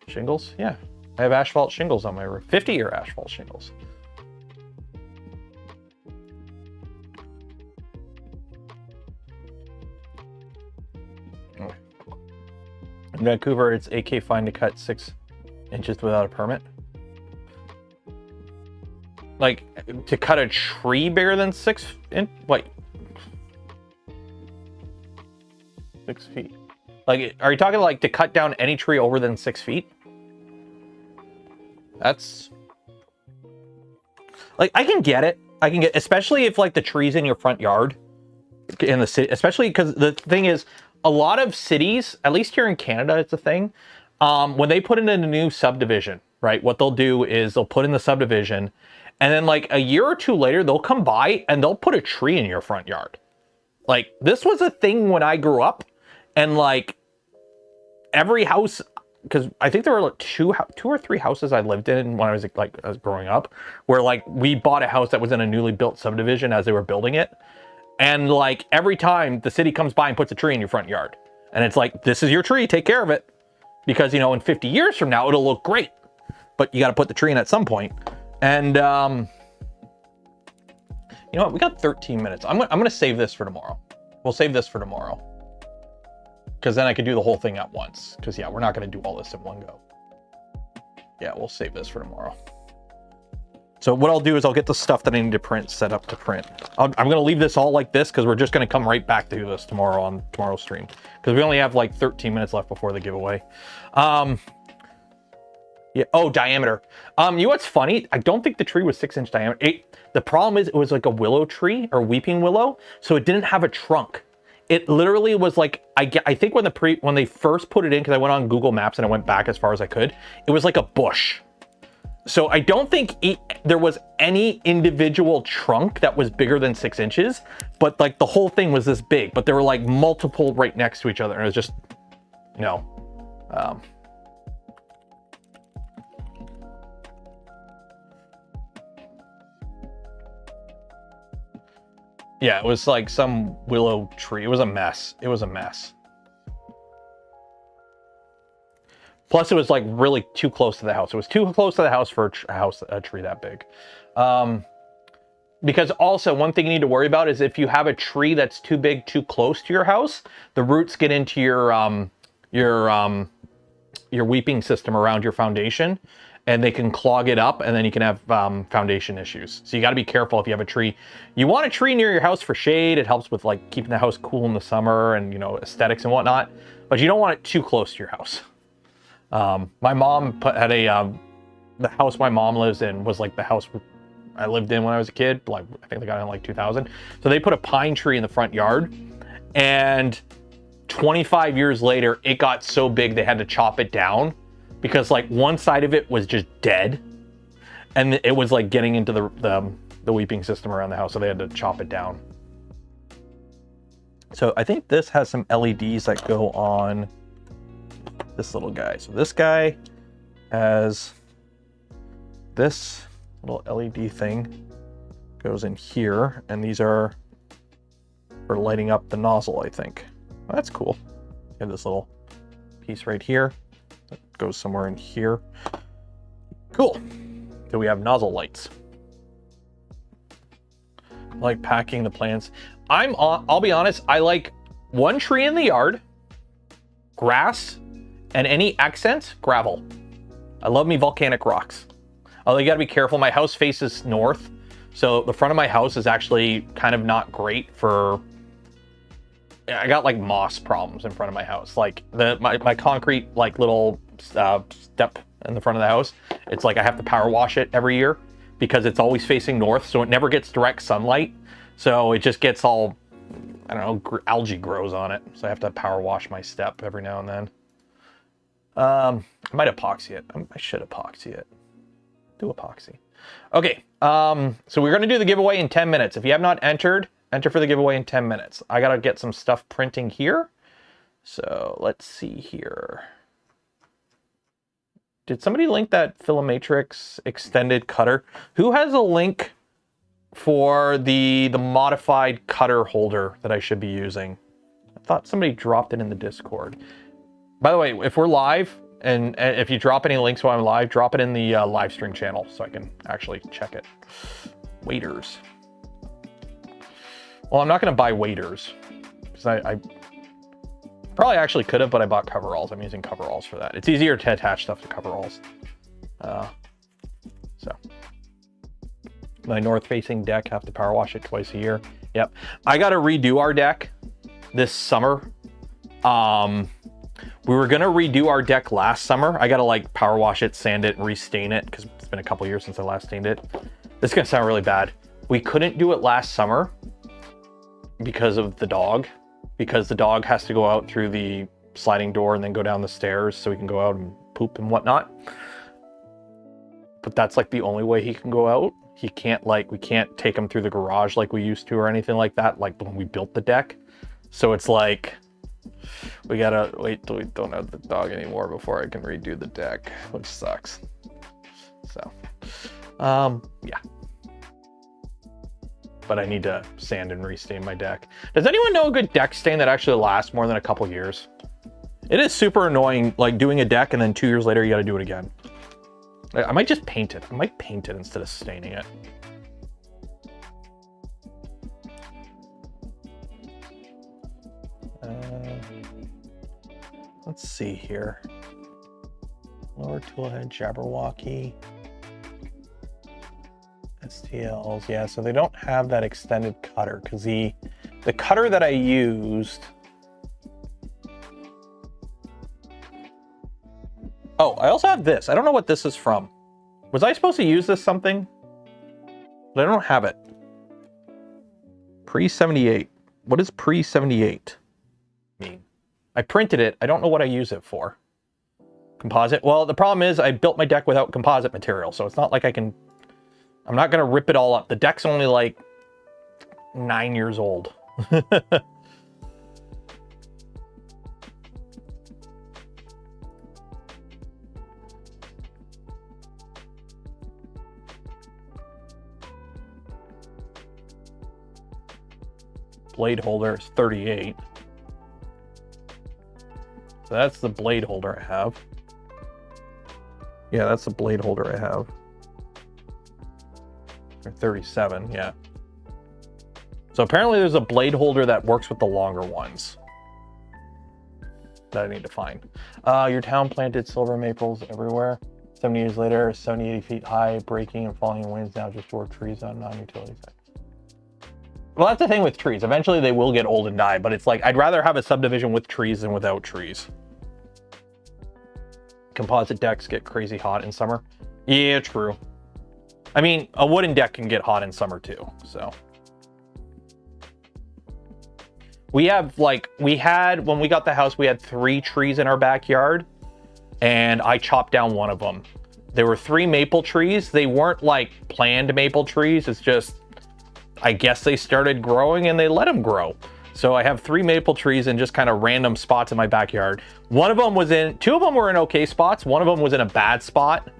Shingles, yeah. I have asphalt shingles on my roof, 50-year asphalt shingles. In Vancouver, it's AK fine to cut 6 inches without a permit. Like, to cut a tree bigger than 6 inches? Wait. 6 feet. Like, are you talking like to cut down any tree over than 6 feet? That's... Like, I can get it. I can get, especially if like the tree's in your front yard. In the city, especially because the thing is, a lot of cities, at least here in Canada, it's a thing. When they put in a new subdivision, right? What they'll do is they'll put in the subdivision, and then like a year or two later, they'll come by and they'll put a tree in your front yard. Like this was a thing when I grew up, and like every house, because I think there were like two or three houses I lived in when I was growing up, where like we bought a house that was in a newly built subdivision as they were building it. And like every time the city comes by and puts a tree in your front yard, and it's like, this is your tree, take care of it. Because, you know, in 50 years from now, it'll look great, but you got to put the tree in at some point. And, you know what, we got 13 minutes. I'm going to save this for tomorrow. We'll save this for tomorrow. Because then I could do the whole thing at once. Because yeah, we're not going to do all this in one go. Yeah, we'll save this for tomorrow. So what I'll do is I'll get the stuff that I need to print set up to print. I'm going to leave this all like this because we're just going to come right back to this tomorrow on tomorrow's stream. Because we only have like 13 minutes left before the giveaway. Yeah. Oh, diameter. You know what's funny? I don't think the tree was 6-inch diameter. The problem is it was like a willow tree or weeping willow. So it didn't have a trunk. It literally was like, I think when they first put it in, because I went on Google Maps and I went back as far as I could, it was like a bush. So I don't think there was any individual trunk that was bigger than 6 inches, but like the whole thing was this big, but there were like multiple right next to each other. And it was just, you know, yeah, it was like some willow tree. It was a mess. It was a mess. Plus, it was like really too close to the house. It was too close to the house for a tree that big. Because also, one thing you need to worry about is if you have a tree that's too big, too close to your house, the roots get into your weeping system around your foundation, and they can clog it up, and then you can have foundation issues. So you got to be careful if you have a tree. You want a tree near your house for shade. It helps with like keeping the house cool in the summer and, you know, aesthetics and whatnot. But you don't want it too close to your house. My mom had the house my mom lives in was like the house I lived in when I was a kid. Like, I think they got it in like 2000. So they put a pine tree in the front yard, and 25 years later, it got so big they had to chop it down because like one side of it was just dead, and it was like getting into the weeping system around the house. So they had to chop it down. So I think this has some LEDs that go on this little guy. So this guy has this little LED thing goes in here, and these are for lighting up the nozzle, I think. Well, that's cool. You have this little piece right here that goes somewhere in here. Cool. So we have nozzle lights. I like packing the plants. I'll be honest, I like one tree in the yard, grass, and any accents, gravel. I love me volcanic rocks. Although you gotta be careful, my house faces north, so the front of my house is actually kind of not great for, I got like moss problems in front of my house. Like my concrete like little step in the front of the house, it's like I have to power wash it every year because it's always facing north, so it never gets direct sunlight. So it just gets all, I don't know, algae grows on it. So I have to power wash my step every now and then. I might epoxy it. I should epoxy it. Do epoxy. Okay, so we're gonna do the giveaway in 10 minutes. If you have not entered, enter for the giveaway in 10 minutes. I gotta get some stuff printing here. So let's see here. Did somebody link that Filamatrix extended cutter? Who has a link for the modified cutter holder that I should be using? I thought somebody dropped it in the Discord. By the way, if we're live, and if you drop any links while I'm live, drop it in the live stream channel so I can actually check it. Waders. Well, I'm not going to buy waders because I probably actually could have, but I bought coveralls. I'm using coveralls for that. It's easier to attach stuff to coveralls. So my north-facing deck, have to power wash it twice a year. Yep, I got to redo our deck this summer. We were gonna redo our deck last summer. I gotta like power wash it, sand it, and restain it because it's been a couple years since I last stained it. This is gonna sound really bad. We couldn't do it last summer because of the dog, because the dog has to go out through the sliding door and then go down the stairs so he can go out and poop and whatnot. But that's like the only way he can go out. He can't we can't take him through the garage like we used to or anything like that, like when we built the deck. So it's like, we gotta wait till we don't have the dog anymore before I can redo the deck, which sucks. So, yeah. But I need to sand and restain my deck. Does anyone know a good deck stain that actually lasts more than a couple years? It is super annoying, like doing a deck and then 2 years later you gotta do it again. I might just paint it. I might paint it instead of staining it. Let's see here. Lower toolhead, Jabberwocky. STLs, yeah, so they don't have that extended cutter because the cutter that I used. Oh, I also have this. I don't know what this is from. Was I supposed to use this something? But I don't have it. Pre-78. What does pre-78 mean? I printed it. I don't know what I use it for. Composite. Well, the problem is I built my deck without composite material, so it's not like I can... I'm not going to rip it all up. The deck's only like 9 years old. Blade holder is 38. So that's the blade holder I have. Yeah, that's the blade holder I have. Or 37, yeah. So apparently there's a blade holder that works with the longer ones that I need to find. Your town planted silver maples everywhere. 70 years later, 70, 80 feet high, breaking and falling winds now just dwarf trees on non-utility sites. Well, that's the thing with trees. Eventually they will get old and die, but it's like, I'd rather have a subdivision with trees than without trees. Composite decks get crazy hot in summer. Yeah, true. I mean, a wooden deck can get hot in summer too, so. We have like, when we got the house, we had 3 trees in our backyard and I chopped down one of them. There were 3 maple trees. They weren't like planned maple trees. It's just, I guess they started growing and they let them grow. So I have 3 maple trees in just kind of random spots in my backyard. 2 of them were in okay spots. 1 of them was in a bad spot.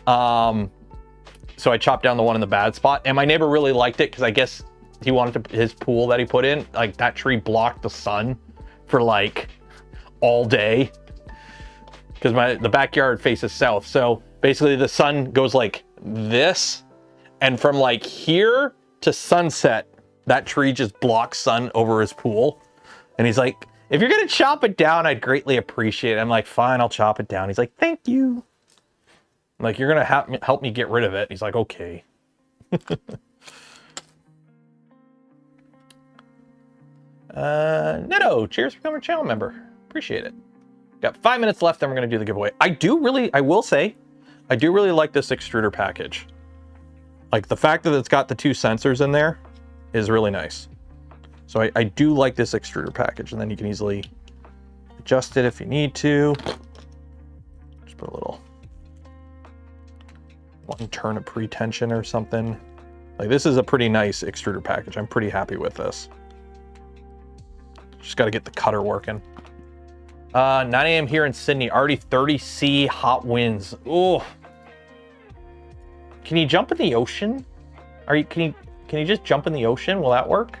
So I chopped down the one in the bad spot and my neighbor really liked it because I guess he wanted his pool that he put in, like that tree blocked the sun for like all day because the backyard faces south. So basically the sun goes like this, and from like here to sunset, that tree just blocks sun over his pool. And he's like, if you're gonna chop it down, I'd greatly appreciate it. I'm like, fine, I'll chop it down. He's like, thank you. I'm like, you're gonna help me get rid of it. He's like, okay. Neto, cheers for becoming a channel member. Appreciate it. Got 5 minutes left, then we're gonna do the giveaway. I will say, I do really like this extruder package. Like the fact that it's got the 2 sensors in there is really nice. So I do like this extruder package, and then you can easily adjust it if you need to. Just put a little 1 turn of pre-tension or something. Like this is a pretty nice extruder package. I'm pretty happy with this. Just got to get the cutter working. 9 a.m. here in Sydney, already 30C hot winds. Oh. Can you jump in the ocean? Can you just jump in the ocean? Will that work?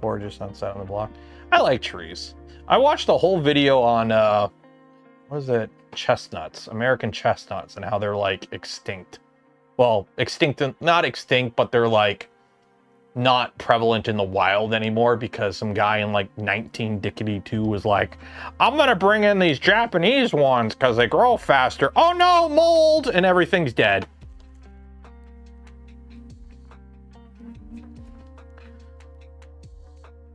Forage sunset on the block. I like trees. I watched a whole video on what is it? Chestnuts, American chestnuts, and how they're like extinct. Well, extinct, not extinct, but they're like not prevalent in the wild anymore because some guy in like 1992 was like, I'm gonna bring in these Japanese ones because they grow faster. Oh no, mold, and everything's dead.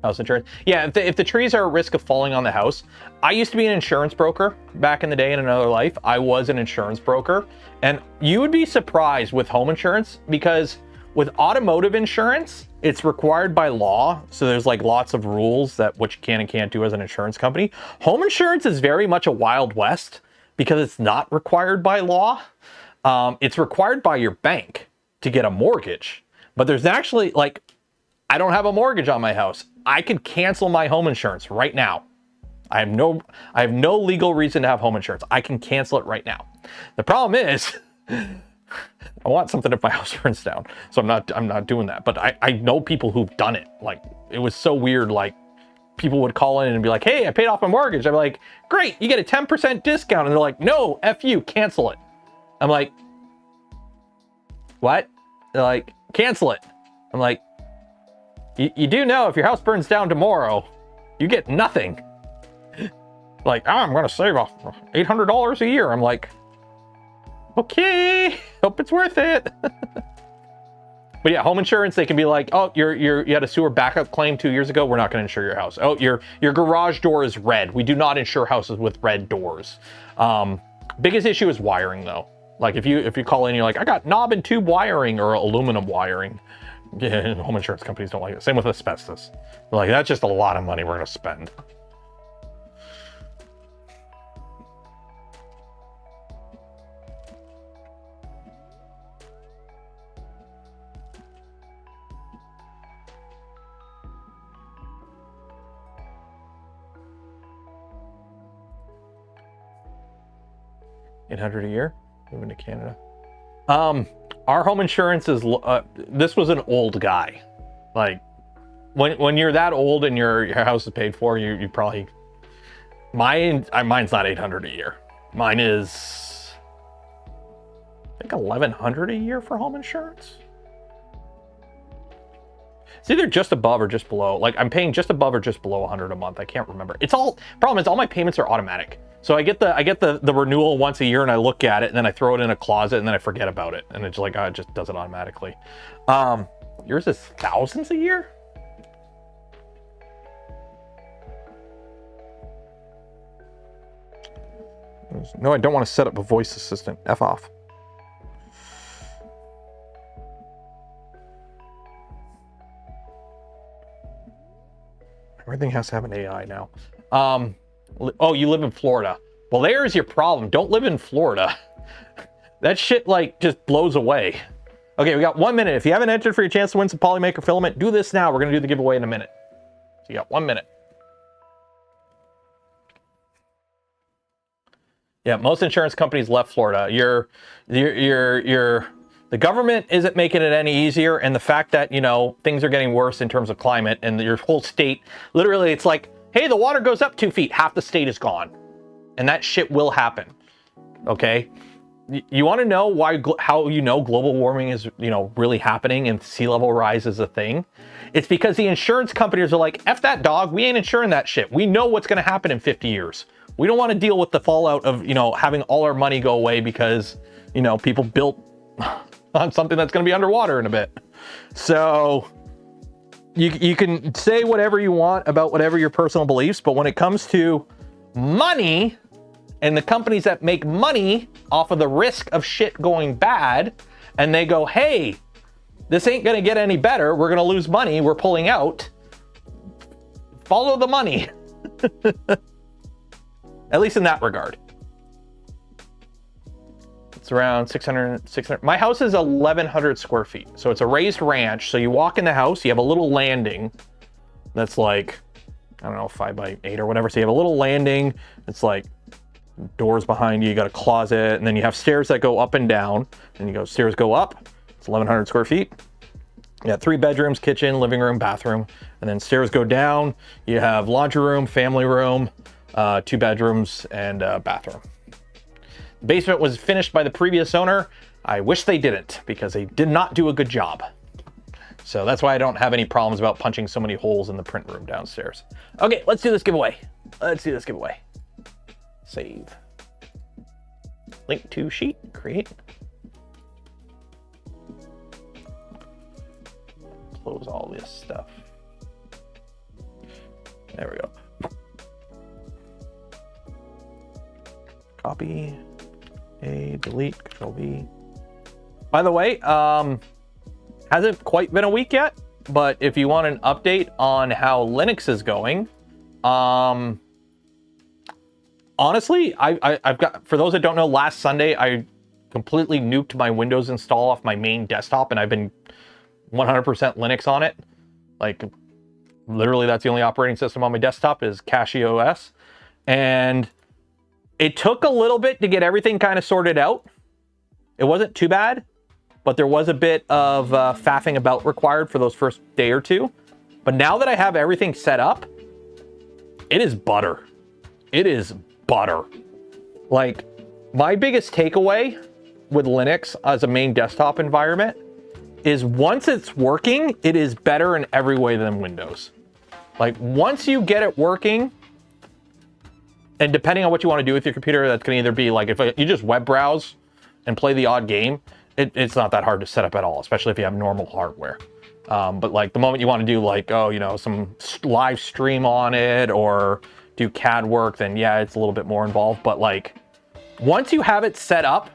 House insurance. Yeah, if the trees are at risk of falling on the house. I used to be an insurance broker back in the day in another life. I was an insurance broker, and you would be surprised with home insurance because with automotive insurance, it's required by law. So there's like lots of rules that what you can and can't do as an insurance company. Home insurance is very much a Wild West because it's not required by law. It's required by your bank to get a mortgage, but there's actually like, I don't have a mortgage on my house. I can cancel my home insurance right now. I have no legal reason to have home insurance. I can cancel it right now. The problem is I want something if my house burns down. So I'm not doing that. But I know people who've done it. Like, it was so weird. Like, people would call in and be like, hey, I paid off my mortgage. I'm like, great, you get a 10% discount. And they're like, no, F you, cancel it. I'm like, what? They're like, cancel it. I'm like, you do know if your house burns down tomorrow, you get nothing. Like, oh, I'm going to save $800 a year. I'm like, okay, hope it's worth it. But yeah, home insurance, they can be like, oh, you had a sewer backup claim 2 years ago. We're not going to insure your house. Oh, your garage door is red. We do not insure houses with red doors. Biggest issue is wiring, though. Like, if you call in, you're like, I got knob and tube wiring or aluminum wiring. Yeah, home insurance companies don't like it. Same with asbestos. They're like, that's just a lot of money we're going to spend. $800 a year, moving to Canada. Our home insurance is, this was an old guy. Like, when you're that old and your house is paid for, you probably, mine's not $800 a year. Mine is, I think $1,100 a year for home insurance. It's either just above or just below. Like, I'm paying just above or just below $100 a month. I can't remember. Problem is all my payments are automatic. So I get the renewal once a year and I look at it and then I throw it in a closet and then I forget about it. And it's like, oh, it just does it automatically. Yours is thousands a year? No, I don't want to set up a voice assistant. F off. Everything has to have an AI now. Oh, you live in Florida. Well, there's your problem. Don't live in Florida. That shit, like, just blows away. Okay, we got 1 minute. If you haven't entered for your chance to win some polymaker filament, do this now. We're going to do the giveaway in a minute. So you got 1 minute. Yeah, most insurance companies left Florida. The government isn't making it any easier, and the fact that, you know, things are getting worse in terms of climate, and your whole state, literally, it's like, hey, the water goes up 2 feet, half the state is gone. And that shit will happen, okay? You want to know how you know global warming is, you know, really happening and sea level rise is a thing? It's because the insurance companies are like, F that dog, we ain't insuring that shit. We know what's going to happen in 50 years. We don't want to deal with the fallout of, you know, having all our money go away because, you know, people built on something that's going to be underwater in a bit. So you can say whatever you want about whatever your personal beliefs, but when it comes to money and the companies that make money off of the risk of shit going bad, and they go, hey, this ain't going to get any better, we're going to lose money, we're pulling out, follow the money. At least in that regard. It's around 600. My house is 1,100 square feet. So it's a raised ranch. So you walk in the house, you have a little landing that's like, I don't know, 5 by 8 or whatever. So you have a little landing. It's like doors behind you. You got a closet, and then you have stairs that go up and down. And you go, stairs go up. It's 1,100 square feet. You got 3 bedrooms, kitchen, living room, bathroom. And then stairs go down. You have laundry room, family room, 2 bedrooms, and a bathroom. The basement was finished by the previous owner. I wish they didn't, because they did not do a good job. So that's why I don't have any problems about punching so many holes in the print room downstairs. Okay, let's do this giveaway. Save. Link to sheet, create. Close all this stuff. There we go. Copy. A, delete, Control V. By the way, hasn't quite been a week yet, but if you want an update on how Linux is going, honestly, I've got, for those that don't know, last Sunday I completely nuked my Windows install off my main desktop, and I've been 100% Linux on it. Like, literally, that's the only operating system on my desktop is Casio OS, and it took a little bit to get everything kind of sorted out, It wasn't too bad, but there was a bit of faffing about required for those first day or two. But now that I have everything set up, it is butter. It is butter. Like, my biggest takeaway with Linux as a main desktop environment is once it's working, it is better in every way than Windows. Like, once you get it working, and depending on what you want to do with your computer, that's going to either be like, if you just web browse and play the odd game, it's not that hard to set up at all, especially if you have normal hardware. But like the moment you want to do like, oh, you know, some live stream on it or do CAD work, then yeah, it's a little bit more involved. But like, once you have it set up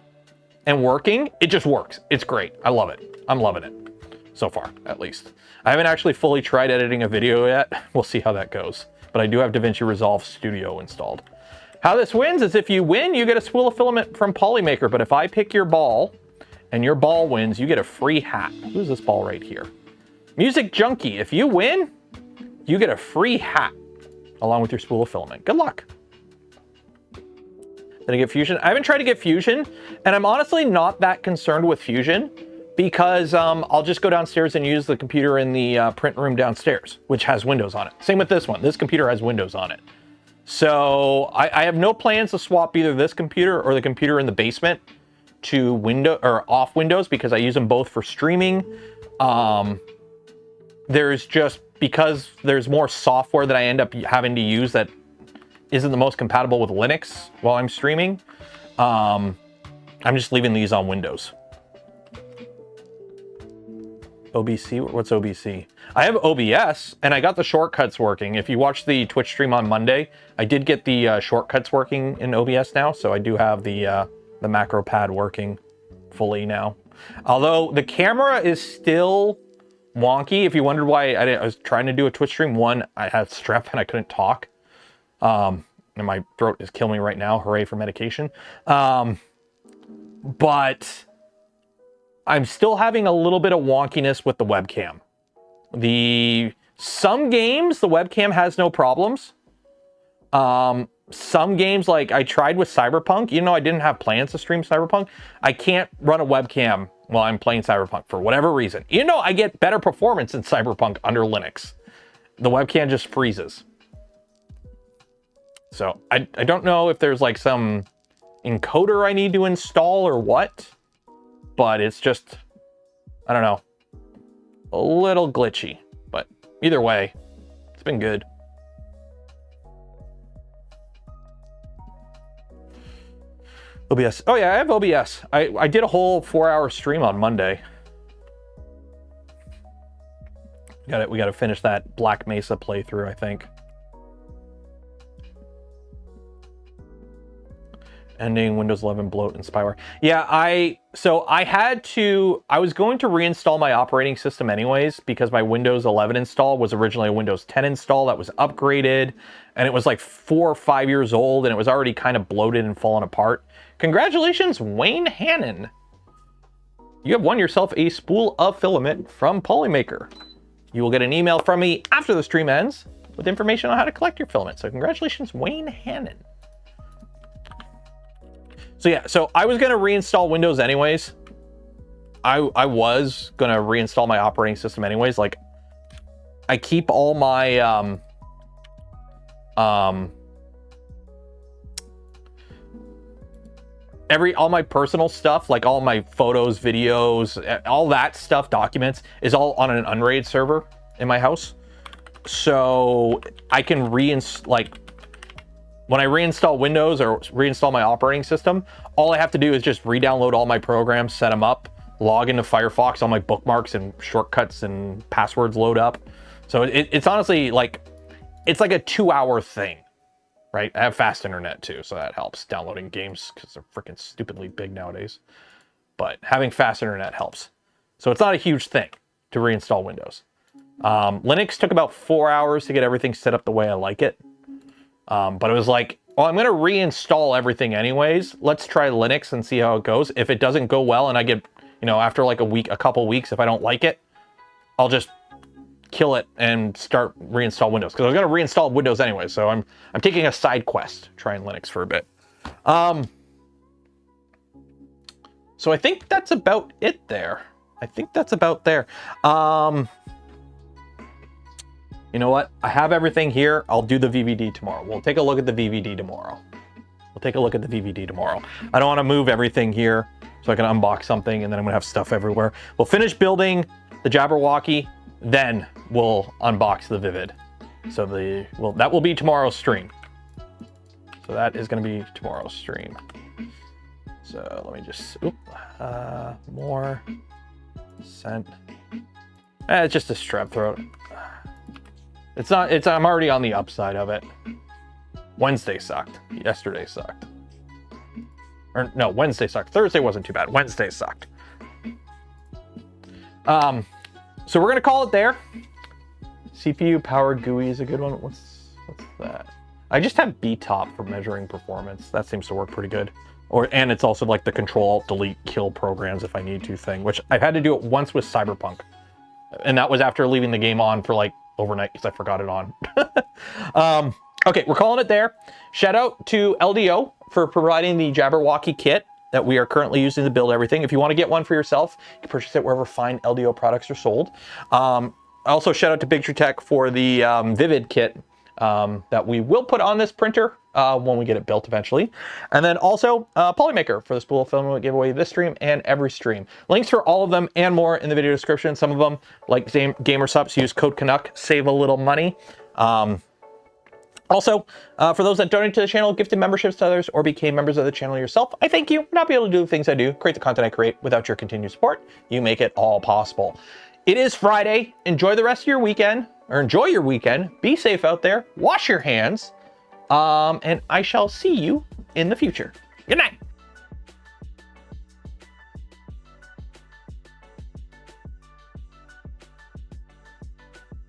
and working, it just works. It's great. I love it. I'm loving it so far, at least. I haven't actually fully tried editing a video yet. We'll see how that goes. But I do have DaVinci Resolve Studio installed. How this wins is if you win, you get a spool of filament from Polymaker. But if I pick your ball and your ball wins, you get a free hat. Who's this ball right here? Music Junkie. If you win, you get a free hat along with your spool of filament. Good luck. Did I get Fusion? I haven't tried to get Fusion, and I'm honestly not that concerned with Fusion because I'll just go downstairs and use the computer in the print room downstairs, which has Windows on it. Same with this one. This computer has Windows on it. So I have no plans to swap either this computer or the computer in the basement to Windows or off Windows because I use them both for streaming. There's just, because there's more software that I end up having to use that isn't the most compatible with Linux while I'm streaming, I'm just leaving these on Windows. OBC? What's OBC? I have OBS, and I got the shortcuts working. If you watch the Twitch stream on Monday, I did get the shortcuts working in OBS now, so I do have the macro pad working fully now. Although the camera is still wonky. If you wondered why I was trying to do a Twitch stream, one, I had strep and I couldn't talk. And my throat is killing me right now. Hooray for medication. But I'm still having a little bit of wonkiness with the webcam. Some games, the webcam has no problems. Some games, like I tried with Cyberpunk, even though I didn't have plans to stream Cyberpunk, I can't run a webcam while I'm playing Cyberpunk for whatever reason. Even though I get better performance in Cyberpunk under Linux, the webcam just freezes. So I don't know if there's like some encoder I need to install or what, but it's just, I don't know, a little glitchy. But either way, it's been good. OBS. Oh yeah, I have OBS. I did a whole 4-hour stream on Monday. We got to finish that Black Mesa playthrough, I think. Ending Windows 11 bloat and spyware. Yeah, I was going to reinstall my operating system anyways because my Windows 11 install was originally a Windows 10 install that was upgraded, and it was like 4 or 5 years old, and it was already kind of bloated and fallen apart. Congratulations, Wayne Hannon. You have won yourself a spool of filament from Polymaker. You will get an email from me after the stream ends with information on how to collect your filament. So congratulations, Wayne Hannon. So yeah, so I was going to reinstall Windows anyways. I was going to reinstall my operating system anyways. Like, I keep all my all my personal stuff, like all my photos, videos, all that stuff, documents, is all on an Unraid server in my house. So I can when I reinstall Windows or reinstall my operating system, all I have to do is just re-download all my programs, set them up, log into Firefox, all my bookmarks and shortcuts and passwords load up. So it's honestly like, it's like a 2-hour thing, right? I have fast internet too, so that helps. Downloading games, because they're freaking stupidly big nowadays. But having fast internet helps. So it's not a huge thing to reinstall Windows. Linux took about 4 hours to get everything set up the way I like it. But it was like, well, I'm going to reinstall everything anyways. Let's try Linux and see how it goes. If it doesn't go well and I get, after like a couple weeks, if I don't like it, I'll just kill it and start reinstall Windows. Because I was going to reinstall Windows anyway. So I'm taking a side quest, trying Linux for a bit. So I think that's about it there. I think that's about there. You know what? I have everything here. I'll do the VVD tomorrow. We'll take a look at the VVD tomorrow. We'll take a look at the VVD tomorrow. I don't want to move everything here so I can unbox something and then I'm going to have stuff everywhere. We'll finish building the Jabberwocky, then we'll unbox the Vivid. So that will be tomorrow's stream. So that is going to be tomorrow's stream. So let me just, more scent. It's just a strep throat. It's not, I'm already on the upside of it. Wednesday sucked. Yesterday sucked. Or no, Wednesday sucked. Thursday wasn't too bad. Wednesday sucked. So we're gonna call it there. CPU power GUI is a good one. What's that? I just have B-top for measuring performance. That seems to work pretty good. And it's also like the Control-Alt-Delete-Kill programs if I need to thing, which I've had to do it once with Cyberpunk. And that was after leaving the game on for like overnight because I forgot it on. Okay, we're calling it there. Shout out to LDO for providing the Jabberwocky kit that we are currently using to build everything. If you want to get one for yourself, you can purchase it wherever fine LDO products are sold. Also, shout out to Big Tree Tech for the Vivid kit that we will put on this printer when we get it built eventually. And then also Polymaker for the spool filament giveaway this stream and every stream. Links for all of them and more in the video description. Some of them, like Gamer Subs, use code Canuck, save a little money. Also, for those that donate to the channel, gifted memberships to others, or became members of the channel yourself, I thank you for not being able to do the things I do, create the content I create. Without your continued support, you make it all possible. It is Friday. Enjoy the rest of your weekend, or enjoy your weekend. Be safe out there. Wash your hands. And I shall see you in the future. Good night.